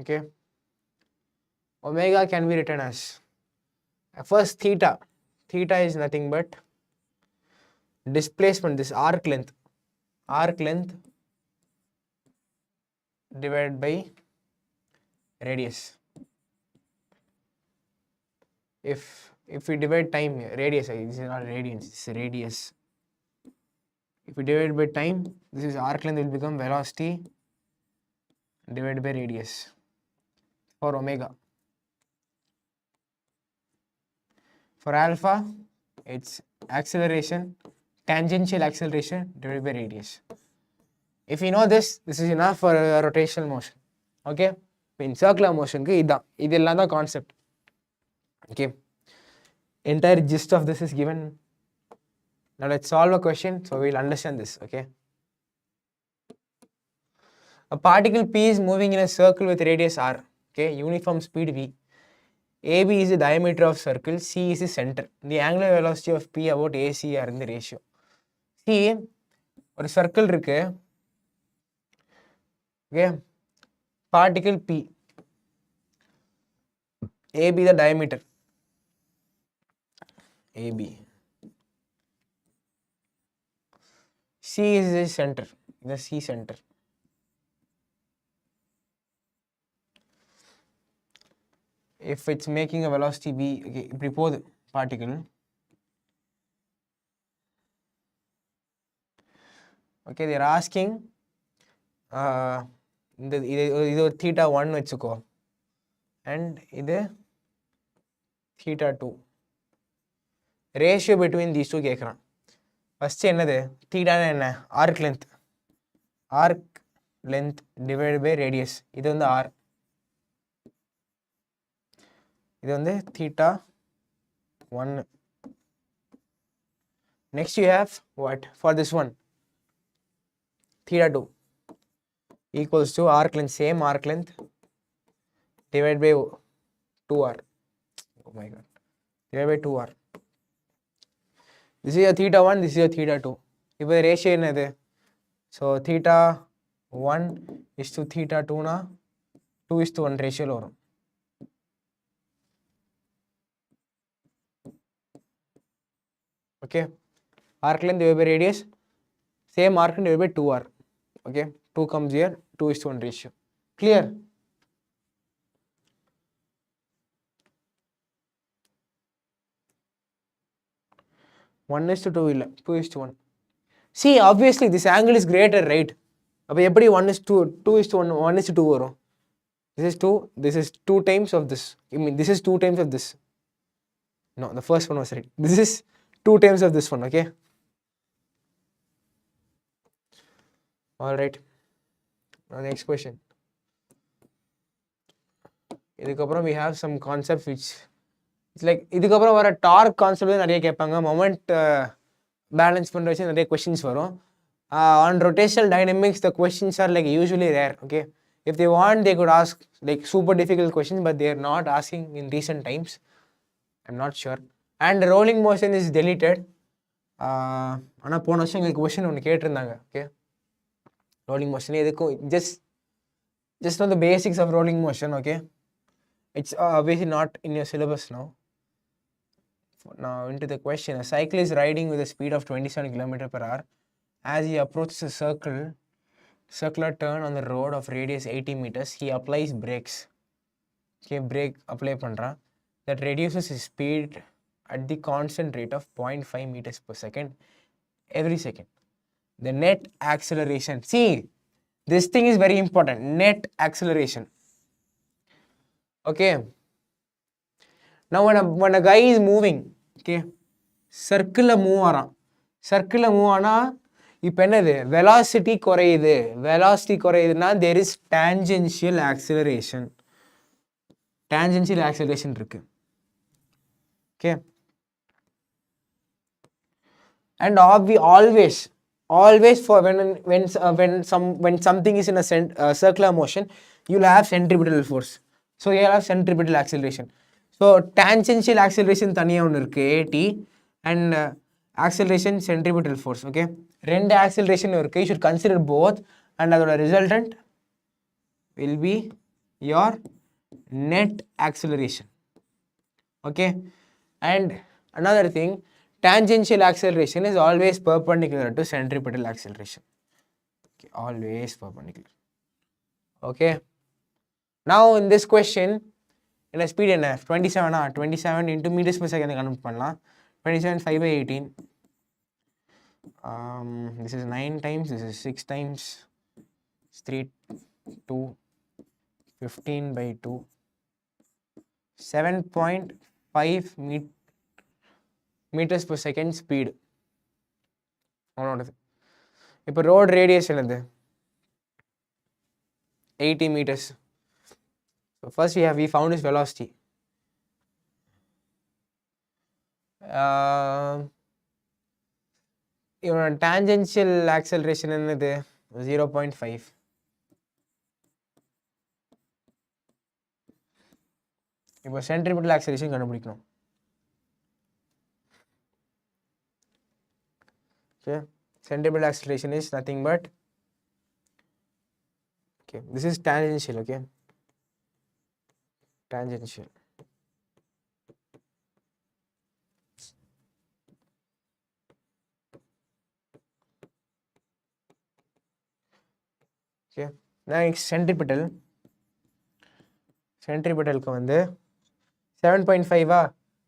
Okay, omega can be written as first theta. Theta is nothing but displacement, this arc length divided by radius. If we divide time, radius, this is not radians, this is radius. If we divide by time, this is arc length will become velocity divided by radius for omega. For alpha, it's acceleration, tangential acceleration divided by radius. If you know this is enough for a rotational motion. Okay, in circular motion ku idella the concept. Okay, entire gist of this is given. Now let's solve a question so we'll understand this. Okay, a particle P is moving in a circle with radius r. Okay, uniform speed v. AB is the diameter of circle, C is the center. The angular velocity of P about AC are in the ratio. See, ஒரு circle இருக்கு. Okay, particle P, AB the diameter, AB, C is the center, the C center. If it's making a velocity v, okay, இப்படி போகுது particle. Okay, they are asking இது ஒரு theta 1 வச்சுக்கோ and இது theta 2. Ratio between these two கேட்குறான். First என்னது, theta என்ன, arc length divided by radius. இது வந்து r, இது வந்து theta 1. Next you have what for this one, theta 2 equals to arc length, same arc length divided by 2r. Oh my god, divided by 2r. This is your theta 1, this is your theta 2. இப்போ ratio என்னது, so theta 1 is to theta 2 na 2 is to 1 ratio வரும். Okay, arc length divided by radius, same arc length divided by 2r. Okay, 2 comes here, 2 is to 1 ratio. Clear? One is to 2 illa, 2 is to 1. See, obviously this angle is greater, right? அப்போ எப்படி 1 is to 2 is to 1, 1 is to 2 வரும். This is 2, this is 2 times of this. I mean, this is 2 times of this. No, the first one was right. This is 2 times of this one. Okay. All right. Now next question. இதுக்கப்புறம் we have some concepts which it's like இதுக்கப்புறம் வர dark concept நிறைய கேட்பாங்க, moment balance பண்ணுற வச்சு நிறைய questions வரும். On rotational dynamics the questions are like usually rare. Okay, if they want they could ask like super difficult questions, but they are not asking in recent times. I'm not sure. And rolling motion is deleted. ஆனால் போன வருஷம் எங்களுக்கு question ஒன்று கேட்டிருந்தாங்க. Okay, rolling motion எதுக்கும் just know the basics of rolling motion. Okay, it's obviously not in your syllabus now. Now into the question. A cycle is riding with a speed of 27 km per hour. As he approaches a circular turn on the road of radius 80 meters, he applies brakes. Okay, brake apply பண்றான். That reduces his speed at the constant rate of 0.5 meters per second every second. The net acceleration. See, this thing is very important. Net acceleration. Okay. Now when a guy is moving, okay, circle move ஆறான். Circle move ஆனா இப்போ என்னது velocity குறையுது. Velocity குறையுதுன்னா there is tangential acceleration. Tangential acceleration இருக்கு. Okay. And always for when something is in a circular motion, you'll have centripetal force. So you'll have centripetal acceleration. So tangential acceleration தனியா ஒன்று இருக்கு AT and acceleration centripetal force. Okay, ரெண்டு acceleration இருக்கு. You should consider both and அதோட resultant will be your net acceleration. Okay, and another thing, tangential acceleration is always perpendicular to centripetal acceleration. Okay, always perpendicular. Okay, now in this question, in a speed என்ன 27 27 into meters per second convert பண்ணலாம். 27 5 by 18. This is 9 times, this is 6 times, it's 3 2 15 by 2 7.5 meters per second speed. இப்போ road radius என்னது 80 meters. So first we found his velocity. இவனோட tangential acceleration என்னது 0.5. இப்போ centripetal acceleration கண்டுபிடிக்கணும். Okay, centripetal acceleration is nothing but, okay, this is tangential. Okay, tangential. Okay, next centripetal. Centripetalக்கு வந்து 7.5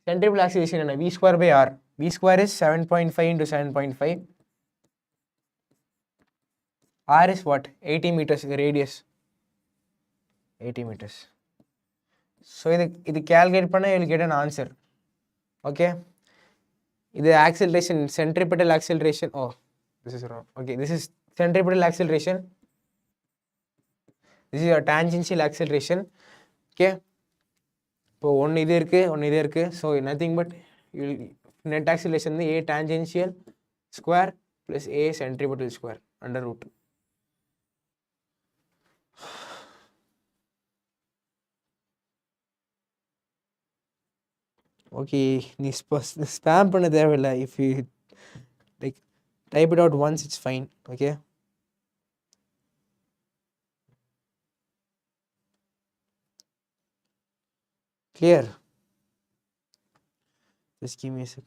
centripetal acceleration என்ன v square by r. v square is 7.5 into 7.5. r is what? 80 meters radius. 80 meters. So இது calculate பண்ணா you will get an answer. Okay, இது acceleration, centripetal acceleration. Oh, this is wrong. Okay, this is centripetal acceleration. This is your tangential acceleration. Okay, இப்போ ஒன்று இது இருக்கு. So nothing but net acceleration a tangential square plus a centripetal square under root. Okay, நீ spam பண்ண தேவையில்லை. If you like type it out once, it's fine. Okay, clear? Just give me a sec.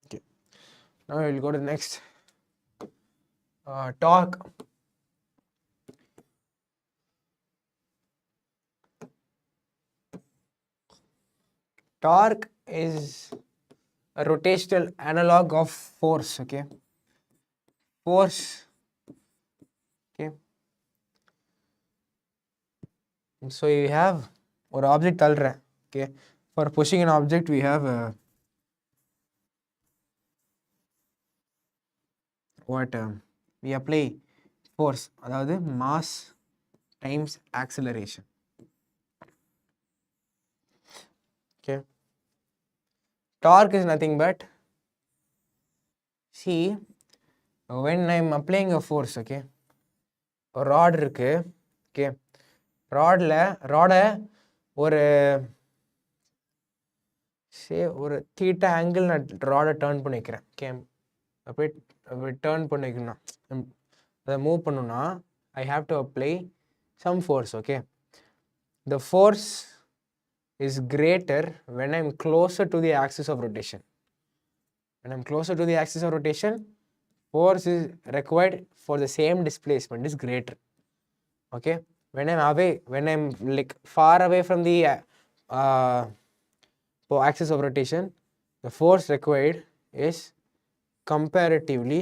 Okay, now we'll go to the next. Torque. Torque is a rotational analog of force. Okay, force. Okay, so you have ஒரு object தள்ளுறேன். Okay, for pushing an object we have we apply force, அதாவது mass times acceleration. Okay, torque is nothing but, see, when I'm applying a force, okay, ஒரு rod இருக்கு. Okay, ராடை ஒரு சே ஒரு theta angle நான் ராடை turn பண்ணி வைக்கிறேன். Okay, அப்படியே அப்படியே டேர்ன் பண்ணி வைக்கணும்னா அதை மூவ் பண்ணணும்னா I have to apply some force. Okay, the force is greater when I'm closer to the axis of rotation. When I'm closer to the axis of rotation, force is required for the same displacement is greater. Okay, when I'm away, when I'm like far away from the axis of rotation, the force required is comparatively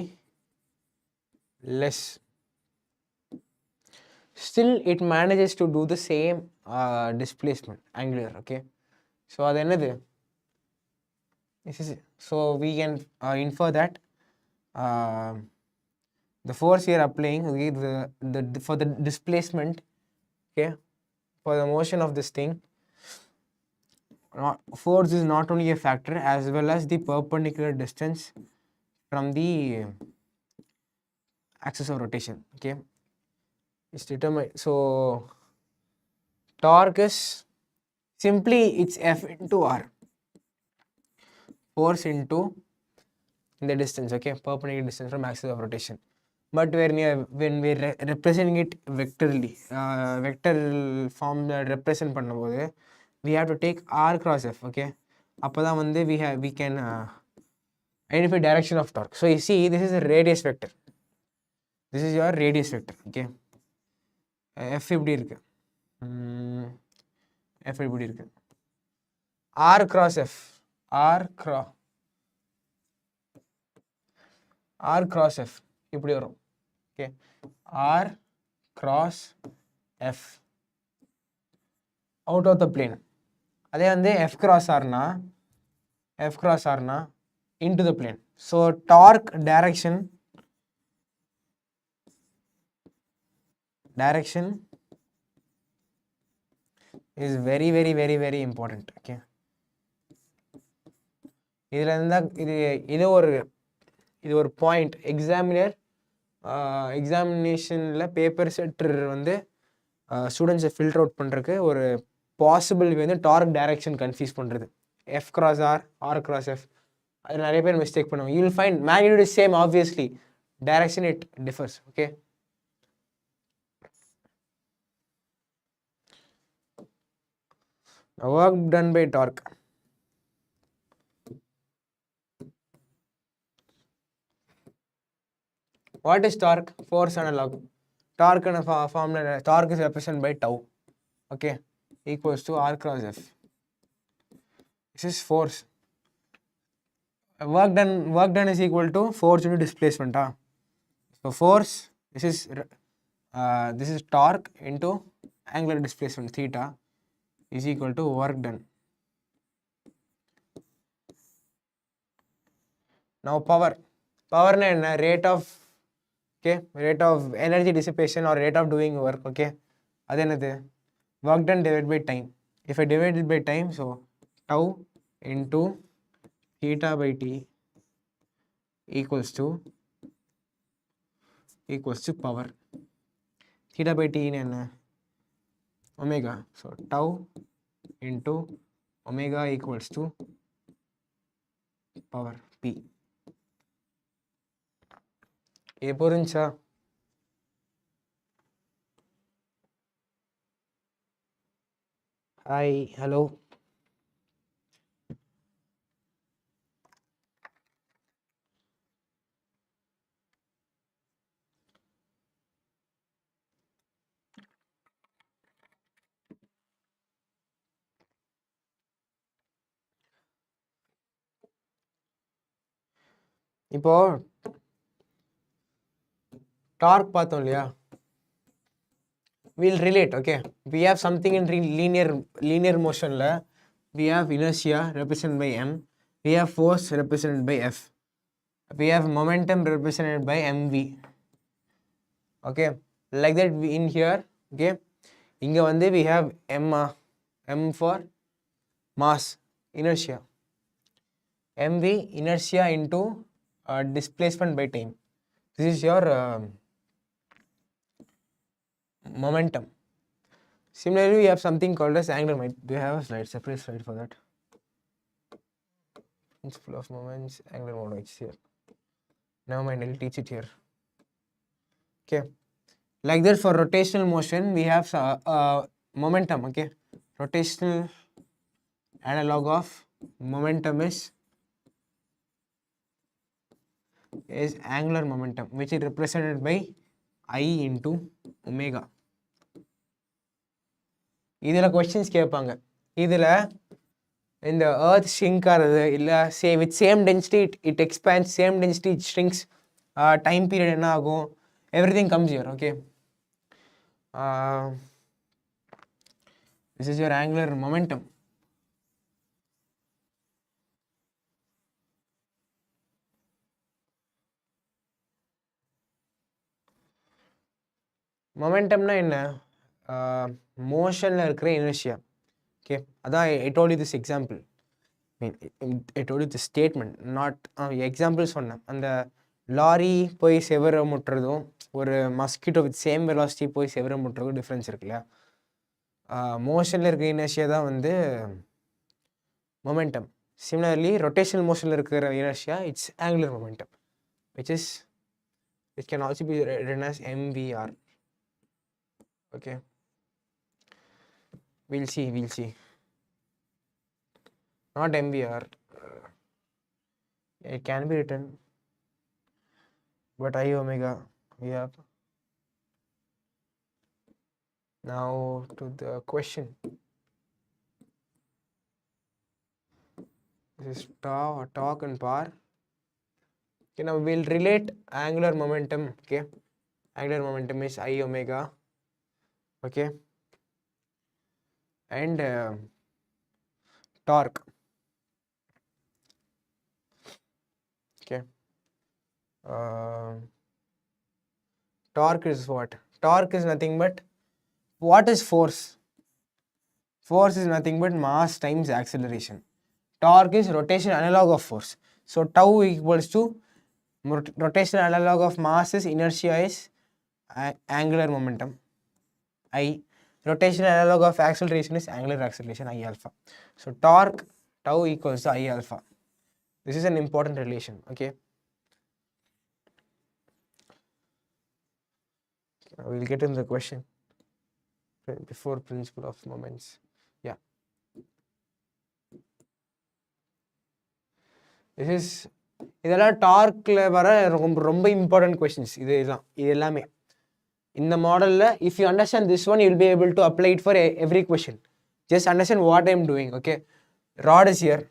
less. Still it manages to do the same displacement angular. Okay, so அது என்னது? So we can infer that the force here applying, okay, for the displacement, okay, for the motion of this thing, force is not only a factor as well as the perpendicular distance from the axis of rotation. Okay, it's determined. So torque is simply it's F into R, force into the distance, okay, perpendicular distance from axis of rotation. But when we're representing it vectorally, vector form represent பண்ணும்போது we have to take R cross F. Okay, அப்பதான் வந்து we can identify direction of torque. So you see, this is a radius vector, this is your radius vector. Okay, F இப்படி இருக்கு, F இப்படி இருக்கு, R cross F, R cross F இப்படி வரும். Okay, R cross F out of the plane. அதே வந்து F cross R னா into the plane. So torque direction is very very very very important. Okay, இதுல இருந்தா இது ஒரு பாயிண்ட் எக்ஸாமினேஷன்ல பேப்பர் செட்டர் வந்து ஸ்டூடெண்ட்ஸை ஃபில்டர் அவுட் பண்ணுறதுக்கு ஒரு பாசிபிள் வந்து டார்க் டைரக்ஷன் கன்ஃபியூஸ் பண்ணுறது. F cross R, R cross F, அது நிறைய பேர் மிஸ்டேக் பண்ணுவாங்க. You will find magnitude is same, obviously direction it differs. Okay, work done by torque. What is torque? Force analog. Torque and formula, torque is represented by tau. Okay, equals to R cross F. This is force. Work done is equal to force into displacement. So force, this is torque into angular displacement theta is equal to work done. Now power na enna? Rate of energy dissipation or rate of doing work. Okay, adu enadhu? Work done divided by time. If I divide it by time, so tau into theta by t equals to power. Theta by t in omega, so tau into omega equals to power p. புரிஞ்சா? Hi, hello. இப்போ dark பார்த்தோம் இல்லையா? we'll relate. Okay, we have something in linear motion la, we have inertia represented by m, we have force represented by F, we have momentum represented by mv. Okay, like that in here. Okay, inga vande we have m for mass, inertia, mv inertia into displacement by time. This is your momentum. Similarly, we have something called as angular momentum. Do you have a separate slide for that? Principle of moments, angular momentum, it's here. Never mind, I'll teach it here. Okay. Like that, for rotational motion, we have momentum. Okay. Rotational analog of momentum is angular momentum, which is represented by I into omega. இதில் questions கேட்பாங்க. இதில் இந்த earth shrink ஆகிறது இல்லை with same density it expands, same density it shrinks, time period என்ன ஆகும், everything comes here. Okay, this is your angular momentum. மொமெண்டம்னா என்ன? மோஷனில் இருக்கிற இனர்ஷியா. ஓகே, அதான் ஐ told you this example, I told you this statement, not example சொன்னேன். அந்த lorry போய் செவர முட்டுறதும் ஒரு மஸ்கிட்டோ வித் சேம் வெலாசிட்டி போய் செவர முட்டுறதும் டிஃப்ரென்ஸ் இருக்குல்ல. மோஷனில் இருக்கிற இனர்ஷியா தான் வந்து மொமெண்டம். சிமிலர்லி ரொட்டேஷனல் மோஷனில் இருக்கிற inertia it's angular momentum, which can also be written as MVR. Okay, we'll see. Not MVR, it can be written, but I omega we have. Now to the question. This is torque and power. Okay, now we'll relate angular momentum. Okay, angular momentum is I omega. Okay, and torque. Okay, torque is what? Torque is nothing but, what is force? Force is nothing but mass times acceleration. Torque is rotation analog of force. So tau equals to rotational analog of mass is inertia is angular momentum I. Rotational analog of acceleration is angular acceleration I alpha. So torque tau equals to I alpha. This is an important relation. Okay, we'll get into the question before principle of moments. Yeah, this is இதெல்லாம் டார்க்கில் வர ரொம்ப important questions. இது எல்லாமே இந்த மாடலில் if you understand this one, you'll be able to apply it for every question. Just understand what I'm doing. Okay, rod is here.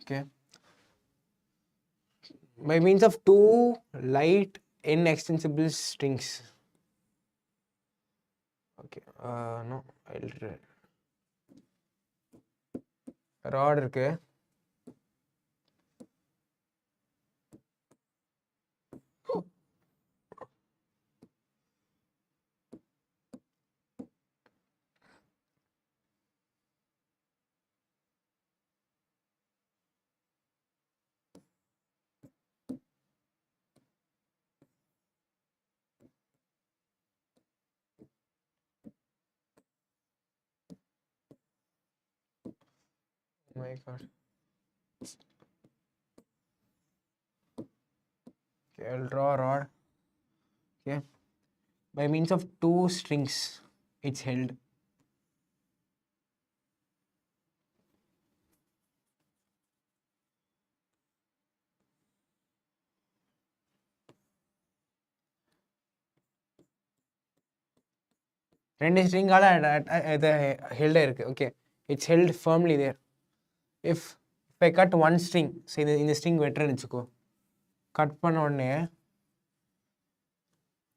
Okay, by means of two light inextensible strings. Okay, no, I'll rod இருக்கு. Oh my god. Okay, I'll draw a rod. Okay, by means of two strings it's held. ரெண்டு ஸ்ட்ரிங்கால இது ஹெல்டாக இருக்குது. Okay, it's held firmly there. If I cut one string, சரி இந்த string வெட்டுறேன்னு வச்சுக்கோ, cut பண்ண உடனே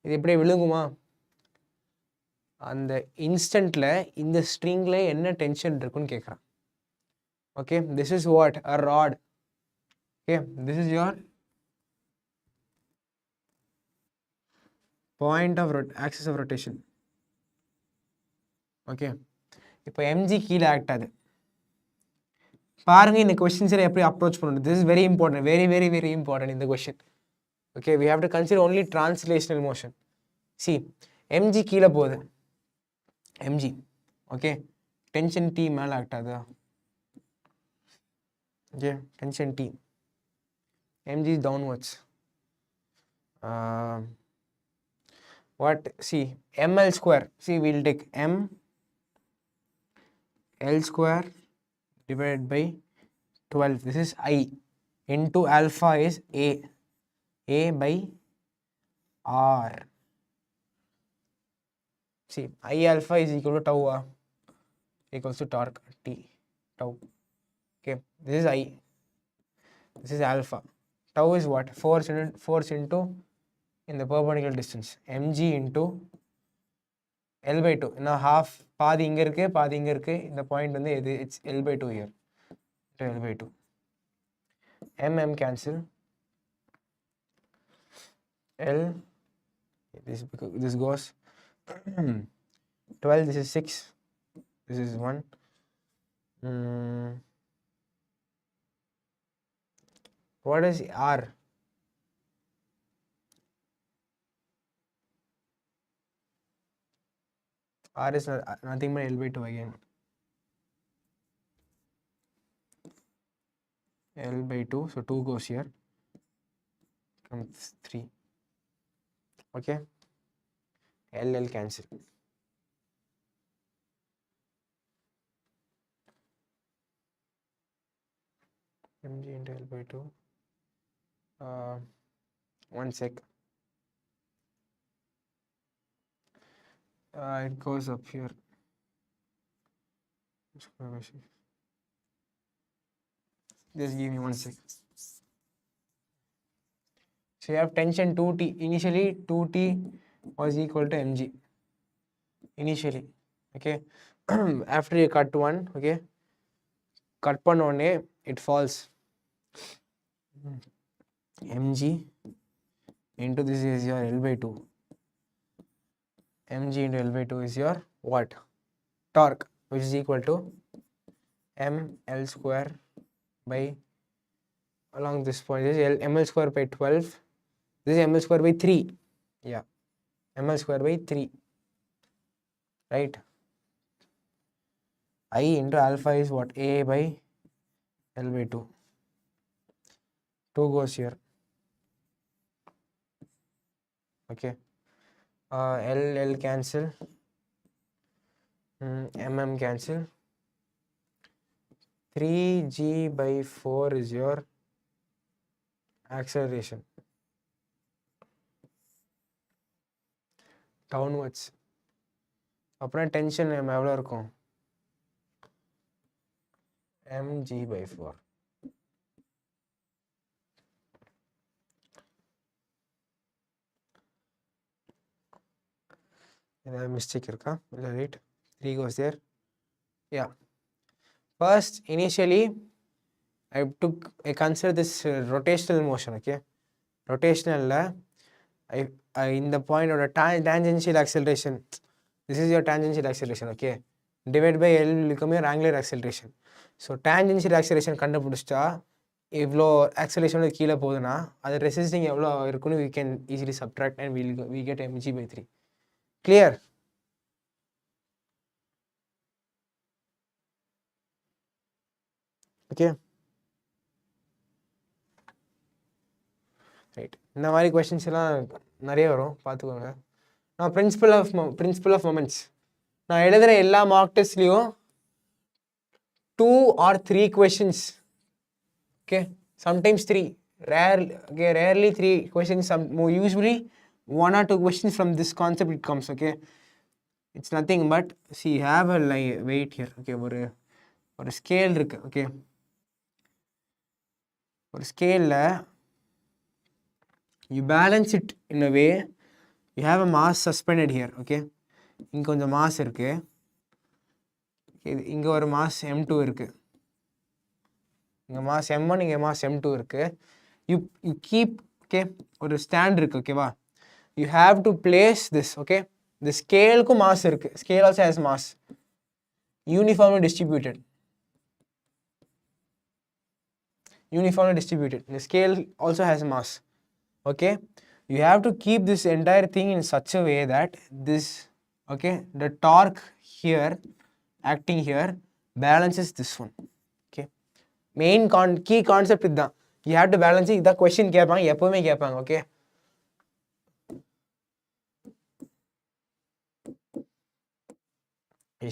இது எப்படியே விழுங்குமா? அந்த இன்ஸ்டண்ட்டில் இந்த ஸ்ட்ரிங்கில் என்ன டென்ஷன் இருக்குன்னு கேட்குறான். Okay, this is what a rod. Okay, this is your point of axis of rotation. Okay, இப்போ எம்ஜி கீழே ஆக்ட் ஆகுது. பாருங்க இந்த கொஸ்டின்ஸ் எப்படி அப்ரோச் பண்ணணும். This is very important, very very very important in the question. Okay, we have to consider only translational motion. See, mg கீழே போகுது, mg, okay, tension T மேலே ஆக்ட் ஆகுதா, okay, tension T, mg is downwards. What, see, ml square, see, we'll take m l square divided by 12, this is I, into alpha is a by r. See, I alpha is equal to tau, equals to torque T, tau. Okay, this is I, this is alpha. Tau is what? Force into in the perpendicular distance, mg into L by 2. Now half, பாதி இங்க இருக்கு, பாதி இங்க இருக்கு. இந்த point வந்து இது, it's L by 2 here. L by 2. M cancel. L, this goes 12, this is 6, this is 1. What is R? R is nothing but L by 2 again. L by 2, so 2 goes here, comes 3. Okay, L cancel. mg into L by 2. 1 sec. It goes up here. Just give me 1 sec. So you have tension 2T. Initially 2T was equal to mg. Initially, okay. After you cut one, okay, cut பண்ணோனே it falls. mg into this is your L by 2. mg into L by 2 is your what? Torque, which is equal to m L square by, along this point, this is ml square by 12. This is ml square by 3. Yeah, ml square by 3. Right? I into alpha is what? A by L by 2. 2 goes here. Okay. L cancel. Cancel. 3g by 4 is your acceleration. Downwards. அப்புறம் tension எவ்வளோ இருக்கும்? mg by 4. ஏதாவது mistake இருக்கா? இல்லை, right. 3 goes there. Yeah. First, initially, I consider this rotational motion, okay? Rotational, in the point of the tangential acceleration, this is your tangential acceleration, okay? Divided by L will become your angular acceleration. So, tangential acceleration கண்டுபிடிச்சிட்டா இவ்வளோ acceleration கீழே போகுதுன்னா அது resisting எவ்வளோ இருக்குன்னு we can easily subtract and we get mg by 3. Clear? Okay. Right. இந்த மாதிரி questions எல்லாம் நிறைய வரும், பார்த்துக்கோங்க. நான் பிரின்சிபல் ஆஃப் மொமெண்ட்ஸ் நான் எழுதுகிற எல்லா mark டெஸ்ட்லேயும் 2 or 3 questions, okay, sometimes 3, rarely 3 questions, usually 1 or 2 questions from this concept it comes, okay. It's nothing but, see, have a weight here, okay, ஒரு ஸ்கேல் இருக்கு, okay. ஒரு ஸ்கேலில் you balance it in a way, you have a mass suspended here, okay. இங்கே கொஞ்சம் mass இருக்கு, இங்கே ஒரு mass m2 இருக்கு, இங்கே மாஸ் m1, இங்கே மாஸ் m2 இருக்கு. you keep, okay, ஒரு ஸ்டாண்ட் இருக்கு, ஓகேவா. you have to place this, okay. the ஸ்கேலுக்கும் மாஸ் இருக்கு, scale also has mass, uniformly distributed. uniformly distributed. The scale also has mass. Okay, you have to keep this entire thing in such a way that this, okay, the torque here acting here balances this one. Okay, main key concept is that you have to balance it. The question கேட்பாங்க எப்பவுமே கேட்பாங்க. Okay,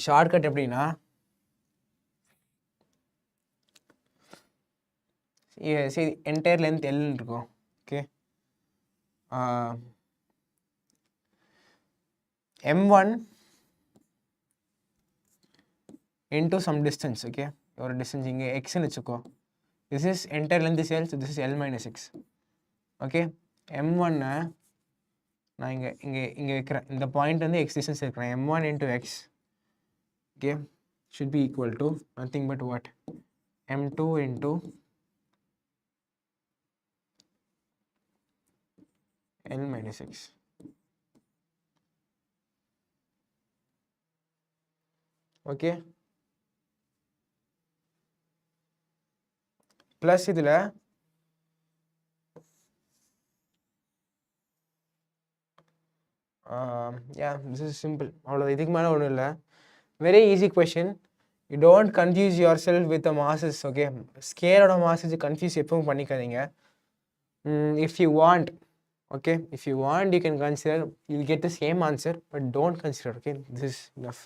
shortcut எப்படின்னா, சரி entire length L இருக்கும். Okay, m1 into some distance. Okay, ஒரு distance இங்கே x ன்னு வச்சுக்கோ. This is entire length is L, so this is L minus x. Okay, m1 நான் இங்கே வைக்கிறேன். இந்த பாயிண்ட் வந்து x distance இருக்கிறேன். m1 into x, okay, should be equal to nothing but what? m2 into L minus x. Okay, plus இதில் yeah, this is simple. அவ்வளோ இதுக்கு மேலே ஒன்றும் இல்லை. Very easy question. You don't confuse yourself with the masses. Okay, scale of masses confuse எப்பவும் பண்ணிக்காதீங்க. If you want, okay, if you want, you can consider, you'll get the same answer, but don't consider. Okay, this is enough.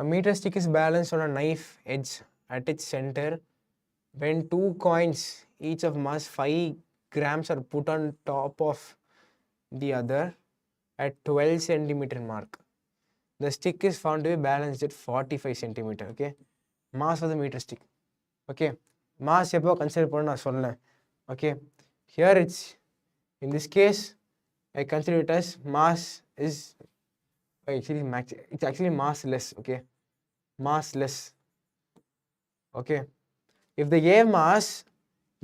A meter stick is balanced on a knife edge at its center when two coins each of mass 5 grams are put on top of the other at 12 centimeter mark. The stick is found to be balanced at 45 centimeter. Okay, mass of the meter stick. Okay, mass எப்போ consider பண்ண நான் சொன்னேன். Okay, here it's, in this case I consider it as mass is actually it's actually massless. Okay, massless. Okay, if they gave mass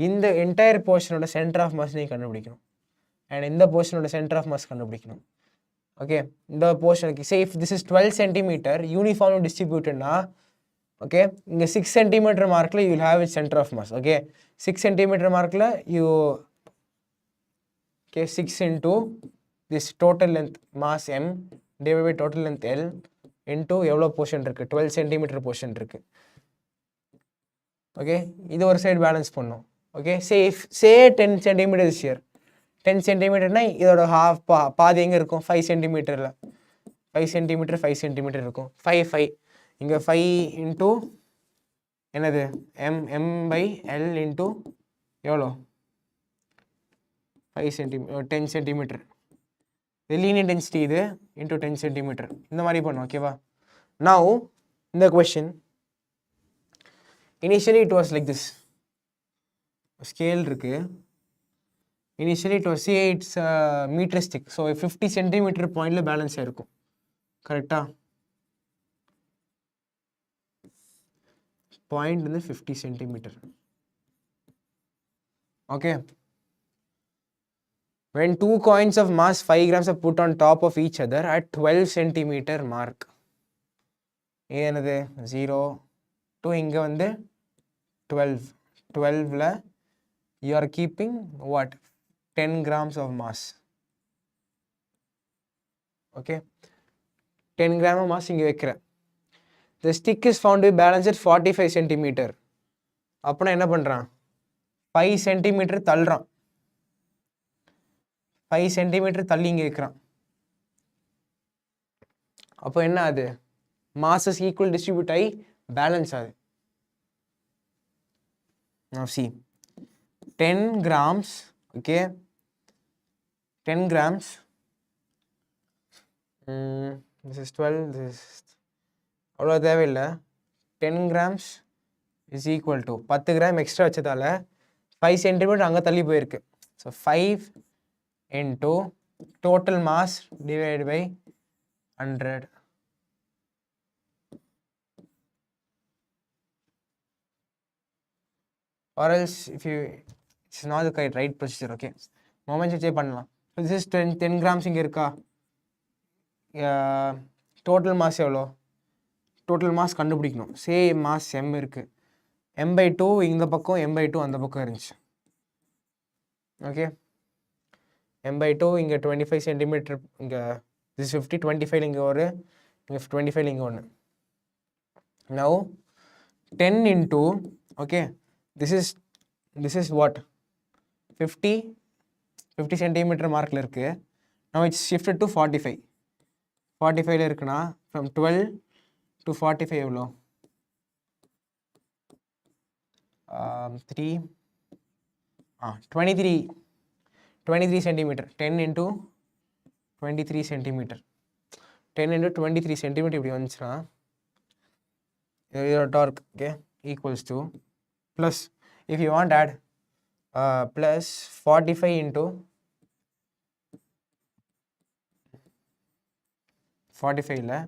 in the entire portion of the center of mass நீ கண்டுபிடிக்கணும், and in the portion of the center of mass கண்டுபிடிக்கணும். Okay, the portion, say if this is 12 centimeter uniformly distributed na, okay, in the 6 centimeter mark you will have its center of mass. Okay, 6 centimeter mark you, okay, 6 into this total length mass m divided by total length L into எவ்வளோ portion இருக்கு, 12 centimeter portion இருக்கு. Okay, இது ஒரு side balance பண்ணும். Okay, say 10 centimeter is here. 10 centimeterனா இதோட half பாதி எங்கே இருக்கும், 5 centimeterல 5 centimeter 5 centimeter இருக்கும். 5 இங்கே 5 into என்னது m by L into எவ்வளோ 5 centimeter 10 centimeter. இது லீனியர் டென்சிட்டி, இது into 10 centimeter. இந்த மாதிரி பண்ணும். ஓகேவா? Now இந்த question, initially it was like this. Scale இருக்கு. Initially it was, say it's a meter stick, so 50 centimeter point balance ஆயிருக்கும். கரெக்டா? பாயிண்ட் வந்து 50 centimeter. Okay, when two coins of mass 5 grams are put on top of each other at 12 centimeter mark, என்னது 0 to இங்கே வந்து 12ல you are keeping what, 10 grams of mass. Okay, 10 gram of mass இங்கே வைக்கிறேன். The stick is found to be balanced at 45 centimeter. அப்போனா என்ன பண்ணுறான், 5 centimeter தள்ளுறான், 5 centimeter தள்ளி இங்கே வைக்கிறான். அப்போ என்ன ஆகுது, masses equal distribute ஆகி பேலன்ஸ் ஆகுது. Now see, 10 grams, okay, 10 grams, this is 12, this is அவ்வளோ தேவையில்லை. 10 grams is equal to 10 gram extra வச்சதால 5 centimeter அங்கே தள்ளி போயிருக்கு. So 5 into total mass divided by 100. Or else if you, it's not the right procedure. Okay, moments check பண்ணலாம். So this is 10 grams இங்கே இருக்கா, total mass எவ்வளோ, total mass கண்டுபிடிக்கணும். சே mass m இருக்குது, m/2 இந்த பக்கம், m/2 அந்த பக்கம் இருந்துச்சு. ஓகே, m/2 இங்கே 25 சென்டிமீட்டர், இங்கே this 50, 25 இங்கே ஒரு, இங்கே 25 இங்கே ஒன்று. Now 10 into, okay, this is what, 50 centimetre மார்க்கில் இருக்குது. Now it's shifted to 45. 45 இருக்குன்னா from 12 to 45 எவ்வளோ, 23 centimetre. 10 into 23 centimetre, 10 into 23 centimetre இப்படி வந்துச்சுன்னா your torque, okay, equals to plus, if you want add, plus 45 into 45 இல்லை,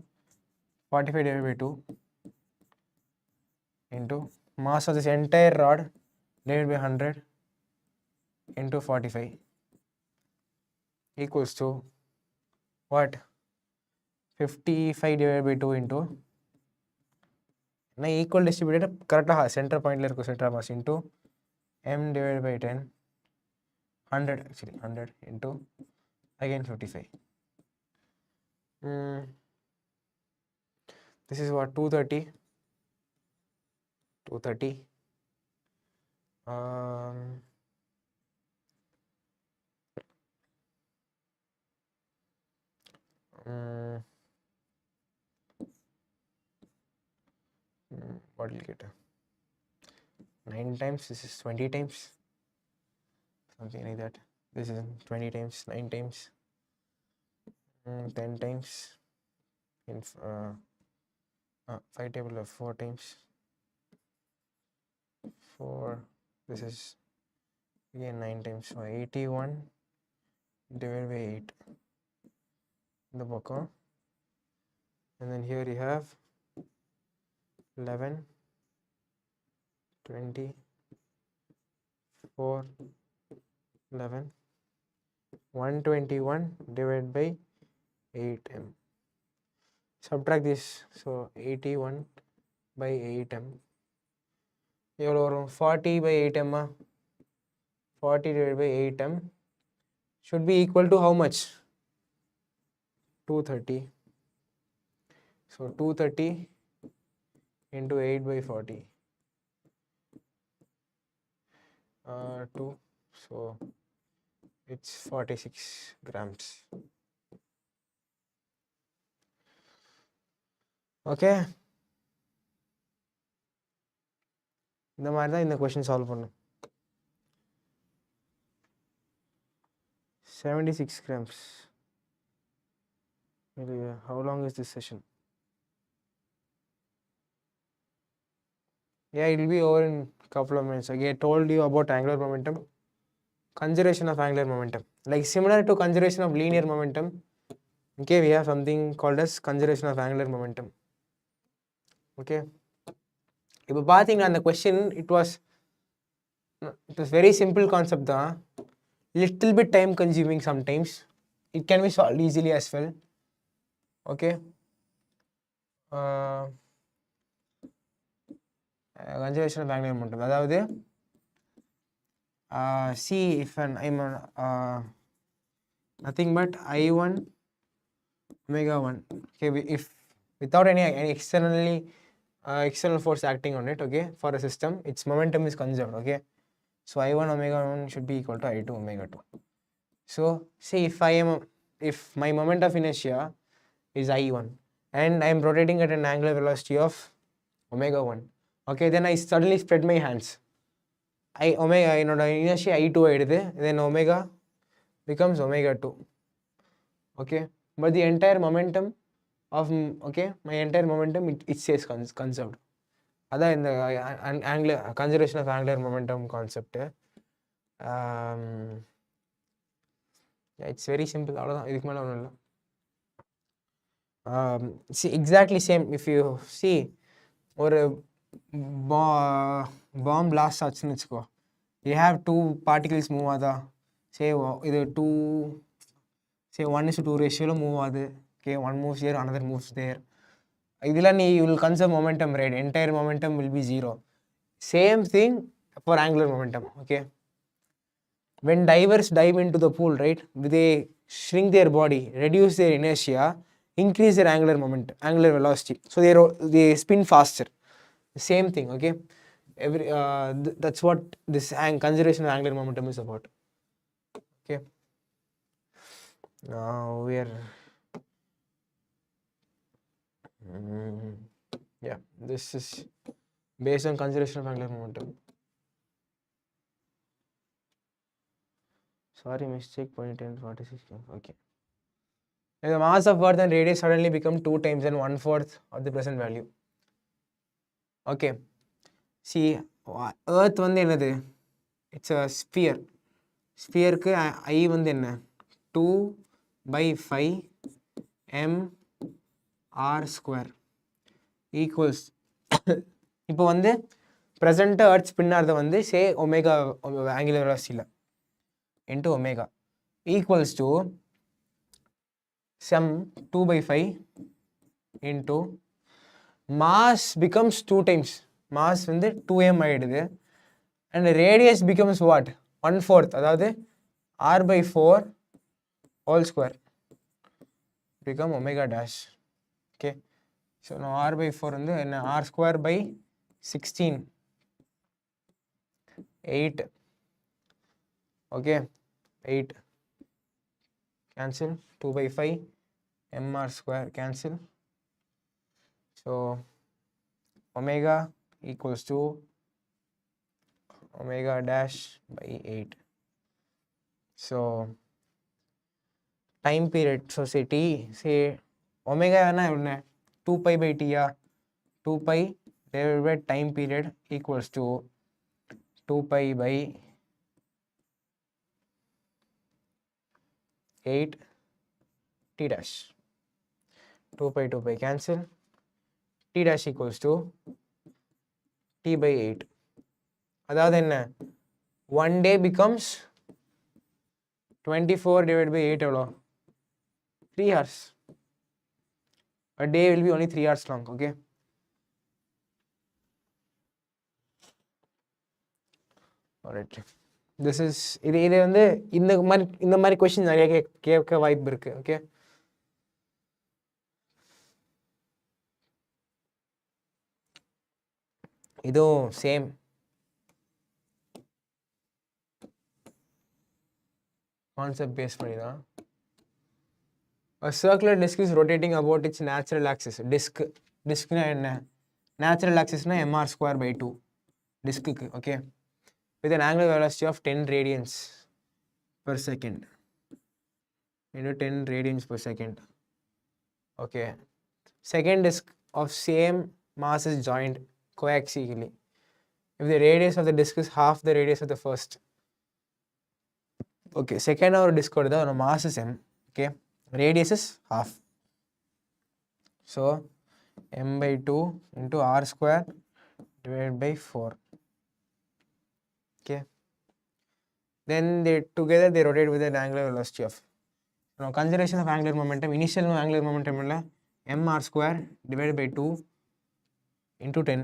45 divided by 2 into mass of this entire rod divided by 100 into 45 equals to what, 55 divided by 2 into, now equal distributed correct center point la irukku, center mass into m divided by 10, 100 actually, 100 into again 55. This is what, 230. What will you get? 9 times, this is 20 times, something like that. This is 20 times, 9 times, 10 times, in 5 table of 4 times 4, this is again 9 times, so 81 divided by 8 in the book, and then here you have 11, 20, 4, 11, 121 divided by 8m. Subtract this, so 81 by 8m எவ்வளோ வரும், 40 by 8m, 40 divided by 8m should be equal to how much, 230. So 230 into 8 by 40, 2, so it's 46 grams. Okay, இந்த மாதிரி தான் இந்த question solve பண்ணும். 76 grams. How long is this session? Yeah, it will be over in couple of minutes. Okay, I told you about angular momentum, conservation of angular momentum. Like similar to conservation of linear momentum, okay, we have something called as conservation of angular momentum. Okay, இப்போ பார்த்தீங்கன்னா அந்த question it was very simple concept தான், little bit time consuming sometimes, it can be solved easily as well. Okay, conservation of angular momentum, அதாவது see if I'm nothing but I1 omega 1, okay, if without any external force acting on it, okay, for a system its momentum is conserved. Okay, so I1 omega 1 should be equal to I2 omega 2. So say if my moment of inertia is I1 and I am rotating at an angular velocity of omega 1, okay, then I suddenly spread my hands, என்னோட inertia I2 ஆயிடுது, then omega becomes omega 2. Okay, but the entire momentum of, okay, my entire momentum it stays conserved. அதான் இந்த conservation of angular momentum concept. It's very simple, அவ்வளோதான், இதுக்கு மேலே ஒன்றும் இல்லை. See exactly same, if you see ஒரு bomb blast ஆச்சுன்னு வச்சுக்கோ, you have two particles move ஆதா, say இது 2 say 1:2 ratio move ஆகுது. Okay, one moves here, another moves there. இதெல்லாம் you will conserve momentum, right? Entire momentum will be zero. Same thing for angular momentum. Okay, when divers dive into the pool, right, they shrink their body, reduce their inertia, increase their angular moment, angular velocity, so they spin faster. Same thing. Okay, that's what this conservation of angular momentum is about. Okay, now we are yeah, this is based on conservation of angular momentum. Sorry, mistake, 0.1046. Okay, if the mass of earth and radius suddenly become 2 times and 1/4 of the present value. Okay, see, earth வந்து என்னது, it's a sphere. ஸ்பியருக்கு I வந்து என்ன, 2/5 mr² equals இப்போ வந்து present earth spin ஆகிறத வந்து say omega angular வெலாசிட்டியில் into omega equals to sum 2/5 into mass becomes 2 times, mass வந்து 2m ஆகிடுது, அண்ட் ரேடியஸ் பிகம்ஸ் வாட், 1/4, அதாவது r/4 whole square become omega dash. Okay, so now r/4 வந்து என்ன, r²/16 8. Okay, 8 cancel, 2/5 mr² cancel, so omega equals to omega dash by 8. So time period, so say t, say omega என்ன 2π/t, 2π divided by time period equals to 2π/8 t dash, 2π cancel, t dash equals to t/8. அதாவது என்ன, 1 day becomes 24 divided by 8 எவ்வளோ, 3 hours. A day will be only 3 hours long. Okay, alright, this is இது வந்து இந்த மாதிரி question நிறைய கேட்க வாய்ப்பு இருக்கு. ஓகே, இதுவும் சேம் கான்செப்ட் பேஸ் பண்ணி தான். A circular disc is rotating about its natural axis. Diskனா என்ன, natural axisனா mr²/2 disc. Okay, with an angular velocity of 10 radians per second into 10 radians per second. Okay, second disk of same mass is joined coaxially if the radius of the disk is half the radius of the first. Okay, second ஒரு disk ஓட mass is m. Okay, radius is half, so m/2 into r² divided by 4. Okay, then they together they rotate with an angular velocity of, now conservation of angular momentum, initial angular momentum இல்ல mr² divided by 2 into 10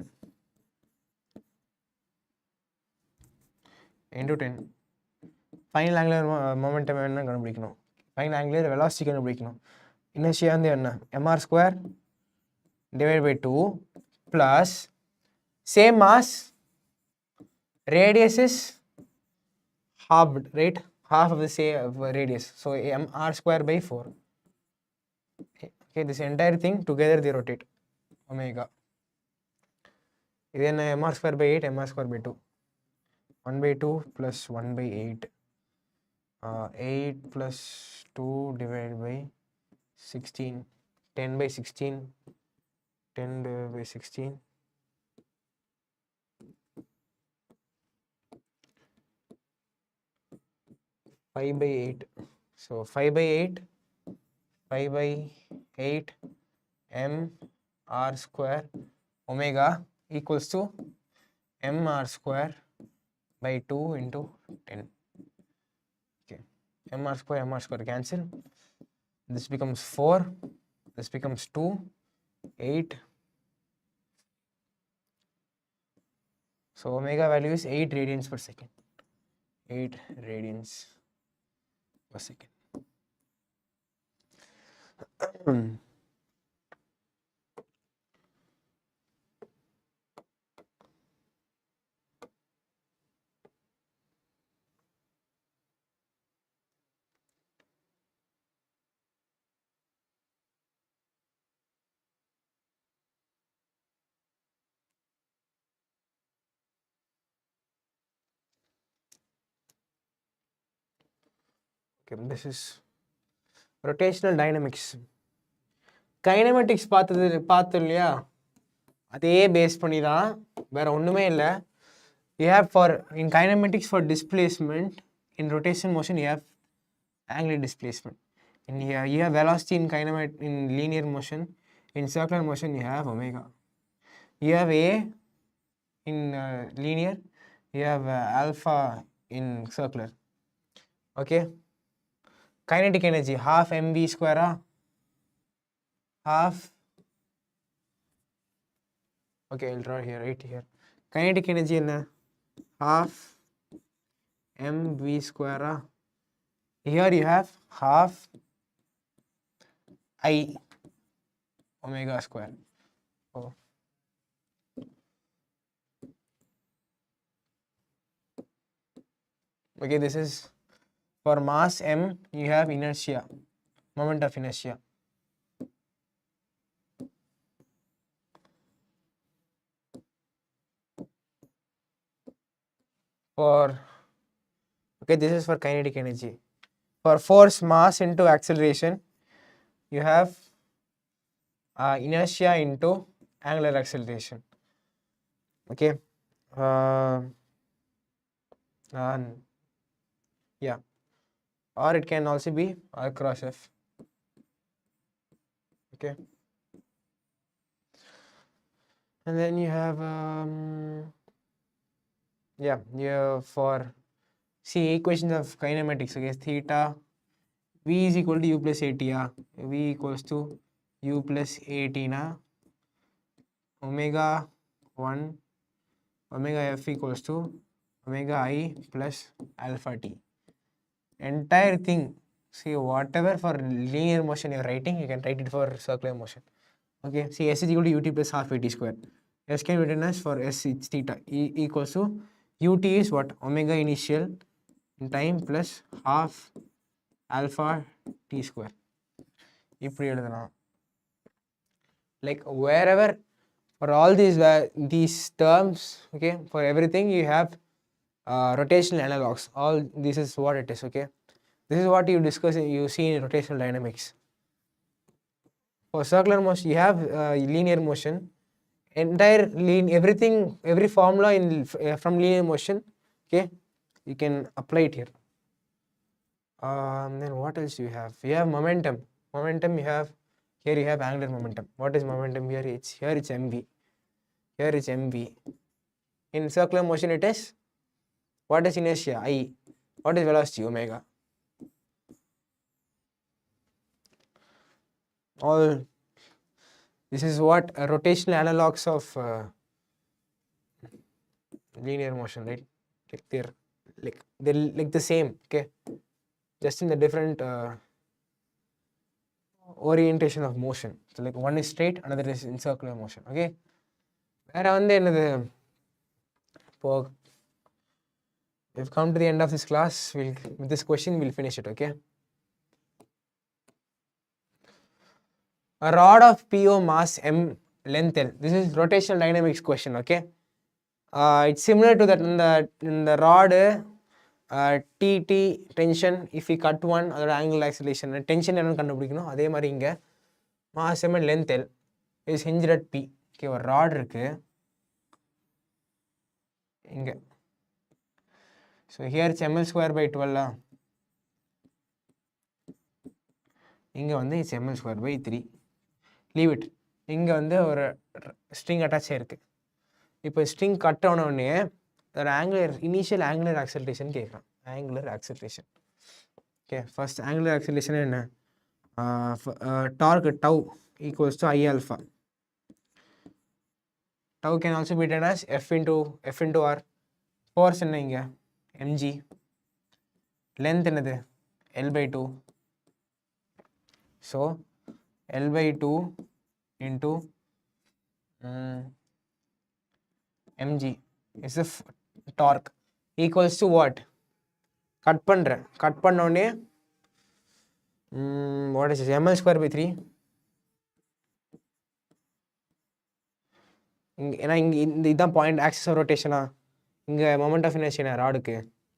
into 10. Final angular momentum என்ன கண்டுபிடிக்கணும், final angular velocity கண்டுபிடிக்கணும். Inertia வந்து என்ன, mr² divided by 2 plus same mass, radius is halved, right, half of the same radius, so mr²/4. Okay, this entire thing together they rotate omega. இது என்ன, mr²/8 mr²/2, 1/2 plus 1/8, 8 plus 2 divided by 16, 10/16, 10/16, 5/8, so 5/8 mr² omega equals to mr²/2 into 10. Okay, mr² cancel, this becomes 4, this becomes 2, 8. So omega value is 8 radians per second. 8 radians per second. Okay, this is rotational dynamics. Kinematics பார்த்தோம் இல்லையா, அதே base பண்ணி தான், வேற ஒண்ணுமே இல்லை. You have for in kinematics for displacement, in rotation motion you have angular displacement. In here you have velocity in in linear motion. In circular motion you have omega. You have a in linear, you have alpha in circular. Okay, kinetic energy half mv square, half, okay, I'll draw here, right here. Kinetic energy enna, half mv square. Here you have half I omega square. Oh. Okay, this is for mass m, you have inertia, moment of inertia. For, okay, this is for kinetic energy. For force mass into acceleration, you have inertia into angular acceleration. Okay, yeah, or it can also be R cross F. Okay, and then you have yeah, for see equations of kinematics. Okay, theta v is equal to u plus at. V equals to u plus at na omega 1 omega f equals to omega I plus alpha t. Entire thing, see, whatever for linear motion you're writing, you can write it for circular motion. Okay, see, s is equal to ut plus half at square. S can be written as, for s it's theta, E equals to ut is what, omega initial in time plus half alpha t square. இப்படி எழுதலாம். Like wherever for all these terms, okay, for everything you have rotational analogs. All this is what it is. Okay, this is what you discuss, you see in rotational dynamics. For circular motion you have linear motion. Entire everything, every formula in from linear motion, okay, you can apply it here. Then what else you have? You have momentum. Momentum you have here, you have angular momentum. What is momentum here? It's mv. Here is mv. In circular motion it is, what is inertia? I. What is velocity? Omega. All this is what rotational analogs of linear motion, right? Like they're like the same. Okay, just in the different orientation of motion. So like one is straight, another is in circular motion. Okay, வேற வந்து என்னது, இப்போ we've come to the end of this class. With this question we'll finish it. Okay, a rod of PO mass m, length L. This is rotational dynamics question. Okay, it's similar to that in the rod TT tension. If we cut one, அதோட angular acceleration tension என்னன்னு கண்டுபிடிக்கணும். அதே மாதிரி இங்க mass m and length L is hinged at P. Okay, ஒரு rod இருக்கு இங்க. So here it's ml square by 12. இங்க வந்து it's ml square by 3. Leave it. இங்க வந்து ஒரு string attach ஆயிருக்கு. இப்போ string கட் ஆன உடனே அதோட initial angular acceleration கேட்குறான். Angular acceleration. Okay, first angular acceleration என்ன? torque tau equals to I alpha. Tau can also be written as F into R. Force என்ன இங்க mg. Length என்னது L/2. So L/2 into mg is the torque equals to what? Cut பண்றேன். Cut பண்ணோடனே what is this? ml square by 3. ஏன்னா இங்கே இதுதான் point axis of ரொட்டேஷனா, இங்கே மொமெண்ட் ஆஃப் இனர்ஷியா ராடுக்கு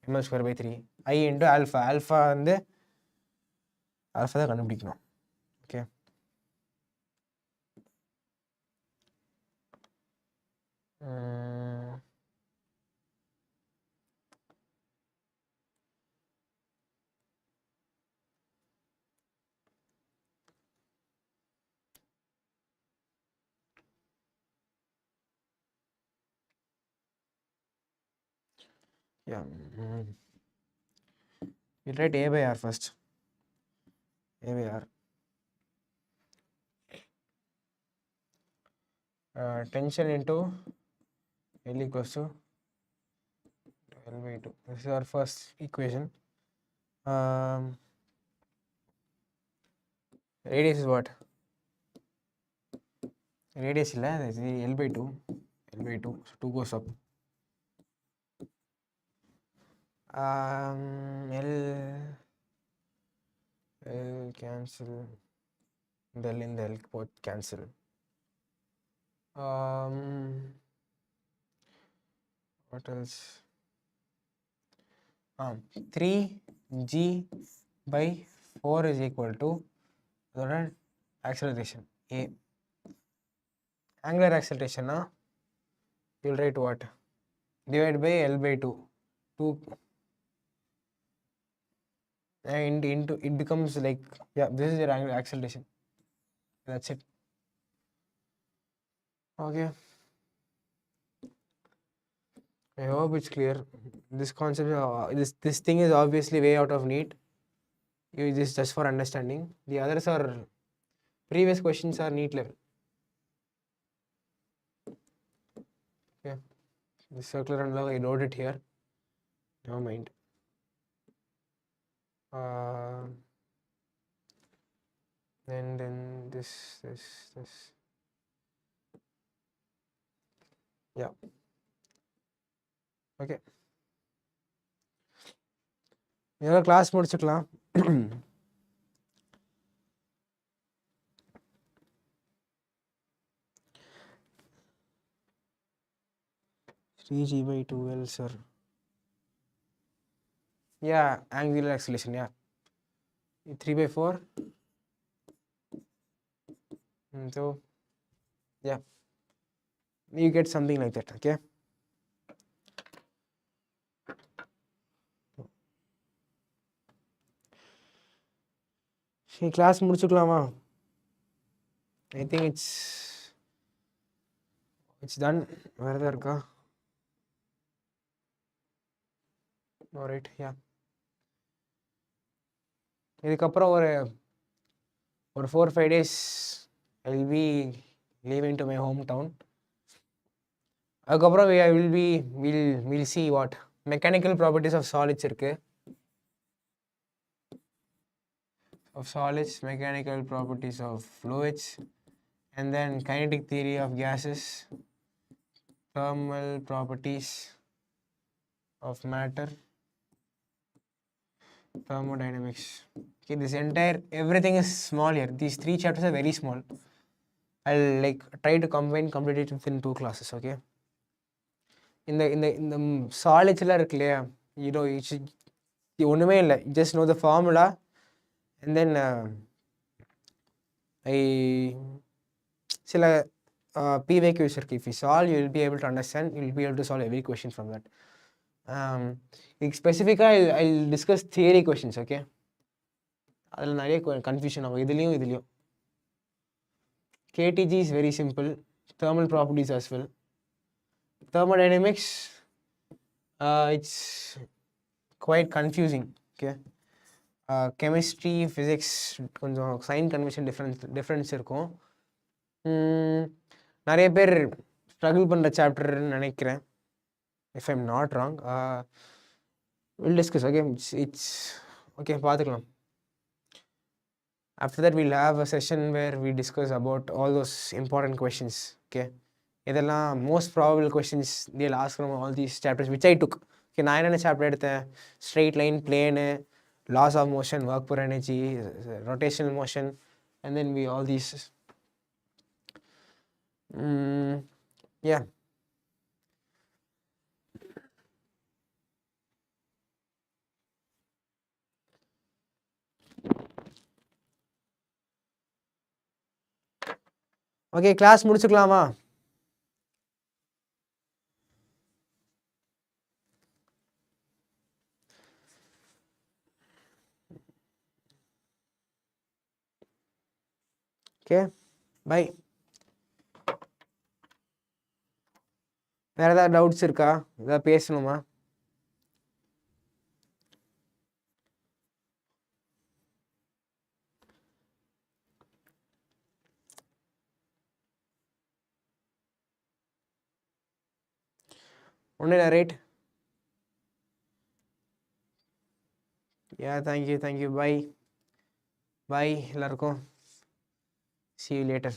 ml square by 3 I into alpha. Alpha வந்து alpha தான் கண்டுபிடிக்கணும். Okay, yeah. We'll write A by R first. A by R. Tension into L equals to L/2. This is our first equation. Radius is what? Radius illa, this is L/2. L/2, so 2 goes up. L cancel. The L in the L both cancel. What else? 3g by 4 is equal to acceleration A. Angular acceleration, you'll write what? Divided by L/2. 2 and into it becomes like, yeah, this is your angular acceleration. That's it. Okay, I hope it's clear. This concept, this thing is obviously way out of NEET. This is just for understanding. The others are previous questions are NEET level. Okay, the circular analog I wrote it here, never mind. Then this. Yeah. Okay. இதோட class முடிச்சுக்கலாம். 3g by 2L, sir. Yeah, angular acceleration, yeah. 3 by 4. So, yeah, you get something like that, okay? See, class முடிச்சுக்கலாமா? I think it's done. வேற ஏதாவது இருக்கா? Alright, yeah. இதுக்கப்புறம் ஒரு 4-5 days I will be leaving to my hometown. அதுக்கப்புறம் we'll see what mechanical properties of solids இருக்கு. Of solids, mechanical properties of fluids, and then kinetic theory of gases, thermal properties of matter, thermodynamics. Okay, this entire everything is small here. These 3 chapters are very small. I'll like try to complete it within 2 classes. Okay. In the solids la irukleya, you know, you should ஒண்ணுமே இல்லை, just know the formula, and then சில PVQs இருக்கு. If you solve, you will be able to understand, you will be able to solve every question from that. Specifically I'll discuss theory questions. Okay, அதில் நிறைய confusion ஆகும் இதுலேயும். KTG is very simple, thermal properties as well. Thermodynamics, it's quite confusing. Okay, chemistry physics கொஞ்சம் sign convention difference இருக்கும். நிறைய பேர் struggle பண்ணுற சாப்டர்னு நினைக்கிறேன், if I'm not wrong. Will discuss. Okay, it's okay, பார்த்துக்கலாம். After that, we'll have a session where we discuss about all those important questions. Okay, இதெல்லாம் most probable questions they'll ask from all these chapters which I took. Okay, நான் என்னென்ன chapter எடுத்தேன்? Straight line, plane, laws of motion, work per energy, rotational motion, and then we all these. Yeah. Okay, class முடிச்சுக்கலாமா? Okay, bye. வேறு ஏதாவது doubts இருக்கா? ஏதாவது பேசணுமா? ஒன்றும் இல்லை, right? Yeah, thank you. Bye எல்லாருக்கும். See you later.